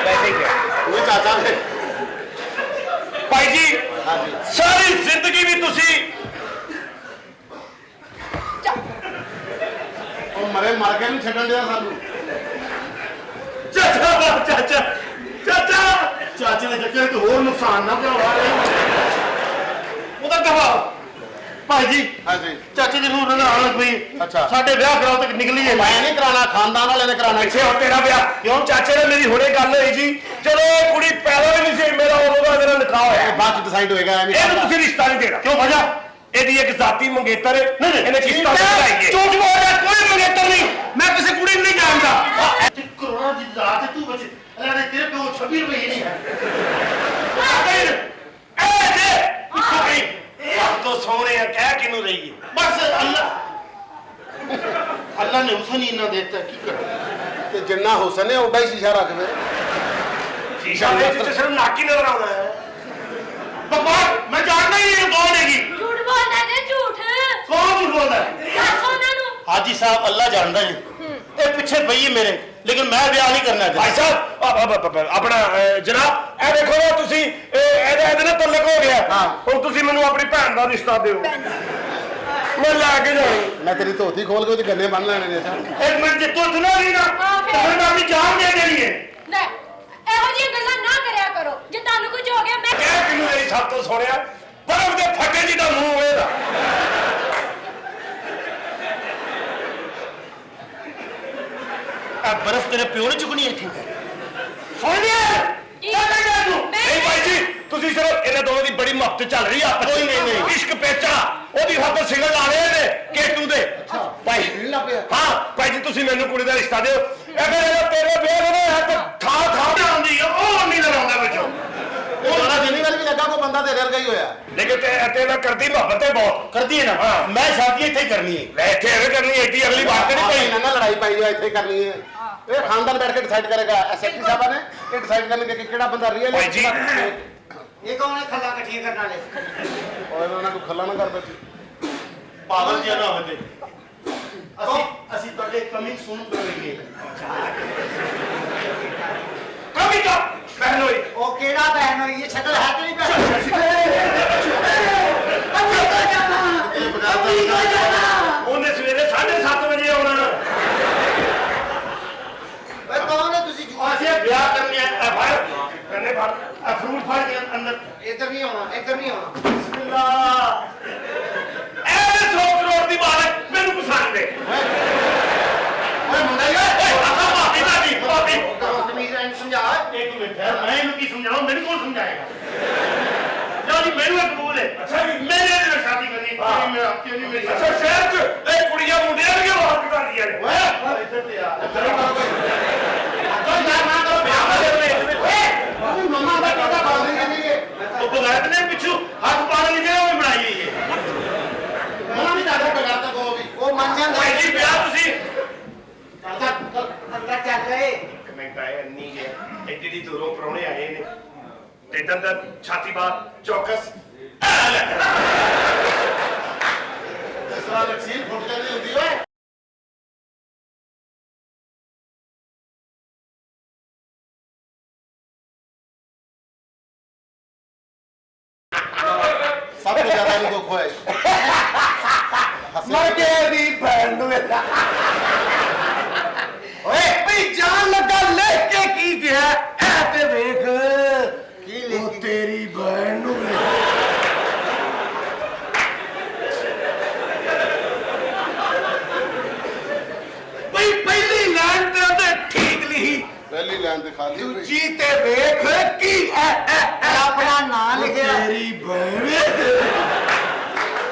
ਵੈਸੇ ਹੀ ਉਹ ਚਾਚਾ ਨੇ ਭਾਈ ਜੀ ਸਾਰੀ ਜ਼ਿੰਦਗੀ ਵੀ ਤੁਸੀਂ ਉਹ ਮਰ ਕੇ ਨਹੀਂ ਛੱਡਣ ਦਿਆ ਸਾਨੂੰ। ਚਾਚਾ ਚਾਚਾ ਚਾਚਾ ਚਾਚੇ ਦੇ ਚੱਕਰ ਤੇ ਹੋਰ ਨੁਕਸਾਨ ਨਾ ਭਰਾਵਾ। ਉਹਦਾ ਕਹਾ ਭਾਈ ਜੀ ਹਾਂਜੀ ਚਾਚੇ ਦੀ ਨੂੰ ਨਾਲ ਲੱਗ ਪਈ ਅੱਛਾ। ਸਾਡੇ ਵਿਆਹ ਕਰਾਓ ਤੇ ਨਿਕਲੀਏ ਮੈਂ ਨਹੀਂ ਕਰਾਣਾ, ਖਾਨਦਾਨ ਵਾਲੇ ਨੇ ਕਰਾਣਾ। ਪਿੱਛੇ ਹੋ ਤੇਰਾ ਵਿਆਹ ਕਿਉਂ ਚਾਚੇ ਨਾਲ ਮੇਰੀ ਹੁਣੇ ਗੱਲ ਹੋਈ ਜੀ ਜਦੋਂ ਇਹ ਕੁੜੀ ਪੈਦਾ ਹੀ ਨਹੀਂ ਸੀ ਮੇਰਾ ਉਦੋਂ ਦਾ ਇਹਦਾ ਨਿਕਾਹ ਹੋਇਆ ਬਾਅਦ ਚ ਡਿਸਾਈਡ ਹੋਏਗਾ ਐਵੇਂ। ਇਹਨੂੰ ਤੁਸੀਂ ਰਿਸ਼ਤਾ ਨਹੀਂ ਦੇਣਾ ਕਿਉਂ ਵਜ੍ਹਾ ਇਹਦੀ ਇੱਕ ਜ਼ਾਤੀ ਮੰਗੇਤਰ ਹੈ ਇਹਨੇ ਕਿਸ਼ਤਾਂ ਕਢਾਈਏ ਝੂਠ ਬੋਲਦਾ ਕੋਈ ਮੰਗੇਤਰ ਨਹੀਂ ਮੈਂ ਕਿਸੇ ਕੁੜੀ ਨੂੰ ਨਹੀਂ ਜਾਣਦਾ ਕਰੋੜਾਂ ਦੀ ਜ਼ਾਤ ਤੂੰ ਬਚ ਇਹਨੇ ਤੇਰੇ ਕੋਲ 26 ਰੁਪਏ ਨਹੀਂ ਹੈ ਇਹ ਦੇ ਕਿੱਥੋਂ ਗਈ ਰੱਬ ਤੋਂ ਸੋਹਣੇ ਆ ਕਹਿ ਕਿਨੂੰ ਰਹੀਏ ਬਸ ਅੱਲਾ ਨੇ ਹੁਸਨ ਹੀ ਨਾ ਦਿੱਤਾ ਕੀ ਕਰਾਂ ਤੇ ਜਿੰਨਾ ਹੁਸਨ ਹੈ ਓਡਾ ਹੀ ਸ਼ੀਸ਼ਾ ਰੱਖ ਦੇ। ਸ਼ੀਸ਼ਾ ਦੇ ਵਿੱਚ ਸਿਰਫ ਨਾਕੀ ਨਜ਼ਰ ਆਉਣਾ ਹੈ ਬਕਵਾਸ ਮੈਂ ਜਾਣਦਾ ਹੀ ਇਹਨੂੰ ਕੌਣ ਹੈਗੀ ਝੂਠ ਬੋਲਦਾ ਜੇ ਝੂਠ ਕੌਣ ਝੂਠ ਬੋਲਦਾ ਹੈ ਦੱਸ ਉਹਨਾਂ ਨੂੰ ਹਾਜੀ ਸਾਹਿਬ ਅੱਲਾ ਜਾਣਦਾ ਹੈ ਇਹ ਪਿੱਛੇ ਪਈ ਹੈ ਮੇਰੇ ਲੇਕਿਨ ਮੈਂ ਵਿਆਹ ਨਹੀਂ ਕਰਨਾ ਭਾਈ ਸਾਹਿਬ ਆਪਣਾ ਜਨਾਬ ਇਹ ਦੇਖੋ ਨਾ ਤੁਸੀਂ ਇਹਦੇ ਨਾਲ ਤਲਕ ਹੋ ਗਿਆ ਹੁਣ ਤੁਸੀਂ ਮੈਨੂੰ ਆਪਣੀ ਭੈਣ ਦਾ ਰਿਸ਼ਤਾ ਦਿਓ ਮੈਂ ਲੈ ਕੇ ਜਾਣੀ ਮੈਂ ਤੇਰੀ ਧੋਤੀ ਖੋਲ ਕੇ ਉਹਦੇ ਗੰਨੇ ਬੰਨ ਲੈਣੇ ਨੇ ਸਰ। ਇੱਕ ਮਿੰਟ ਜੇ ਤੂੰ ਨਾ ਨਹੀਂ ਨਾ ਤਾਂ ਫਿਰ ਮੈਂ ਆਪਣੀ ਜਾਨ ਦੇ ਦੇਣੀ ਹੈ ਲੈ ਇਹੋ ਜਿਹੀਆਂ ਗੱਲਾਂ ਨਾ ਕਰਿਆ ਕਰੋ ਜੇ ਤੁਹਾਨੂੰ ਕੁਝ ਹੋ ਗਿਆ ਮੈਂ ਕਹਿ ਕਿਨੂੰ ਮੇਰੀ ਸਭ ਤੋਂ ਸੁਣਿਆ ਬਰਫ਼ ਦੇ ਫੱਟੇ ਜਿਹਦਾ ਮੂੰਹ ਇਹਦਾ ਆ ਬਰਫ਼ ਤੇਰੇ ਪਿਓ ਨੇ ਚੁਗਣੀ ਇੱਥੇ ਸੁਣ ਲਿਆ ਨਹੀਂ ਭਾਈ ਜੀ ਤੁਸੀਂ ਸਿਰਫ ਇਹਨਾਂ ਦੋਵਾਂ ਦੀ ਬੜੀ ਮੁਹੱਬਤ ਚੱਲ ਰਹੀ ਆ ਕੋਈ ਨਹੀਂ ਇਸ਼ਕ ਪੇਚਾ ਉਹਦੀ ਹੱਥ ਸਿਗਨਲ ਲਾ ਰਹੇ ਨੇ ਕੇਟੂ ਦੇ ਭਾਈ ਹਾਂ ਭਾਈ ਜੀ ਤੁਸੀਂ ਮੈਨੂੰ ਕੁੜੀ ਦਾ ਰਿਸ਼ਤਾ ਦਿਓ ਅਗਰ ਇਹ ਤੇਰੇ ਵਿਆਹ ਨੂੰ ਹੈ ਤਾਂ ਥਾਂ ਤੇ ਆਉਂਦੀ ਆ ਉਹ ਨਹੀਂ ਲੜਾਉਂਦਾ ਵਿੱਚੋਂ ਉਹ ਬੜਾ ਜਿੰਨੀ ਵਾਰ ਵੀ ਲੱਗਾ ਕੋਈ ਬੰਦਾ ਤੇਰੇ ਵਰਗਾ ਹੀ ਹੋਇਆ। ਲੇਕਿਨ ਤੇ ਨਾਲ ਕਰਦੀ ਮੁਹੱਬਤ ਹੈ ਬਹੁਤ ਕਰਦੀ ਹੈ ਨਾ। ਮੈਂ ਸ਼ਾਦੀ ਇੱਥੇ ਹੀ ਕਰਨੀ ਹੈ ਲੈ ਇੱਥੇ ਐਵੇਂ ਕਰਨੀ ਹੈ ਇੱਡੀ ਅਗਲੀ ਬਾਤ ਨਹੀਂ ਪਈ ਨਾ ਲੜਾਈ ਪਾਈ ਜੋ ਇੱਥੇ ਕਰਨੀ ਹੈ। ਇਹ ਖਾਨਦਾਨ ਬੈਠ ਕੇ ਡਿਸਾਈਡ ਕਰੇਗਾ। ਐਸਐਪੀ ਸਾਹਿਬਾਂ ਨੇ ਇਹ ਡਿਸਾਈਡ ਕਰਨਗੇ ਕਿ ਕਿਹੜਾ ਬੰਦਾ ਰੀਅਲ ਭਾਈ ਜੀ ਇਹ ਕੌਣ ਹੈ ਖੱਲਾ ਇਕੱਠੀਆਂ ਕਰਨ ਵਾਲੇ ਓਏ ਉਹਨਾਂ ਨੂੰ ਖੱਲਾ ਨਾ ਕਰ ਬੈਠੀ। ਪਾਗਲ ਜਿਹਾ ਨਾ ਹੋਵੇ ਅਸੀਂ ਤੁਹਾਡੇ ਕਮਿੰਗ ਸੂਨ ਕਰਾਂਗੇ ਕਮੀ ਕਾ ਬਹਿਨ ਹੋਈ ਉਹ ਕਿਹੜਾ ਬਹਿਨ ਹੋਈ ਇਹ ਸ਼ਕਲ ਹੈ ਕਿ ਨਹੀਂ ਬਹਿਨ ਉਹਨੇ ਸਵੇਰੇ 7:30 ਵਜੇ ਆਉਣਾ ਓਏ ਕੌਣ ਹੈ ਤੁਸੀਂ ਅਸੀਂ ਵਿਆਹ ਕਰਨੇ ਆ ਫੜ ਕਰਨੇ ਫੜ ਆ ਫਰੂਟ ਫੜ ਕੇ ਅੰਦਰ ਇੱਧਰ ਨਹੀਂ ਆਉਣਾ ਇੱਧਰ ਨਹੀਂ ਆਉਣਾ ਬਿਸਮਿਲ੍ਲਾ ਇਹ 100 ਕਰੋੜ ਦੀ ਮਾਲਕ ਮੈਨੂੰ ਪਸੰਦ ਹੈ ਓਏ ਮੁੰਡਾ ਹੀ ਅਸਾਂ ਮਾਫੀ ਮਾਫੀ ਮਾਫੀ ਤਮੀਜ਼ ਨਾਲ ਸਮਝਾ ਇੱਕ ਮਿੰਟ ਮੈਂ ਇਹਨੂੰ ਕੀ ਸਮਝਾਉਂ ਮੈਨੂੰ ਕੌਣ ਸਮਝਾਏਗਾ ਜਾਨੀ ਮੈਨੂੰ ਇਹ ਕਬੂਲ ਹੈ ਅੱਛਾ ਜੀ ਮੇਰੇ ਨਾਲ ਸ਼ਾਦੀ ਕਰਨੀ ਮੈਂ ਆਪਕੇ ਨਹੀਂ ਮੇਰੀ ਅੱਛਾ ਸ਼ਹਿਰ ਚ ਇਹ ਕੁੜੀਆਂ ਮੁੰਡਿਆਂ ਦੀਆਂ ਬਾਤ ਕਰਦੀਆਂ ਨੇ ਓਏ ਇੱਧਰ ਤੇ ਆ ਮੰਮਾ ਦਾ ਟੋਟਾ ਬਾਲ ਨਹੀਂ ਕਰਨੀ ਹੈ। ਉਹ ਬਗੈਰ ਨੇ ਪਿੱਛੋਂ ਹੱਥ ਪਾਣ ਲਈ ਜਿਹੜਾ ਉਹ ਬਣਾਈ ਹੋਈ ਹੈ ਮੰਮਾ ਵੀ ਦਾਦਾ ਬਗਾਰ ਤਾਂ ਕੋ ਵੀ ਉਹ ਮੰਨ ਜਾਂਦਾ ਭਾਈ ਜੀ ਵਿਆਹ ਤੁਸੀਂ ਅੰਦਰ ਚੱਲ ਗਏ ਇੱਕ ਮਿੰਟ ਆਏ ਨਹੀਂ ਗਿਆ ਐਡੀ ਦੀ ਦੂਰੋਂ ਪਰੌਣੇ ਆਏ ਨੇ ਤੇ ਦੰਦ ਛਾਤੀ ਬਾਹਰ ਚੌਕਸ ਇਸ ਤਰ੍ਹਾਂ ਵੈਕਸੀਨ ਫੁੱਟ ਜਾਂਦੀ ਹੁੰਦੀ ਓਏ। ਸਭ ਤੋਂ ਜ਼ਿਆਦਾ ਇਹਨੂੰ ਦੁੱਖ ਹੋਇਆ ਦੀ ਭੈਣ ਨੂੰ ਓਏ ਭਈ ਜਾਨ ਲੱਗਾ ਲੈ ਕੇ ਕੀ ਗਿਆ ਐ ਤੇ ਵੇਖ ਕੀ ਲੈ ਉਹ ਤੇਰੀ ਭੈਣ ਨੂੰ ਭਈ ਪਹਿਲੀ ਲਾਈਨ ਤੇ ਠੀਕ ਲਿਖੀ ਪਹਿਲੀ ਲਾਈਨ ਤੇ ਖਾਲੀ ਹੋਈ। ਦੂਜੀ ਤੇ ਵੇਖ ਕੀ ਐ ਆਪਣਾ ਨਾਂ ਲਿਖਿਆ ਤੇਰੀ ਭੈਣ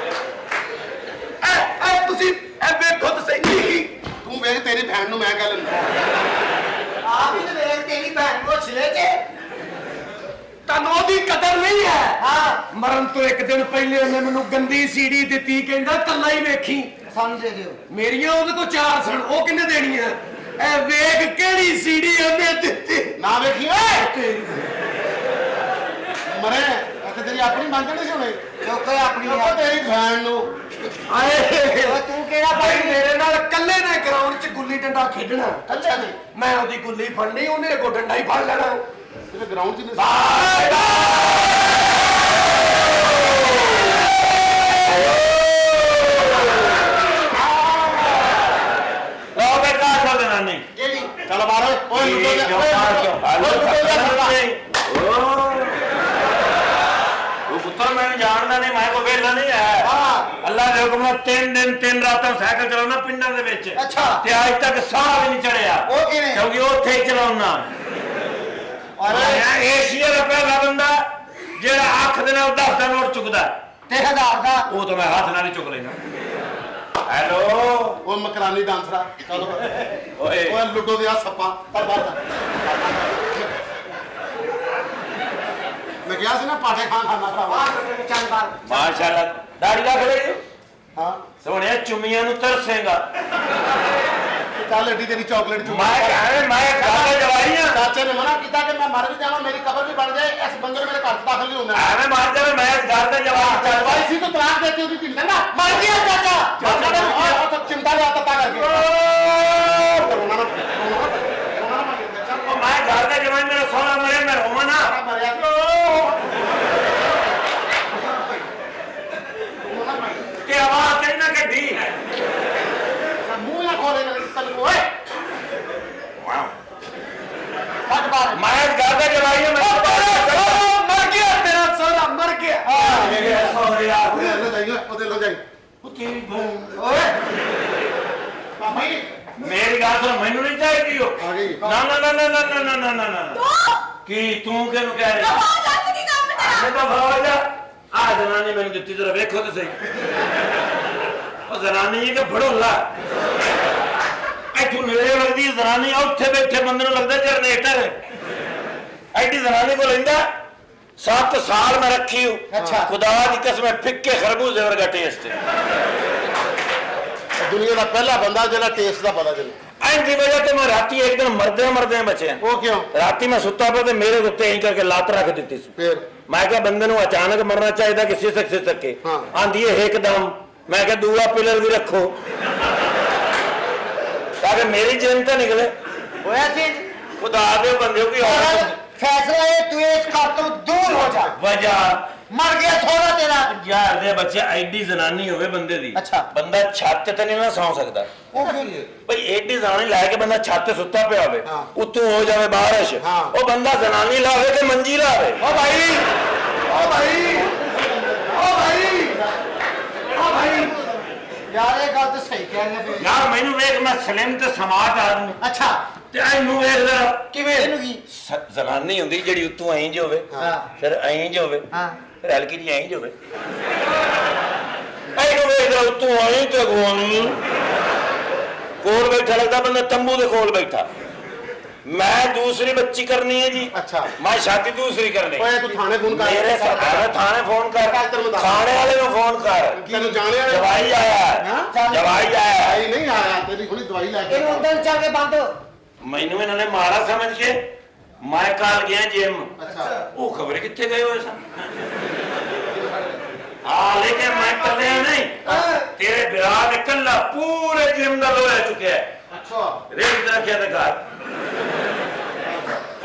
ਐ ਤੁਸੀਂ ਐ ਵੇਖੋ ਤਾਂ ਸਹੀ ਤੂੰ ਵੇਖ ਤੇਰੀ ਭੈਣ ਨੂੰ ਮੈਂ ਕਹਿ ਲੈਂਦਾ। ਆਪ ਹੀ ਤੇ ਵੇਖ ਤੇਰੀ ਭੈਣ ਨੂੰ ਛਲੇ ਤੇ ਤੁਹਾਨੂੰ ਉਹਦੀ ਕਦਰ ਨਹੀਂ ਹੈ ਹਾਂ ਮਰਨ ਤੋਂ ਇੱਕ ਦਿਨ ਪਹਿਲੇ ਉਹਨੇ ਮੈਨੂੰ ਗੰਦੀ ਸੀੜੀ ਦਿੱਤੀ, ਕਹਿੰਦਾ ਕੱਲਾ ਹੀ ਵੇਖੀ। ਸਾਨੂੰ ਦੇ ਦਿਓ। ਮੇਰੀਆਂ ਉਹਦੇ ਕੋਲ 4 ਸਣ, ਉਹ ਕਿੰਨੇ ਦੇਣੀਆਂ? ਇਹ ਵੇਖ ਕਿਹੜੀ ਸੀੜੀ ਉਹਨੇ ਦਿੱਤੀ। ਨਾ ਵੇਖੀ ਓਏ ਮਰੇ ਇੱਥੇ ਤੇਰੀ ਆਪਣੀ ਮੰਗਣ ਨਹੀਂ ਸੁਣੇ ਚੁੱਕ ਆਪਣੀ ਉਹ ਤੇਰੀ ਭੈਣ ਨੂੰ ਆਏ ਓਏ ਤੂੰ ਕਿਹੜਾ ਭਾਈ ਭਾਈ ਮੇਰੇ ਨਾਲ ਕੱਲੇ ਨੇ ਗਰਾਊਂਡ 'ਚ ਗੁੱਲੀ ਡੰਡਾ ਖੇਡਣਾ। ਅੱਛਾ ਜੀ ਮੈਂ ਉਹਦੀ ਗੁੱਲੀ ਫੜਨੀ, ਉਹਨੇ ਅੱਗੋਂ ਡੰਡਾ ਹੀ ਫੜ ਲੈਣਾ। ਤੇ ਗਰਾਊਂਡ 'ਚ ਨਹੀਂ ਬਾਏ ਲਓ ਬੇ ਕਾਹ ਛੱਡ ਦੇਣਾ ਨਹੀਂ ਕਿਹੜੀ ਚੱਲ ਬਾਹਰ ਓਏ ਲੁੱਟੋ ਜਾ ਉਹ ਪੁੱਤਰ ਮੈਨੂੰ ਜਾਣਦਾ ਨਹੀਂ, ਮੈਂ ਕੋਈ ਵੇਲਾ ਨਹੀਂ ਹੈ। ਅੱਲਾ ਦੇ ਹੁਕਮ ਨਾਲ 3 ਦਿਨ 3 ਰਾਤਾਂ ਸਾਈਕਲ ਚਲਾਉਣਾ ਪਿੰਡਾਂ ਦੇ ਵਿੱਚ। ਅੱਛਾ। ਤੇ ਅੱਜ ਤੱਕ ਸਾਹ ਵੀ ਨਹੀਂ ਚੜਿਆ। ਉਹ ਕਿਵੇਂ? ਕਿਉਂਕਿ ਉਹ ਉੱਥੇ ਹੀ ਚਲਾਉਣਾ। ਅਰੇ ਏਸ਼ੀਆ ਦਾ ਪਹਿਲਾ ਬੰਦਾ ਜਿਹੜਾ ਅੱਖ ਦੇ ਨਾਲ 10 ਦਾ ਨੋਟ ਚੁੱਕਦਾ, ਤੇ 1000 ਦਾ ਉਹ ਤਾਂ ਮੈਂ ਹੱਥ ਨਾਲ ਹੀ ਚੁੱਕ ਲੈਣਾ। ਹੈਲੋ ਉਹ ਮਕਰਾਨੀ ਡਾਂਸਰਾ ਚੱਲ ਓਏ ਓਏ ਲੁੱਟੋ ਦੇ ਆ ਸੱਪਾ ਚੱਲ ਬਾਹਰ ਮੈਂ ਕਿਹਾ ਸੀ ਨਾ ਪਾਠੇ ਖਾਣਾ ਭਰਾਵਾ ਚੱਲ ਬਾਹਰ ਮਾਸ਼ਾਅੱਲਾ ਦਾੜੀ ਰੱਖ ਲਈ ਹਾਂ ਸੋਹਣਿਆ ਚੁੰਮੀਆਂ ਨੂੰ ਤਰਸੇਗਾ। ਚੱਲ ਏਡੀ ਤੇਰੀ ਚਾਕਲੇਟ ਚੁੱਕ ਮੈਂ ਖਾਦਾ ਜਵਾਈਆਂ ਚਾਚੇ ਨੇ ਮਨਾ ਕੀਤਾ ਕਿ ਮੈਂ ਮਰ ਵੀ ਜਾਵਾਂ ਮੇਰੀ ਕਬਰ ਵੀ ਬਣ ਜਾਏ ਇਸ ਬੰਦੇ ਨੂੰ ਮੇਰੇ ਘਰ 'ਚ ਦਾਖਲ ਨਹੀਂ ਹੁੰਦਾ ਐਵੇਂ ਮਾਰ ਜਾਵੇ ਮੈਂ ਇਸ ਘਰ ਦਾ ਜਵਾਈ ਚੱਲ ਭਾਈ ਸੀ ਤਾਂ ਤਲਾਕ ਦੇਤੀ ਉਹਦੀ ਚਿੰਤਾ ਨਾ ਮਰ ਗਿਆ ਚਾਚਾ ਚਾਚਾ ਨੇ ਉਹ ਤਾਂ ਚਿੰਤਾ ਲਿਆ ਤੱਤਾ ਕਰਕੇ ਕਰੋਨਾ ਨਾ ਉਹ ਮੈਂ ਘਰ ਦਾ ਜਵਾਈ ਮੇਰਾ ਸੋਹਣਾ ਮਰੇ ਮੈਂ ਰੋਵਾਂ ਨਾ। ਮਰਿਆ ਕਿ ਆਵਾਜ਼ ਕਰੀ ਨਾ ਕੱਢੀ। ਮੂੰਹ ਨਾ ਖੋਲੇ ਨਾ ਤੈਨੂੰ ਓਏ ਫਟ ਬਾਹਰ ਮੈਂ ਇਸ ਘਰ ਦਾ ਜਵਾਈ ਹਾਂ। ਮਰ ਗਿਆ ਤੇਰਾ ਸੋਹਰਾ, ਮਰ ਗਿਆ। ਮੇਰੇ ਸੋਹਰਿਆ ਉਹਦੇ ਲੋ ਜਾਈਏ ਉਹਦੇ ਲੋ ਜਾਈ ਉਹ ਤੇਰੀ ਬਹੂ ਓਏ ਮਾਮੀ ਮੇਰੀ ਗੱਲ ਸੁਣ, ਮੈਨੂੰ ਨਹੀਂ ਚਾਹੀਦੀ ਉਹ। ਆ ਗਈ ਨਾ ਨਾ ਨਾ ਨਾ ਨਾ ਨਾ ਨਾ ਨਾ ਨਾ ਕੀ ਤੂੰ ਕਿਹਨੂੰ ਕਹਿ ਰਿਹਾ? ਮੈਂ ਤਾਂ ਫੌਜ ਆ ਜਨਾਨੀ ਮੈਨੂੰ ਦਿੱਤੀ, ਜਰਾ ਵੇਖੋ ਤੇ ਸਹੀ। ਉਹ ਜਨਾਨੀ ਕਿ ਭੜੋਲਾ ਇੱਥੋਂ ਨੇੜੇ ਲੱਗਦੀ ਜਨਾਨੀ, ਉੱਥੇ ਬੈਠੇ ਬੰਦੇ ਨੂੰ ਲੱਗਦਾ ਜਨਰੇਟਰ। ਐਡੀ ਜਨਾਨੀ ਕੋ ਲੈਂਦਾ 7 ਸਾਲ ਮੈਂ ਰੱਖੀ ਹੂੰ। ਅੱਛਾ। खुदा की कसम फिक्के खरबूजे वर्गा टेस्ट ਦੁਨੀਆ ਦਾ ਪਹਿਲਾ ਬੰਦਾ ਜਿਹੜਾ ਟੇਸਟ ਦਾ ਪਤਾ ਚੱਲੇ इनकी वजह तो मैं राती एक दिन मरदे बचे हैं। ਉਹ ਕਿਉਂ राती मैं सुता पे मेरे उत्ते यहीं करके लात रख दी थी। ਫੇਰ मैं क्या बंदे नु अचानक मरना चाहिए कि सिसक के हाँ। आंधी है एकदम। मैं क्या दूआ पिलर भी रखो ताकि मेरी जान तो निकले। ਹੋਇਆ ਸੀ खुदा दे बंदे की औरत फैसला है तू इस घर तो दूर हो जा। वजह मर गया थोड़ा तेरा यार दे बच्चे एडी जनानी होवे बंदे दी। अच्छा। बंदा छत ते नहीं ना सौ सकता। ਉਹ ਕਿਉਂ भाई एडी जनानी ला के बंदा छत ते सुता पिया होवे हाँ। उतों हो जावे बारिश हाँ। ओ बंदा जनानी लावे के मंजी लावे। ओ भाई, ओ भाई, ओ भाई, ओ भाई। यार ये गल तो सही कह रहे हैं। यार मैनू वेख मैं स्लिम ते स्मार्ट आदमी अच्छा ते ऐनू वेख जरा किवें ਇਹਨੂੰ ਕੀ जनानी हुंदी जेड़ी उतों इंज होवे हाँ। फिर इंज होवे हाँ। फिर हल्की जी इंज होवे ऐनू वेख जरा उतों इंज ते गोनी कोल बैठा लगदा बंदा तंबू दे कोल बैठा। मैं दूसरी बच्ची करनी है जी। अच्छा। मैं शादी दूसरी करनी ਓਏ ਤੂੰ ਥਾਣੇ ਫੋਨ ਕਰ मेरे सरकार थाने फोन कर कर तेरे बता। थाने वाले को फोन कर ਤੈਨੂੰ ਜਾਣੇ ਵਾਲੇ जवाई आया हाँ? है जवाई आया है। ਦਵਾਈ ਨਹੀਂ ਆਇਆ ਤੇਰੀ ਹੁਣੀ ਦਵਾਈ ਲੈ ਕੇ ਇਹਨੂੰ ਅੰਦਰ ਚੱਲ ਕੇ ਬੰਦ मैनू इन्होंने मारा समझ के मैं कल गया जिम। ਅੱਛਾ वो खबर कितने गए हो सन हाँ लेकिन मैं कल नहीं तेरे विराह में कल पूरे जिम का लोया चुके हैं। ਅੱਛਾ रेट रखे थे घर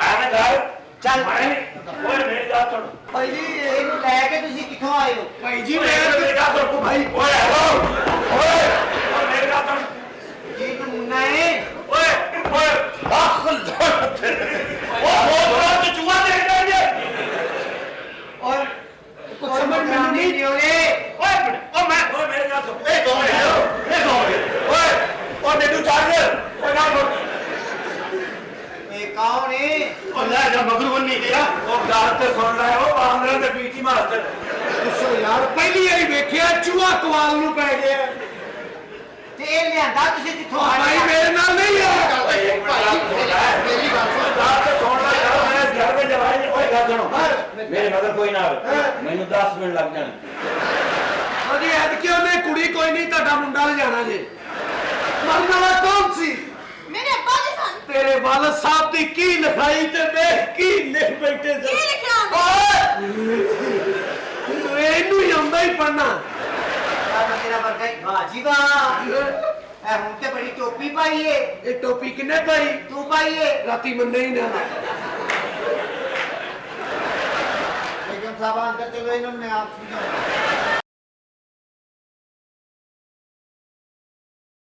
आने घर चल। ओए मेरी बात सुन ਭਾਈ ਜੀ ਇਹਨੂੰ ਲੈ ਕੇ ਤੁਸੀਂ ਕਿੱਥੋਂ ਆਏ ਹੋ भाई जी, ओए मैं मेरी बात सुन भाई ओए हेलो ओए मेरी बात सुन ਜੀ ਤੂੰ ਮੁੰਨਾ ਹੈ ओए ओए दाखिल ओ बोल तो चूहा देख रहे हैं और कुछ समझ में नहीं दियो रे ओए ओ मैं ओए मेरी बात सुन ए कौन है ओए ओ नेडू चार्जर ओए ना बोल ਇਹ ਕੌਣ ਹੈ ओ ले जा मगरू बन्नी दिया ओ गाल ते सुन रहा है ओ बांद्रा दे पीटी मास्टर ਦੱਸੋ ਯਾਰ, ਪਹਿਲੀ ਵਾਰੀ ਵੇਖਿਆ ਚੂਹਾ ਕਵਾਲ ਨੂੰ ਪੈ ਗਿਆ। ਤੇ ਇਹ ਲਿਆਂਦਾ ਤੁਸੀਂ ਕਿੱਥੋਂ ਭਾਈ ਮੇਰੇ ਨਾਲ नहीं है। मेरी बात सुन गाल ते सुन रहा है मैं इस घर में जवाई ओए ਮੇਰੀ ਗੱਲ ਸੁਣੋ ਮੇਰੇ ਮਗਰ ਕੋਈ ਨਾ ਆਵੇ ਮੈਨੂੰ 10 ਮਿੰਟ ਲੱਗ ਜਾਣ ਅਜੀ ਐਦ ਕਿ ਉਹਨੇ ਕੁੜੀ ਕੋਈ ਨਹੀਂ ਤੁਹਾਡਾ ਮੁੰਡਾ ਲੈ ਜਾਣਾ ਜੇ ਮਰਨ ਵਾਲਾ ਕੌਣ ਸੀ ਮੇਰੇ ਅੱਬਾ ਜੀ ਸਨ। ਤੇਰੇ ਵਾਲਦ ਸਾਹਿਬ ਦੀ ਕੀ ਲਿਖਾਈ ਤੇ ਦੇਖ ਕੀ ਲਿਖ ਬੈਠੇ ਕੀ ਲਿਖਿਆ ਉਹਨੇ? ਓਏ ਇਹਨੂੰ ਹੀ ਆਉਂਦਾ ਹੀ ਪੜਨਾ ਤੇਰਾ ਵਰਗਾ ਹੀ ਵਾਹ ਜੀ ਵਾਹ ਇਹ ਹੁਣ ਤੇ ਬੜੀ ਟੋਪੀ ਪਾਈ ਏ ਇਹ ਟੋਪੀ ਕਿੰਨੇ ਪਾਈ ਤੂੰ ਪਾਈ ਏ ਰਾਤੀ ਮੰਨੇ ਹੀ ਨਾ ਬੇਗਮ ਸਾਹਿਬ ਅੰਦਰ ਚਲੋ ਇਹਨਾਂ ਨੂੰ ਮੈਂ ਆਪ ਸਮਝਾਉਂਦਾ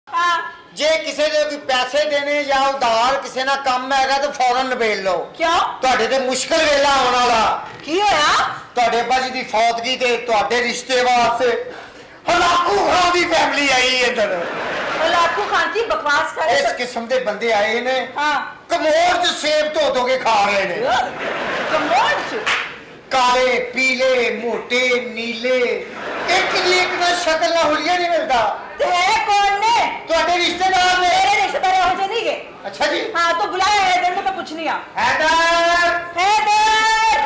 ਹਾਂ ਜੇ ਕਿਸੇ ਦੇ ਕੋਈ ਪੈਸੇ ਦੇਣੇ ਜਾਂ ਉਧਾਰ ਕਿਸੇ ਨਾਲ ਕੰਮ ਹੈਗਾ ਤਾਂ ਫੌਰਨ ਨਿਬੇੜ ਲਓ ਕਿਉਂ ਤੁਹਾਡੇ ਤੇ ਮੁਸ਼ਕਲ ਵੇਲਾ ਆਉਣ ਵਾਲਾ ਕੀ ਹੋਇਆ ਤੁਹਾਡੇ ਅੱਬਾ ਜੀ ਦੀ ਫੌਤਗੀ ਤੇ ਤੁਹਾਡੇ ਰਿਸ਼ਤੇ ਵਾਸਤੇ ਹਲਾਕੂ ਖਾਂ ਦੀ ਫੈਮਿਲੀ ਆਈ ਇੱਧਰ ਉਹ ਲਾਖੂ ਖਾਨ ਕੀ ਬਕਵਾਸ ਕਰ ਇਸ ਕਿਸਮ ਦੇ ਬੰਦੇ ਆਏ ਨੇ ਹਾਂ ਕਮੋੜ 'ਚ ਸੇਬ ਧੋ ਕੇ ਖਾ ਰਹੇ ਨੇ ਕਮੋੜ ਚ ਕਾਲੇ ਪੀਲੇ ਮੋਟੇ ਨੀਲੇ ਇੱਕ ਦੀ ਇੱਕ ਨਾਲ ਸ਼ਕਲ ਨਾਲ ਹੁਲੀਆ ਨਹੀਂ ਮਿਲਦਾ ਤੇ ਹੈ ਕੌਣ ਨੇ ਤੁਹਾਡੇ ਰਿਸ਼ਤੇਦਾਰ ਨੇ ਮੇਰੇ ਰਿਸ਼ਤੇਦਾਰ ਹੋ ਜੇ ਨਹੀਂ ਗਏ ਅੱਛਾ ਜੀ हाँ तो बुलाया है इधर मैं पूछनी आ हैदर हैदर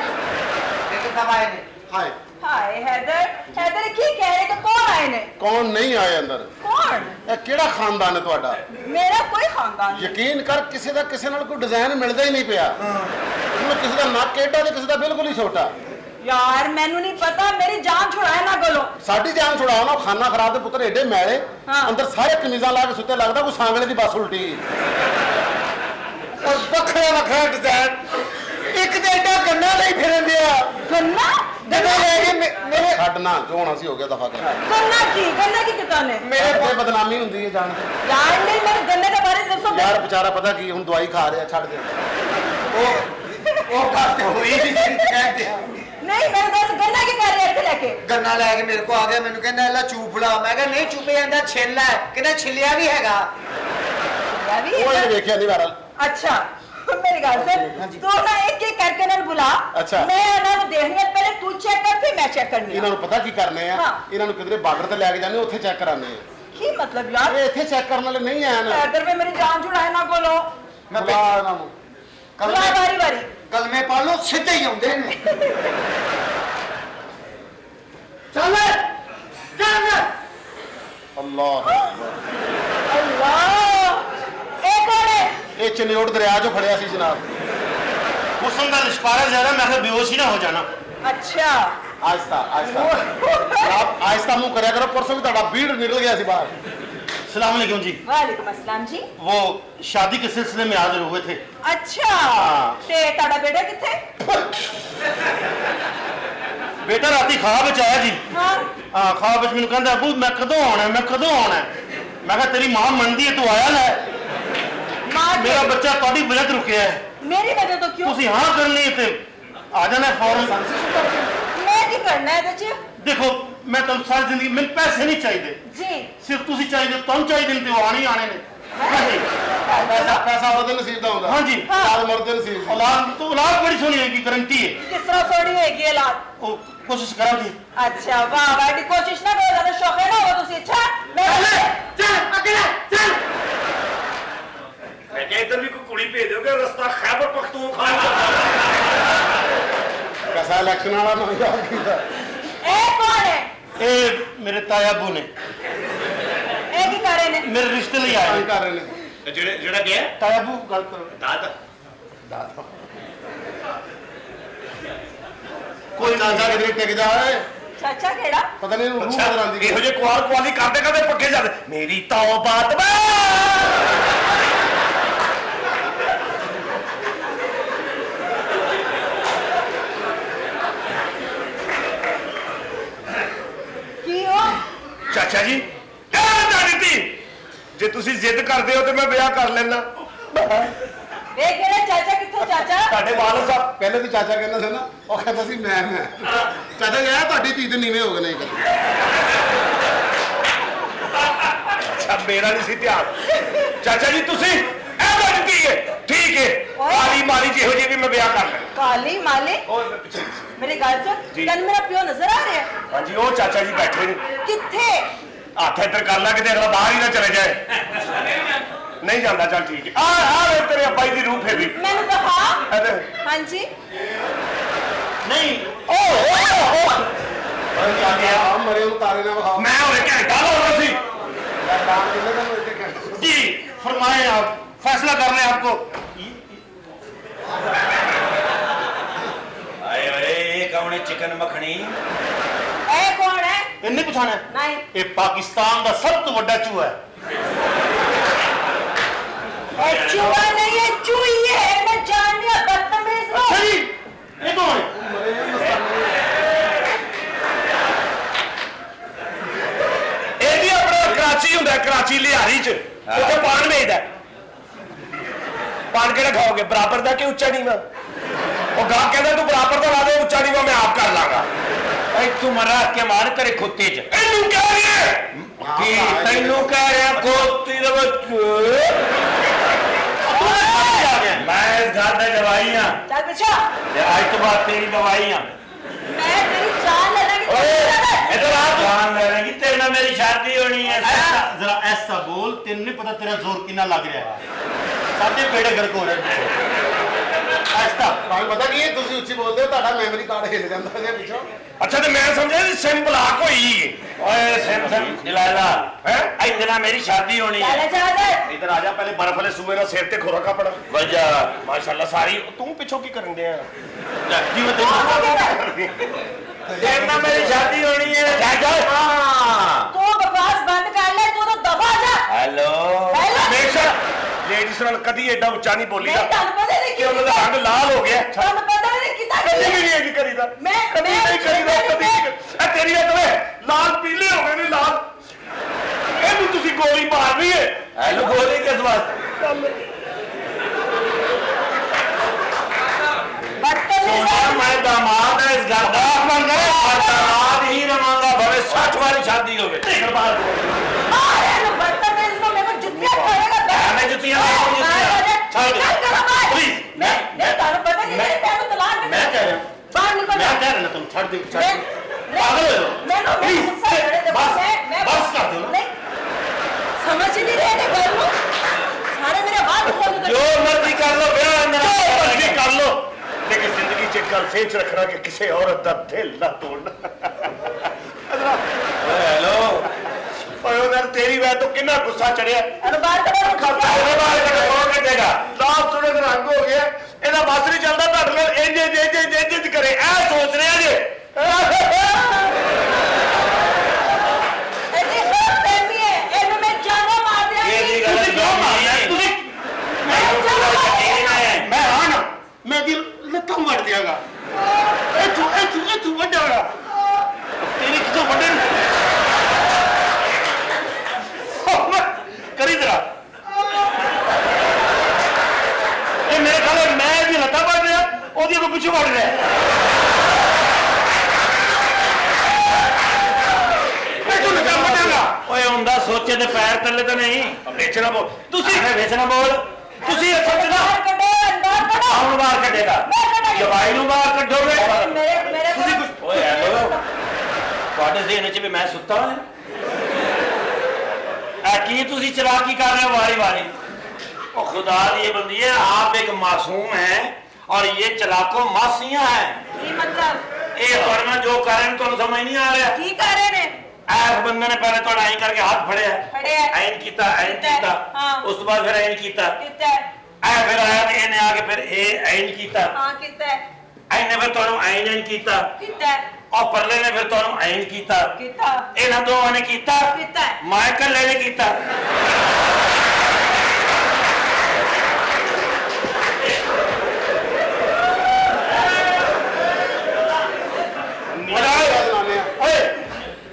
देखो सब आए ने ਹਾਏ हाय हैदर हैदर की कह रहे कि कौन आए ने ਕੌਣ ਨਹੀਂ ਆਏ ਅੰਦਰ कौन ਇਹ ਕਿਹੜਾ ਖਾਨਦਾਨ ਹੈ ਤੁਹਾਡਾ मेरा कोई खानदान नहीं। ਯਕੀਨ ਕਰ ਕਿਸੇ ਦਾ ਕਿਸੇ ਨਾਲ ਕੋਈ ਡਿਜ਼ਾਈਨ ਮਿਲਦਾ ਹੀ ਨਹੀਂ ਪਿਆ ਉਹਨੂੰ ਕਿਸੇ ਦਾ ਨੱਕ ਏਡਾ ਤੇ ਕਿਸੇ ਦਾ ਬਿਲਕੁਲ ਹੀ ਛੋਟਾ यार मैनू नहीं पता मेरी जान छुड़ाए ना बोलो ਸਾਡੀ ਜਾਨ ਛੁਡਾਓ ਨਾ ਖਾਨਾ ਖਰਾਬ ਦੇ ਪੁੱਤਰ ਏਡੇ ਮੈਲੇ ਹਾਂ। ਅੰਦਰ ਸਾਰੇ ਕਮੀਜ਼ਾਂ ਲਾ ਕੇ ਸੁੱਤੇ ਲੱਗਦਾ ਕੋਈ ਸਾਂਗਲੇ ਦੀ ਬੱਸ ਉਲਟੀ और ਵੱਖਰਾ ਵੱਖਰਾ ਡਿਜ਼ਾਈਨ ਇੱਕ ਤੇ ਏਡਾ ਗੰਨਾ ਲਈ ਫਿਰਨ ਦਿਆ गन्ना ਗੰਨਾ ਲੈ ਕੇ ਮੇਰੇ ਛੱਡਣਾ ਜੋ ਹੋਣਾ ਸੀ ਹੋ ਗਿਆ ਦਫਾ ਕਰ गन्ना की किताब ने ਮੇਰੇ ਤੇ ਬਦਨਾਮੀ ਹੁੰਦੀ ਹੈ ਜਾਣ ਕੇ यार नहीं मेरे गन्ने के बारे में दसो ਯਾਰ ਵਿਚਾਰਾ ਪਤਾ ਕੀ ਹੁਣ ਦਵਾਈ ਖਾ ਰਿਹਾ ਛੱਡ ਦੇ ਉਹ ਬਾਤ ਹੋਈ ਨਹੀਂ ਕਹਿੰਦੇ नहीं मेरे दस गन्ना की कर रहे थे लेके ਗੰਨਾ ਲੈ ਕੇ ਮੇਰੇ ਕੋ ਆ ਗਿਆ ਮੈਨੂੰ ਕਹਿੰਦਾ ਇਹਲਾ ਚੂਪ ਲਾ ਮੈਂ ਕਿਹਾ ਨਹੀਂ ਚੂਪੇ ਜਾਂਦਾ ਛਿੱਲ ਹੈ ਕਹਿੰਦਾ ਛਿੱਲਿਆ ਵੀ ਹੈਗਾ या भी ਉਹ ਇਹ ਵੇਖਿਆ ਨਹੀਂ ਵਾਰਲ अच्छा मेरी गल सुन तू ना एक एक करके ना बुला अच्छा। मैं ना देखनी है पहले तू चेक कर फिर मैं चेक करनी ਇਹਨਾਂ ਨੂੰ ਪਤਾ ਕੀ ਕਰਨੇ ਆ ਹਾਂ। ਇਹਨਾਂ ਨੂੰ ਕਿਧਰੇ ਬਾਰਡਰ ਤੇ ਲੈ ਕੇ ਜਾਂਦੇ ਉੱਥੇ ਚੈੱਕ ਕਰਾਉਂਦੇ ਆ की मतलब यार ਇਹ ਇੱਥੇ ਚੈੱਕ ਕਰਨ ਵਾਲੇ ਨਹੀਂ ਆਏ ਨਾ इधर में मेरी जान छुड़ाए ना बोलो ਮੈਂ ਬੁਲਾ ਇਹਨਾਂ ਨੂੰ बुला बारी बारी ਕਲਮੇ ਪੜ ਲਓ ਸਿੱਧੇ ਹੀ ਆਉਂਦੇ ਨੇ ਚੱਲ ਚੱਲ ਅੱਲਾਹ अल्लाह एक और है ਇਹ ਚਨਿਓੜ ਦਰਿਆ ਚੋਂ ਫੜਿਆ ਸੀ ਜਨਾਬ ਹੁਸਨ ਦਾ ਲਿਸ਼ਕਾਰਾ ਜ਼ਿਆਦਾ ਮੈਂ ਕਿਹਾ ਬੇਹੋਸ਼ ਹੀ ਨਾ ਹੋ ਜਾਣਾ अच्छा ਆਹਿਸਤਾ ਜਨਾਬ ਆਹਿਸਤਾ ਮੂੰਹ ਕਰਿਆ ਕਰੋ ਪਰਸੋਂ ਵੀ ਤੁਹਾਡਾ ਬੀੜ ਨਿਕਲ ਗਿਆ ਸੀ ਬਾਹਰ सलाम अलैकुम जी वालेकुम अस्सलाम जी वो शादी के सिलसिले में हाजिर हुए थे अच्छा ते ताड़ा बेटा किथे बेटा राती ख्वाब च आया जी हाँ हाँ ख्वाब च मैनू कहंदा अबू मैं कदों आना मैं कहा तेरी मां मनदी है तू आया ना मां मेरा बच्चा ਤੁਹਾਡੀ वजह तो रुके है मेरी वजह तो क्यों ਤੁਸੀਂ हाँ करनी है ते आ जाना फौरन मैं की करना है बच्चे देखो मैं तुम सारी जिंदगी मैंने पैसे नहीं चाहिए जी सिर्फ ਤੁਸੀਂ ਚਾਹੀਦੇ ਤੁਹਾਨੂੰ ਚਾਹੀਦੇ ਨੇ ਤੇ ਉਹ ਆਣੇ ਹੀ ਆਣੇ ਨੇ ਪੈਸਾ ਉਹਦੇ ਨਸੀਬ ਦਾ ਹੁੰਦਾ हाँ जी ਸਾਲ ਮਰਦੇ ਨਸੀਬ औलाद तो औलाद बड़ी सोनी है की गारंटी है किस तरह सोड़ी होगी औलाद वो कोशिश करा जी अच्छा वाह वाह कोशिश ना करो ज्यादा शौक है ना वो तुसी अच्छा मैं ਚੱਲ ਅੱਗੇ ਚੱਲ ਮੈਂ ਕਿਹਾ ਇੱਧਰ ਵੀ ਕੋਈ ਕੁੜੀ ਭੇਜ ਦਿਓਗੇ ਰਸਤਾ ਖੈਬਰ ਪਖਤੂਨਖਵਾ ਕਸਾ ਇਲੈਕਸ਼ਨ ਵਾਲਾ ਨਾ ਯਾਦ ਕੀਤਾ ए कौन है ए मेरे ताया अबू ने ए की कर रहे ने मेरे रिश्ते लिए आए ਕੀ हैं। ਕਰ ਰਹੇ ਨੇ ਜਿਹੜਾ ਗਿਆ ताया अबू गल करो ਦਾਦਾ ਕੋਈ ਨਾ ਜਾ ਕਿਧਰੇ ਟਿਕ ਜਾਏ चाचा केड़ा ਪਤਾ ਨਹੀਂ ਇਹਨੂੰ ਰੂਹ ਨਜ਼ਰ ਆਉਂਦੀ ਇਹੋ ਜਿਹੇ ਕੁਆਲ ਕੁਆਲੀ ਕਰਦੇ ਕਰਦੇ ਪੱਕੇ ਜਾਂਦੇ ਮੇਰੀ ਤੌਬਾ ਤਬਾ की हो ਚਾਚਾ ਜੀ ਇਹ ਜਾਣਦੀ ਜੇ ਤੁਸੀਂ ਜ਼ਿੱਦ ਕਰਦੇ ਹੋ ਤੇ ਮੈਂ ਵਿਆਹ ਕਰ ਲੈਣਾ ए केड़ा चाचा किथों चाचा ਤੁਹਾਡੇ ਵਾਲਦ ਸਾਹਿਬ ਪਹਿਲੇ ਤੇ ਚਾਚਾ ਕਹਿੰਦਾ ਸੀ ਨਾ ਉਹ ਕਹਿੰਦਾ ਸੀ ਮੈਂ ਚਾਚਾ ਕਹਿੰਦਾ ਤੁਹਾਡੀ ਧੀ ਤੇ ਨੀਵੇਂ ਹੋ ਗਏ ਨਹੀਂ ਅੱਛਾ ਮੇਰਾ ਨਹੀਂ ਸੀ ਧਿਆਨ ਚਾਚਾ ਜੀ ਤੁਸੀਂ ਇਹ ਜਾਣਦੀ ਹੈ ਠੀਕ ਹੈ ਕਾਲੀ ਮਾਲੀ ਜਿਹੋ ਜਿਹੀ ਵੀ ਮੈਂ ਵਿਆਹ ਕਰ ਲੈਣਾ काली माली ਉਹ ਪਿੱਛੇ मेरी गल सुन जी। तन मेरा प्यो नजर आ रहा है ਹਾਂਜੀ ਉਹ ਚਾਚਾ ਜੀ ਬੈਠੇ ਨੇ किथे ਹੱਥ ਇੱਧਰ ਕਰ ਲਾ ਕਿਤੇ ਅਗਲਾ ਬਾਹਰ ਹੀ ਨਾ ਚਲੇ ਜਾਏ ਨਹੀਂ ਜਾਂਦਾ ਚੱਲ ਠੀਕ ਹੈ ਆ ਵੇ ਤੇਰੇ ਅੱਬਾ ਜੀ ਦੀ ਰੂਹ ਫੇਰੀ मैंने कहा ਇਹਦੇ हाँ जी नहीं ओ ਮਰੇ ਨੂੰ ਤਾਰੇ ਨਾ ਵਿਖਾਓ मैं और घंटा लाना सी काम कितने दिन में इतने घंटे जी फरमाए आप फैसला कर लें आपको आए ओए ये कौन है चिकन मखनी ए कौन है इन्हें पूछाना नहीं ये पाकिस्तान का सब तो बड़ा चूहा है ए चूहा नहीं है चूही है मैं जानती हूं बदतमीज लोग अच्छा जी ये कौन है ਇਹ ਵੀ ਆਪਣਾ ਕਰਾਚੀ ਹੁੰਦਾ ਕਰਾਚੀ ਲਿਹਾਰੀ ਚ ਉੱਥੇ ਪਾਨ ਵੇਚਦਾ ਪਾਨ ਕਿਹੜਾ ਖਾਓਗੇ ਬਰਾਬਰ ਦਾ ਕਿ ਉੱਚਾ ਨੀਵਾ ਉਹ ਗਾਹ ਕਹਿੰਦਾ ਤੂੰ ਬਰਾਬਰ ਦਾ ਲਾ ਦੇ ਉੱਚਾ ਨੀਵਾ ਮੈਂ ਆਪ ਕਰ ਲਾਂਗਾ ऐ तू मरा के मार करे कुत्ते च ਇਹਨੂੰ ਕਹਿ ਰਿਹਾ की तैनू कह रहा कोती दे बच्चे मैं इस घर दा दवाई हां चल पीछे ते आज तो बाद तेरी दवाई हां मैं तेरी जान ले लगी इधर आ जान लेने की तेरे नाल मेरी शादी होनी है जरा ऐसा बोल तेन नहीं पता तेरा जोर कितना लग रहा है साडे बेड़े गर्क हो रहे ऐसा ਤੁਹਾਨੂੰ ਪਤਾ ਕੀ ਹੈ ਤੁਸੀਂ ਉੱਚੀ ਬੋਲਦੇ ਹੋ ਤੁਹਾਡਾ ਮੈਮਰੀ ਕਾਰਡ ਹਿੱਲ ਜਾਂਦਾ ਹੈ ਪਿੱਛੋਂ ਅੱਛਾ ਤੇ ਮੈਂ ਸਮਝਿਆ ਸੀ ਸਿਮ ਬਲਾਕ ਹੋਈ ओए सिम सिम दिलाला है इधर मेरी शादी होनी चल है जा दे इधर आ जा पहले बर्फ वाले सूबे ना सिर ते खोरा कपड़ा वजा माशाल्लाह सारी तू पिछों की करन दे जी मैं तेरे नाल मेरी शादी होनी है जा जा हां तू बकवास बंद कर ले तू तो दफा जा हेलो हमेशा लेडीज ਨਾਲ ਕਦੀ ਐਡਾ ਉੱਚਾ ਨਹੀਂ ਬੋਲੀਦਾ नहीं तन पता नहीं ਕਿ ਉਹਨਾਂ ਦਾ ਰੰਗ ਲਾਲ ਹੋ ਗਿਆ तन पता नहीं कितना ਕਦੀ ਵੀ ਨਹੀਂ ਇਹ ਕਰੀਦਾ मैं ਕਦੀ ਨਹੀਂ ਕਰੀਦਾ ਕਦੀ ਨਹੀਂ ਇਹ ਤੇਰੀ ਅਕਲ ਹੈ ਲਾਲ ਪੀਲੇ ਹੋ ਗਏ ਨੇ ਲਾਲ ਇਹਨੂੰ ਤੁਸੀਂ ਗੋਲੀ ਮਾਰਨੀ ਹੈ हेलो गोली किस वास्ते बदतमीज सोना मैं दामाद है इस घर का और दामाद ही रवांगा भले 60 वाली शादी होवे अरे नो बदतमीज को मेरे को जुतियां खाएगा मैं जुतियां मारूंगी प्लीज मैं तन पता नहीं मेरे पैर में तलाक दे मैं कह रहा हूं बाहर निकल मैं कह रहा ना तुम छोड़ दे पागल हो जाओ मैं प्लीज बस कर दो नहीं समझ ही नहीं रहे थे घर को सारे मेरे बात खोल दे जो मर्जी कर लो ब्याह अंदर जो मर्जी कर लो लेकिन जिंदगी च गल सेच रखना कि किसी औरत का दिल ना तोड़ना हेलो ओए उधर तेरी वजह तो कितना गुस्सा चढ़िया अरे बाहर करो खर्चा होने बाहर कौन कटेगा लाभ थोड़े दिन रंग हो गया ਇਹਦਾ ਬਸ ਨਹੀਂ ਚੱਲਦਾ ਤੁਹਾਡੇ ਨਾਲ ਇੰਜ ਕਰੇ ਐ ਸੋਚ ਰਿਹਾ ਜੇ ऐसी सब फैमिली है इन्हें मैं जाना मार दिया ये जी गलत ਕਿਉਂ ਮਾਰਿਆ ਤੁਸੀਂ ਮੈਂ ਹਾਂ ਨਾ ਮੈਂ ਦੀ ਲੱਤਾਂ ਵੱਢ ਦਿਆਂਗਾ ਇੱਥੋਂ ਵੱਢਾਂਗਾ ਤੇਰੀ ਕਿਥੋਂ ਵੱਢਣ ਕਰੀ ਜਰਾ ਇਹ ਮੇਰੇ ਖਿਆਲ ਮੈਂ ਇਹਦੀ ਲੱਤਾਂ ਵੱਢ ਰਿਹਾ ਉਹਦੀ ਕੋ ਪਿੱਛੇ ਵੱਢ ਰਿਹਾ ਤੂੰ ਲੱਤਾਂ ਵੱਢਾਂਗਾ ओए हुंदा सोचे ते पैर तले तो नहीं ਵੇਚਣਾ ਬੋਲ ਤੁਸੀਂ ਵੇਚਣਾ ਬੋਲ ਤੁਸੀਂ ਇਹ ਸੋਚਣਾ बाहर कटो अंदर कटो ਕੌਣ ਬਾਹਰ ਕੱਢੇਗਾ मैं कटाई ਜਵਾਈ ਨੂੰ ਬਾਹਰ ਕੱਢੋਗੇ मेरे को ਓਏ ਹੈਲੋ ਤੁਹਾਡੇ ਜ਼ਿਹਨ 'ਚ ਵੀ ਮੈਂ ਸੁੱਤਾ ਹਾਂ ਆ ਕੀ ਤੁਸੀਂ ਚਲਾਕੀ ਕਰ ਰਹੇ ਹੋ ਵਾਰੀ ਵਾਰੀ ओ खुदा ये बंदी है आप एक मासूम है और ये चलाको मासियां हैं की मतलब ये पढ़ना जो कर रहे हैं तो समझ नहीं आ रहा की कर रहे ने ऐस बंदे ने पहले तो ऐन करके हाथ फड़े फड़े ऐन कीता हाँ। उस तो बाद फिर ऐन कीता कितना ऐ फिर आया ते इन्हें आके फिर ए ऐन कीता हां कितना ऐने फिर तोनु ऐन कीता कितना और परले ने फिर तोनु ऐन कीता कितना इन्हां दोवां ने कीता कितना मैं कल्ले ने कीता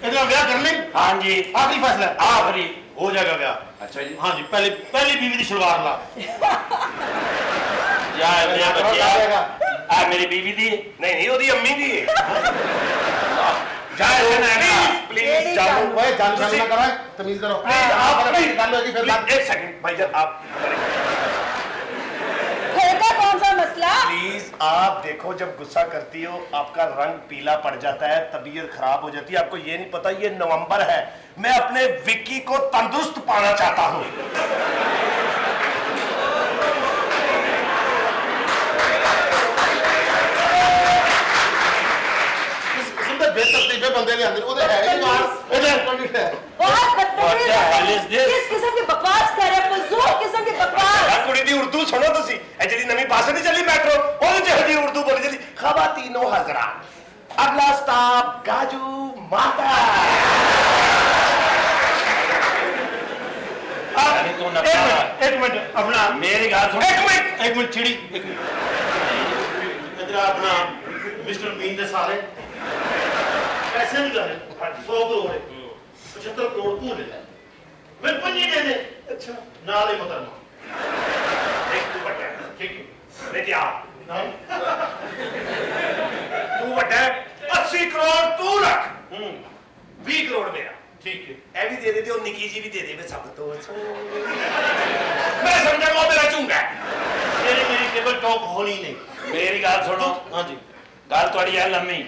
ਇਹਦਾ ਵਿਆਹ ਕਰ ਲਈ हाँ जी ਆਖਰੀ ਫੈਸਲਾ आखिरी ਹੋ ਜਾਏਗਾ ਵਿਆਹ अच्छा जी हाँ जी पहली बीवी की सलवार ला या मेरा बच्चा आ मेरी बीवी दी नहीं नहीं ओदी अम्मी दी जा प्लीज जाओ ਓਏ ਜਾਨ ਜਾਨ ਨਾ ਕਰਾਂ ਤਮੀਜ਼ ਕਰੋ आप ਗੱਲ ਹੋਏਗੀ ਫਿਰ ਬਾਤ एक सेकंड भाईजान आप घर का कौन सा मसला प्लीज आप देखो जब गुस्सा करती हो आपका रंग पीला पड़ जाता है तबीयत खराब हो जाती है आपको ये नहीं पता ये नवंबर है मैं अपने विक्की को तंदुरुस्त पाना चाहता हूँ ਬੇਤਰਤੀਬੇ ਬੰਦੇ ਲਿਆਂਦੇ ਉਹਦੇ ਹੈ ਹੀ ਮਾਰ ਉਹਦੇ ਕੋਈ ਹੈ बहुत बदतमीज What the hell is this? किस किस्म की बकवास कर रहे हो, फजूल किस्म की बकवास। ਆ ਕੁੜੀ ਦੀ ਉਰਦੂ ਸੁਣੋ ਤੁਸੀਂ ਇਹ ਜਿਹੜੀ ਨਵੀਂ ਬੱਸ ਨਹੀਂ ਚੱਲੀ ਮੈਟਰੋ ਉਹਦੇ ਚ ਹਜੀ ਉਰਦੂ ਬੋਲੀ ਚੱਲੀ ਖਵਾਤੀਨੋ ਹਜ਼ਰਾਤ ਅਗਲਾ ਸਟਾਪ ਗਾਜੂ ਮਾਤਾ अरे तू न एक मिनट अपना मेरी गाल सुन एक मिनट छिड़ी एक मिनट इधर अपना मिस्टर बीन दे सारे पैसे नहीं जाने 100 करोड़ 75 करोड़ तू ले मैं 5 दे दे अच्छा ना ले मतलब एक तू बटा ठीक है बेटी आ तू बटा 80 करोड़ तू रख 20 करोड़ मेरा ठीक है ए भी दे दे और निकी जी भी दे दे मैं सब तो मैं समझा वो मेरा चूंगा तेरी मेरी टेबल टॉक होनी नहीं मेरी गाल सुनो हाँ जी गाल थोड़ी है लम्मी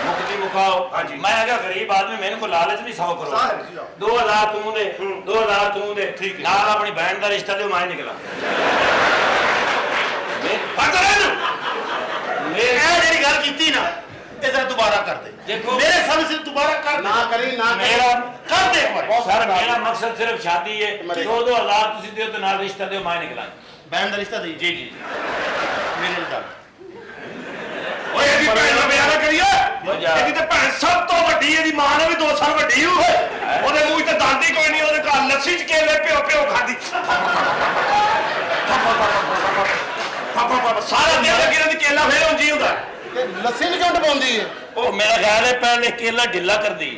मुक्ति मुकाओ हाँ जी। मैं अगर गरीब आदमी मैंने को लालच नहीं 100 करो सारे जी, हाँ। 2000 तू दे 2000 तू दे ठीक है। नाल अपनी बहन का रिश्ता दे मैं निकला बंद कर दो मेरे ਇਹ ਜਿਹੜੀ ਗੱਲ ਕੀਤੀ ਨਾ ਇਹ ਜ਼ਰਾ ਦੁਬਾਰਾ ਕਰ ਦੇ देखो ਮੇਰੇ ਸਾਹਮਣੇ से दोबारा कर ਨਾ ਕਰੀ ਨਾ ਕਰੀ मेरा कर दे एक बार सर मेरा मकसद सिर्फ शादी है 2-2000 तुसी दियो तो नाल रिश्ता दियो मैं निकला बहन का रिश्ता दी जी जी मेरे ਨਾਲ ਓਏ ਇਹਦੀ ਭੈਣ ਨਾਲ ਵਿਆਹ ਨਾ ਕਰੀਏ ਇਹਦੀ ਤੇ ਭੈਣ ਸਭ ਤੋਂ ਵੱਡੀ ਇਹਦੀ ਮਾਂ ਨੇ ਵੀ 2 ਸਾਲ ਵੱਡੀ ਹੋ ਉਹਦੇ ਮੂੰਹ ਤੇ ਦੰਦ ਹੀ ਕੋਈ ਨਹੀਂ ਉਹਦੇ ਘਰ ਲੱਸੀ ਚ ਕੇਲੇ ਪਿਓ ਪਿਓ ਖਾਂਦੀ ਪਾਪਾ ਸਾਰਾ ਦਿਨ ਲੱਗੀ ਰਹਿੰਦੀ ਕੇਲਾ ਫੇਰ ਉਂਝ ਹੁੰਦਾ ਤੇ ਲੱਸੀ ਨੂੰ ਕਿਉਂ ਡਬਾਉਂਦੀ ਹੈ ओ मेरा ख्याल है पहले केला ढिला कर दी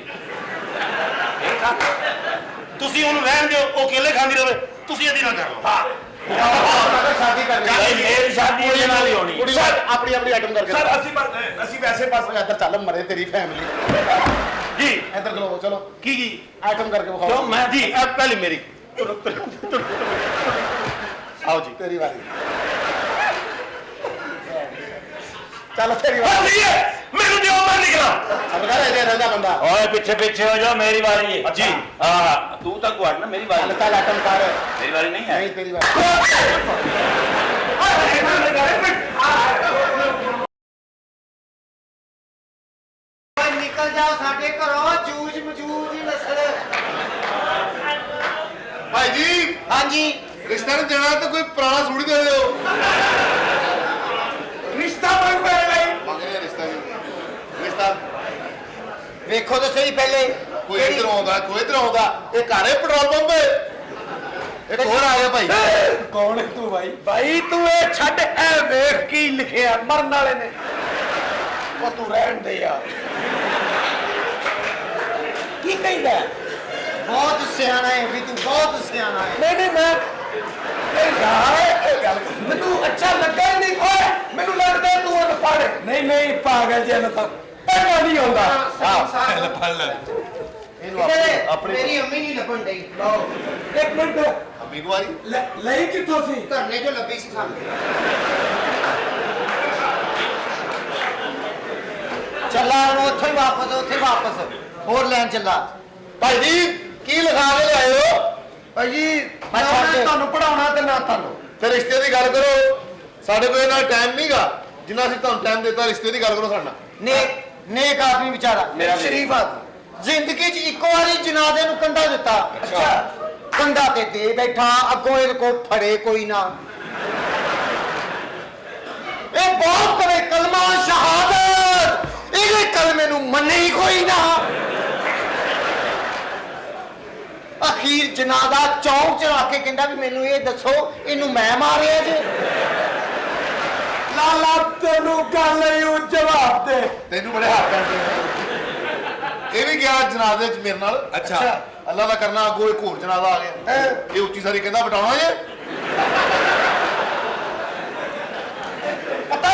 ਤੁਸੀਂ ਉਹਨੂੰ ਰਹਿਣ ਦਿਓ ਉਹ ਕੇਲੇ ਖਾਂਦੀ ਰਹੇ ਤੁਸੀਂ ਇਹਦੀ ਨਾਲ ਕਰ ਲਓ ਹਾਂ ਸ਼ਾਦੀ ਕਰਨੀ भाई मेरी शादी ये नाल ही होनी ਕੁੜੀ ਆਪਣੀ ਆਪਣੀ ਆਈਟਮ ਕਰਕੇ ਸਰ ਅਸੀਂ ਵੈਸੇ ਬਸ ਇੱਧਰ ਚੱਲ ਮਰੇ ਤੇਰੀ ਫੈਮਿਲੀ ਜੀ ਇੱਧਰ ਚਲੋ ਚਲੋ ਕੀ ਆਈਟਮ ਕਰਕੇ ਵਿਖਾਓ क्यों मैं ਜੀ ਇਹ ਪਹਿਲੀ ਮੇਰੀ ਆਓ ਜੀ ਤੇਰੀ ਵਾਰੀ ਚੱਲ ਤੇਰੀ ਵਾਰੀ ਬਸ ਇਹ ਮੈਨੂੰ ਦਿਓ ਮੈਂ ਨਿਕਲਾਂ ਸਰਕਾਰ ਇਹਦੇ ਰਹਿੰਦਾ ਬੰਦਾ ओए पीछे पीछे हो जाओ मेरी बारी है जी। हाँ तू तक हट ना मेरी ਚੱਲ बारी ਚੱਲ ਆਈਟਮ ਕਰ मेरी बारी नहीं है ਨਹੀਂ ਤੇਰੀ ਵਾਰੀ ਨਿਕਲ ਜਾਓ ਸਾਡੇ ਘਰੋਂ ਜੂਝ ਮਜੂਜ ਦੀ ਨਸਲ। ਭਾਈ ਜੀ ਹਾਂਜੀ ਰਿਸ਼ਤਾ ਨੂੰ ਦੇਣਾ ਤਾਂ ਕੋਈ ਪੁਰਾਣਾ ਸੂਟ ਦੇ ਦਿਓ ਰਿਸ਼ਤਾ ਮੰਗ ਪੈ ਗਈ ਮੰਗਦੇ ਰਿਸ਼ਤਾ ਨਹੀਂ ਰਿਸ਼ਤਾ ਵੇਖੋ ਤਾਂ ਸਹੀ ਪਹਿਲੇ ਕੋਈ ਇੱਧਰ ਆਉਂਦਾ ਕੋਈ ਇੱਧਰ ਆਉਂਦਾ ਇਹ ਘਰ ਹੈ ਪੈਟਰੋਲ ਪੰਪ ਇੱਕ ਹੋਰ ਆ ਗਿਆ ਭਾਈ ਕੌਣ ਹੈ ਤੂੰ ਭਾਈ? ਭਾਈ ਤੂੰ ਇਹ ਛੱਡ ਇਹ ਵੇਖ ਕੀ ਲਿਖਿਆ ਮਰਨ ਵਾਲੇ ਨੇ ਉਹ ਤੂੰ ਰਹਿਣ ਦੇ ਯਾਰ ਕੀ ਕਹਿੰਦਾ ਬਹੁਤ ਸਿਆਣਾ ਹੈ ਵੀ ਤੂੰ ਬਹੁਤ ਸਿਆਣਾ ਹੈ। ਨਹੀਂ ਮੈਂ ਇਹ ਯਾਰ ਇਹ ਗੱਲ ਮੈਨੂੰ ਅੱਛਾ ਲੱਗਾ ਹੀ ਨਹੀਂ ਓਏ ਮੈਨੂੰ ਲੱਗਦਾ ਤੂੰ ਅਨਪੜ੍ਹ ਹੈ। ਨਹੀਂ ਪਾਗਲ ਜੀ ਨਾ ਤਾਂ ਪੜ੍ਹਨਾ ਨਹੀਂ ਆਉਂਦਾ। ਇਹਨੂੰ ਆਪਣੀ ਮੇਰੀ ਅੰਮੀ ਨਹੀਂ ਲੱਭਣ ਡਈ ਇੱਕ ਮਿੰਟ ਅੰਮੀ ਕੁਆਰੀ ਲਈ ਕਿੱਥੋਂ ਸੀ? ਧਰਨੇ ਚੋਂ ਲੱਭੀ ਸੀ ਸਾਨੂੰ। ਚੱਲਾ ਹੁਣ ਉੱਥੇ ਹੀ ਵਾਪਸ ਹੋਰ ਲੈਣ ਚੱਲਾ। ਭਾਈ ਜੀ ਕੀ ਲਿਖਾ ਕੇ ਲਿਆਏ ਹੋ ਭਾਈ ਜੀ ਮੈਂ ਨਾ ਛੱਡ ਦੇ। ਤੁਹਾਨੂੰ ਪੜਾਉਣਾ ਤੇ ਨਾ ਤੁਹਾਨੂੰ। ਤੇ ਰਿਸ਼ਤੇ ਦੀ ਗੱਲ ਕਰੋ ਸਾਡੇ ਕੋਲ ਇਹਨਾਂ ਟਾਈਮ ਨਹੀਂਗਾ ਜਿੰਨਾ ਅਸੀਂ ਤੁਹਾਨੂੰ ਟਾਈਮ ਦਿੱਤਾ ਰਿਸ਼ਤੇ ਦੀ ਗੱਲ ਕਰੋ ਸਾਡੇ ਨਾਲ ਨੇਕ ਆਦਮੀ ਵਿਚਾਰਾ ਸ਼ਰੀਫ ਆਦਮੀ ਜ਼ਿੰਦਗੀ 'ਚ ਇੱਕੋ ਵਾਰੀ ਜਨਾਜ਼ੇ ਨੂੰ ਕੰਡਾ ਦਿੱਤਾ। ਅੱਛਾ ਕੰਡਾ ਤੇ ਦੇ ਬੈਠਾ ਅੱਗੋਂ ਇਹਦੇ ਕੋ ਫੜੇ ਕੋਈ ਨਾ। ਇਹ ਬਹੁਤ ਕਰੇ ਕਲਮਾ ਸ਼ਹਾਦਤ ਇਹਦੇ ਕਲਮੇ ਨੂੰ ਮੰਨੇ ਹੀ ਕੋਈ ਨਾ। ਅਖੀਰ ਜਨਾਜ਼ਾ ਚੌਂਕ 'ਚ ਰੱਖ ਕੇ ਕਹਿੰਦਾ ਵੀ ਮੈਨੂੰ ਇਹ ਦੱਸੋ ਇਹਨੂੰ ਮੈਂ ਮਾਰਿਆ ਜੇ। ਲਾਲਾ ਤੈਨੂੰ ਗੱਲ ਹੀ ਜਵਾਬ ਦੇ। ਤੈਨੂੰ ਬੜੇ ਹੱਥ ਪੈਂਦੇ ਇਹ ਵੀ ਗਿਆ ਜਨਾਜ਼ੇ 'ਚ ਮੇਰੇ ਨਾਲ ਅੱਛਾ। ਅੱਲਾ ਦਾ ਕਰਨਾ ਅੱਗੋਂ ਇੱਕ ਹੋਰ ਜਨਾਜ਼ਾ ਆ ਗਿਆ ਇਹ ਉੱਚੀ ਸਾਰੀ ਕਹਿੰਦਾ ਬਟਾਉਣਾ ਜੇ ਪਤਾ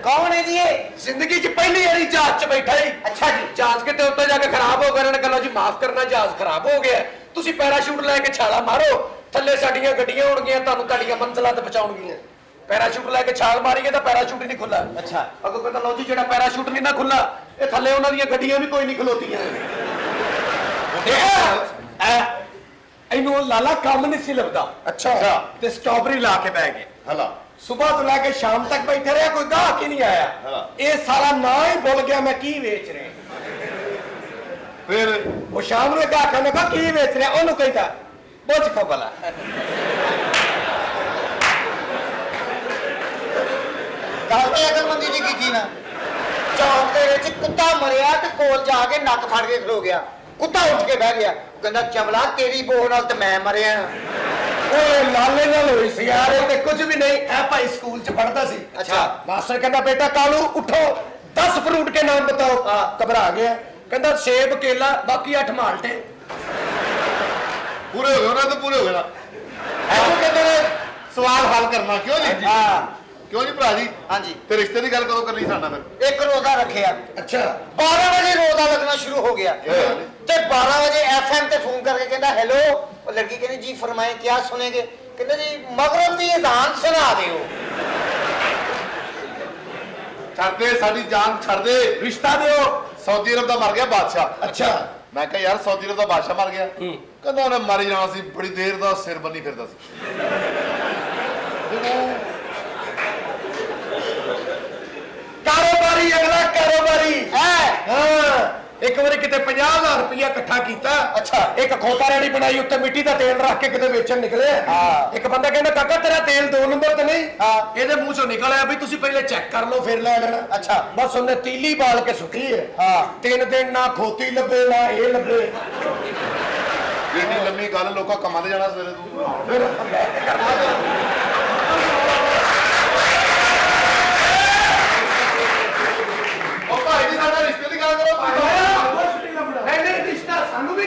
ਕੌਣ ਹੈ ਜੀ ਇਹ? ਜ਼ਿੰਦਗੀ 'ਚ ਪਹਿਲੀ ਵਾਰੀ ਜਹਾਜ਼ 'ਚ ਬੈਠਾ ਹੀ ਅੱਛਾ ਜੀ ਜਹਾਜ਼ ਕਿਤੇ ਉੱਤੇ ਜਾ ਕੇ ਖਰਾਬ ਹੋ ਗਿਆ ਇਹਨਾਂ ਨੇ ਕਹਿੰਦਾ ਜੀ ਮਾਫ ਕਰਨਾ ਜਹਾਜ਼ ਖਰਾਬ ਹੋ ਗਿਆ ਤੁਸੀਂ ਪੈਰਾਸ਼ੂਟ ਲੈ ਕੇ ਛਾਲਾ ਮਾਰੋ ਥੱਲੇ ਸਾਡੀਆਂ ਗੱਡੀਆਂ ਹੋਣਗੀਆਂ ਤੁਹਾਨੂੰ ਤੁਹਾਡੀਆਂ ਮੰਜ਼ਿਲਾਂ ਤੇ ਪਹੁੰਚਾਉਣਗੀਆਂ ਪੈਰਾਸ਼ੂਟ ਲੈ ਕੇ ਛਾਲ ਮਾਰੀਏ ਤਾਂ ਪੈਰਾਸ਼ੂਟ ਹੀ ਨਹੀਂ ਖੁੱਲਾ ਅੱਛਾ ਅੱਗੋਂ ਕਹਿੰਦਾ ਲਓ ਜੀ ਜਿਹੜਾ ਪੈਰਾਸ਼ੂਟ ਨਹੀਂ ਨਾ ਖੁੱਲਾ ਇਹ ਥੱਲੇ ਉਹਨਾਂ ਦੀਆਂ ਗੱਡੀਆਂ ਵੀ ਕੋਈ ਨਹੀਂ ਖਲੋਤੀਆਂ ਇਹਨੂੰ ਲਾਲਾ ਕੰਮ ਨਹੀਂ ਸੀ ਲੱਭਦਾ। ਅੱਛਾ ਤੇ ਸਟ੍ਰਾਬੇਰੀ ਲਾ ਕੇ ਬਹਿ ਗਏ। ਹਲਾ ਸੁਬਾਹ ਤੋਂ ਲੈ ਕੇ ਸ਼ਾਮ ਤੱਕ ਬੈਠੇ ਰਿਹਾ, ਕੋਈ ਗਾਹਕ ਹੀ ਨਹੀਂ ਆਇਆ। ਇਹ ਸਾਰਾ ਨਾ ਹੀ ਭੁੱਲ ਗਿਆ ਮੈਂ ਕੀ ਵੇਚ ਰਿਹਾ। ਫਿਰ ਉਹ ਸ਼ਾਮ ਨੂੰ ਗਾਹਕਾਂ ਨੇ ਕਹਾ ਕੀ ਵੇਚ ਰਿਹਾ, ਉਹਨੂੰ ਕਹਿੰਦਾ ਪੁੱਛ ਖਬਲਾ। ਗੱਲ ਤੇ ਅਕਲਮੰਦੀ ਦੀ ਕੀਤੀ ਨਾ। ਚੌਂਕ ਦੇ ਵਿੱਚ ਕੁੱਤਾ ਮਰਿਆ ਤੇ ਕੋਲ ਜਾ ਕੇ ਨੱਕ ਫੜ ਕੇ ਖਲੋ ਗਿਆ। ਕੁੱਤਾ ਉੱਠ ਕੇ ਬਹਿ ਗਿਆ, ਕਹਿੰਦਾ ਚਵਲਾ ਤੇਰੀ ਬੋਹ ਨਾਲ ਤੇ ਮੈਂ ਮਰਿਆ। ਓਏ ਲਾਲੇ ਨਾਲ ਹੋਈ ਸੀ ਯਾਰ, ਇਹ ਤੇ ਕੁਝ ਵੀ ਨਹੀਂ। ਇਹ ਭਾਈ ਸਕੂਲ ਚ ਪੜਦਾ ਸੀ। ਅੱਛਾ। ਮਾਸਟਰ ਕਹਿੰਦਾ ਬੇਟਾ ਕਾਲੂ ਉਠੋ, 10 ਫਰੂਟ ਕੇ ਨਾਮ बताओ। ਘਬਰਾ ਗਿਆ, ਕਹਿੰਦਾ ਸੇਬ ਕੇਲਾ ਬਾਕੀ 8 ਮਾਲਟੇ। ਪੂਰੇ ਹੋ ਗਏ ਉਹਨਾਂ ਤੇ ਪੂਰੇ ਹੋ ਗਏ ਨਾ। ਇਹਨੂੰ ਕਹਿੰਦੇ ਨੇ ਸਵਾਲ ਹੱਲ ਕਰਨਾ, ਕਿਉਂ ਜੀ? ਹਾਂ ਕਿਉਂ ਜੀ ਭਰਾ ਜੀ? ਹਾਂਜੀ। ਤੇ ਰਿਸ਼ਤੇ ਦੀ ਗੱਲ ਕਦੋਂ ਕਰਨੀ ਸਾਡਾ ਫਿਰ? ਇੱਕ ਰੋਜ਼ਾ ਰੱਖਿਆ। ਅੱਛਾ। 12 ਵਜੇ ਰੋਜ਼ਾ ਲੱਗਣਾ ਸ਼ੁਰੂ ਹੋ ਗਿਆ ਤੇ 12 ਵਜੇ FM ਤੇ ਫੋਨ ਕਰਕੇ ਕਹਿੰਦਾ ਹੈਲੋ। ਉਹ ਲੜਕੀ ਕਹਿੰਦੀ ਜੀ ਫਰਮਾਏ ਕੀ ਸੁਣेंगे? ਕਹਿੰਦਾ ਜੀ ਮਗਰਬ ਦੀ ਅਜ਼ਾਨ ਸੁਣਾ ਦਿਓ। ਛੱਡ ਦੇ ਸਾਡੀ ਜਾਨ, ਛੱਡ ਦੇ। ਰਿਸ਼ਤਾ ਦਿਓ। ਸਾਊਦੀ ਅਰਬ ਦਾ ਮਰ ਗਿਆ ਬਾਦਸ਼ਾਹ। ਅੱਛਾ। ਮੈਂ ਕਿਹਾ ਯਾਰ ਸਾਊਦੀ ਅਰਬ ਦਾ ਬਾਦਸ਼ਾਹ ਮਰ ਗਿਆ। ਕਹਿੰਦਾ ਉਹਨੇ ਮਰ ਹੀ ਜਾਣਾ ਸੀ, ਬੜੀ ਦੇਰ ਦਾ ਸਿਰ ਬੰਨੀ ਫਿਰਦਾ ਸੀ। ਕਾਰੋਬਾਰੀ ਅਗਲਾ ਕਾਰੋਬਾਰੀ ਹਾਂ। ਇੱਕ ਵਾਰੀ ਕਿਤੇ 50,000 ਰੁਪਇਆ ਇਕੱਠਾ ਕੀਤਾ। ਅੱਛਾ। ਇੱਕ ਖੋਤਾ ਰੈਡੀ ਬਣਾਈ, ਉੱਤੇ ਮਿੱਟੀ ਦਾ ਤੇਲ ਰੱਖ ਕੇ ਕਿਤੇ ਵੇਚਣ ਨਿਕਲੇ। ਹਾਂ। ਇੱਕ ਬੰਦਾ ਕਹਿੰਦਾ ਕਾਕਾ ਤੇਰਾ ਤੇਲ 2 ਨੰਬਰ ਤੇ ਨਹੀਂ। ਹਾਂ। ਇਹਦੇ ਮੂੰਹ ਚੋਂ ਨਿਕਲ ਆਇਆ ਵੀ ਤੁਸੀਂ ਪਹਿਲੇ ਚੈੱਕ ਕਰ ਲਓ ਫਿਰ ਲੈ ਲੈਣਾ। ਅੱਛਾ। ਬਸ ਉਹਨੇ ਤੀਲੀ ਬਾਲ ਕੇ ਸੁੱਟੀ ਹੈ। ਹਾਂ। 3 ਦਿਨ ਨਾ ਖੋਤੀ ਲੱਭੇ ਨਾ ਇਹ ਲੱਭੇ। ਏਡੀ ਲੰਮੀ ਗੱਲ, ਲੋਕਾਂ ਕੰਮਾਂ ਤੇ ਜਾਣਾ ਸਵੇਰੇ ਤੂੰ। ਫਿਰ ਉਹ ਭਾਈ ਜੀ ਸਾਡਾ ਰਿਸ਼ਤੇ ਦੀ ਗੱਲ ਕਰੋ। ਨਹੀਂ ਰਿਸ਼ਤਾ ਸਾਨੂੰ ਵੀ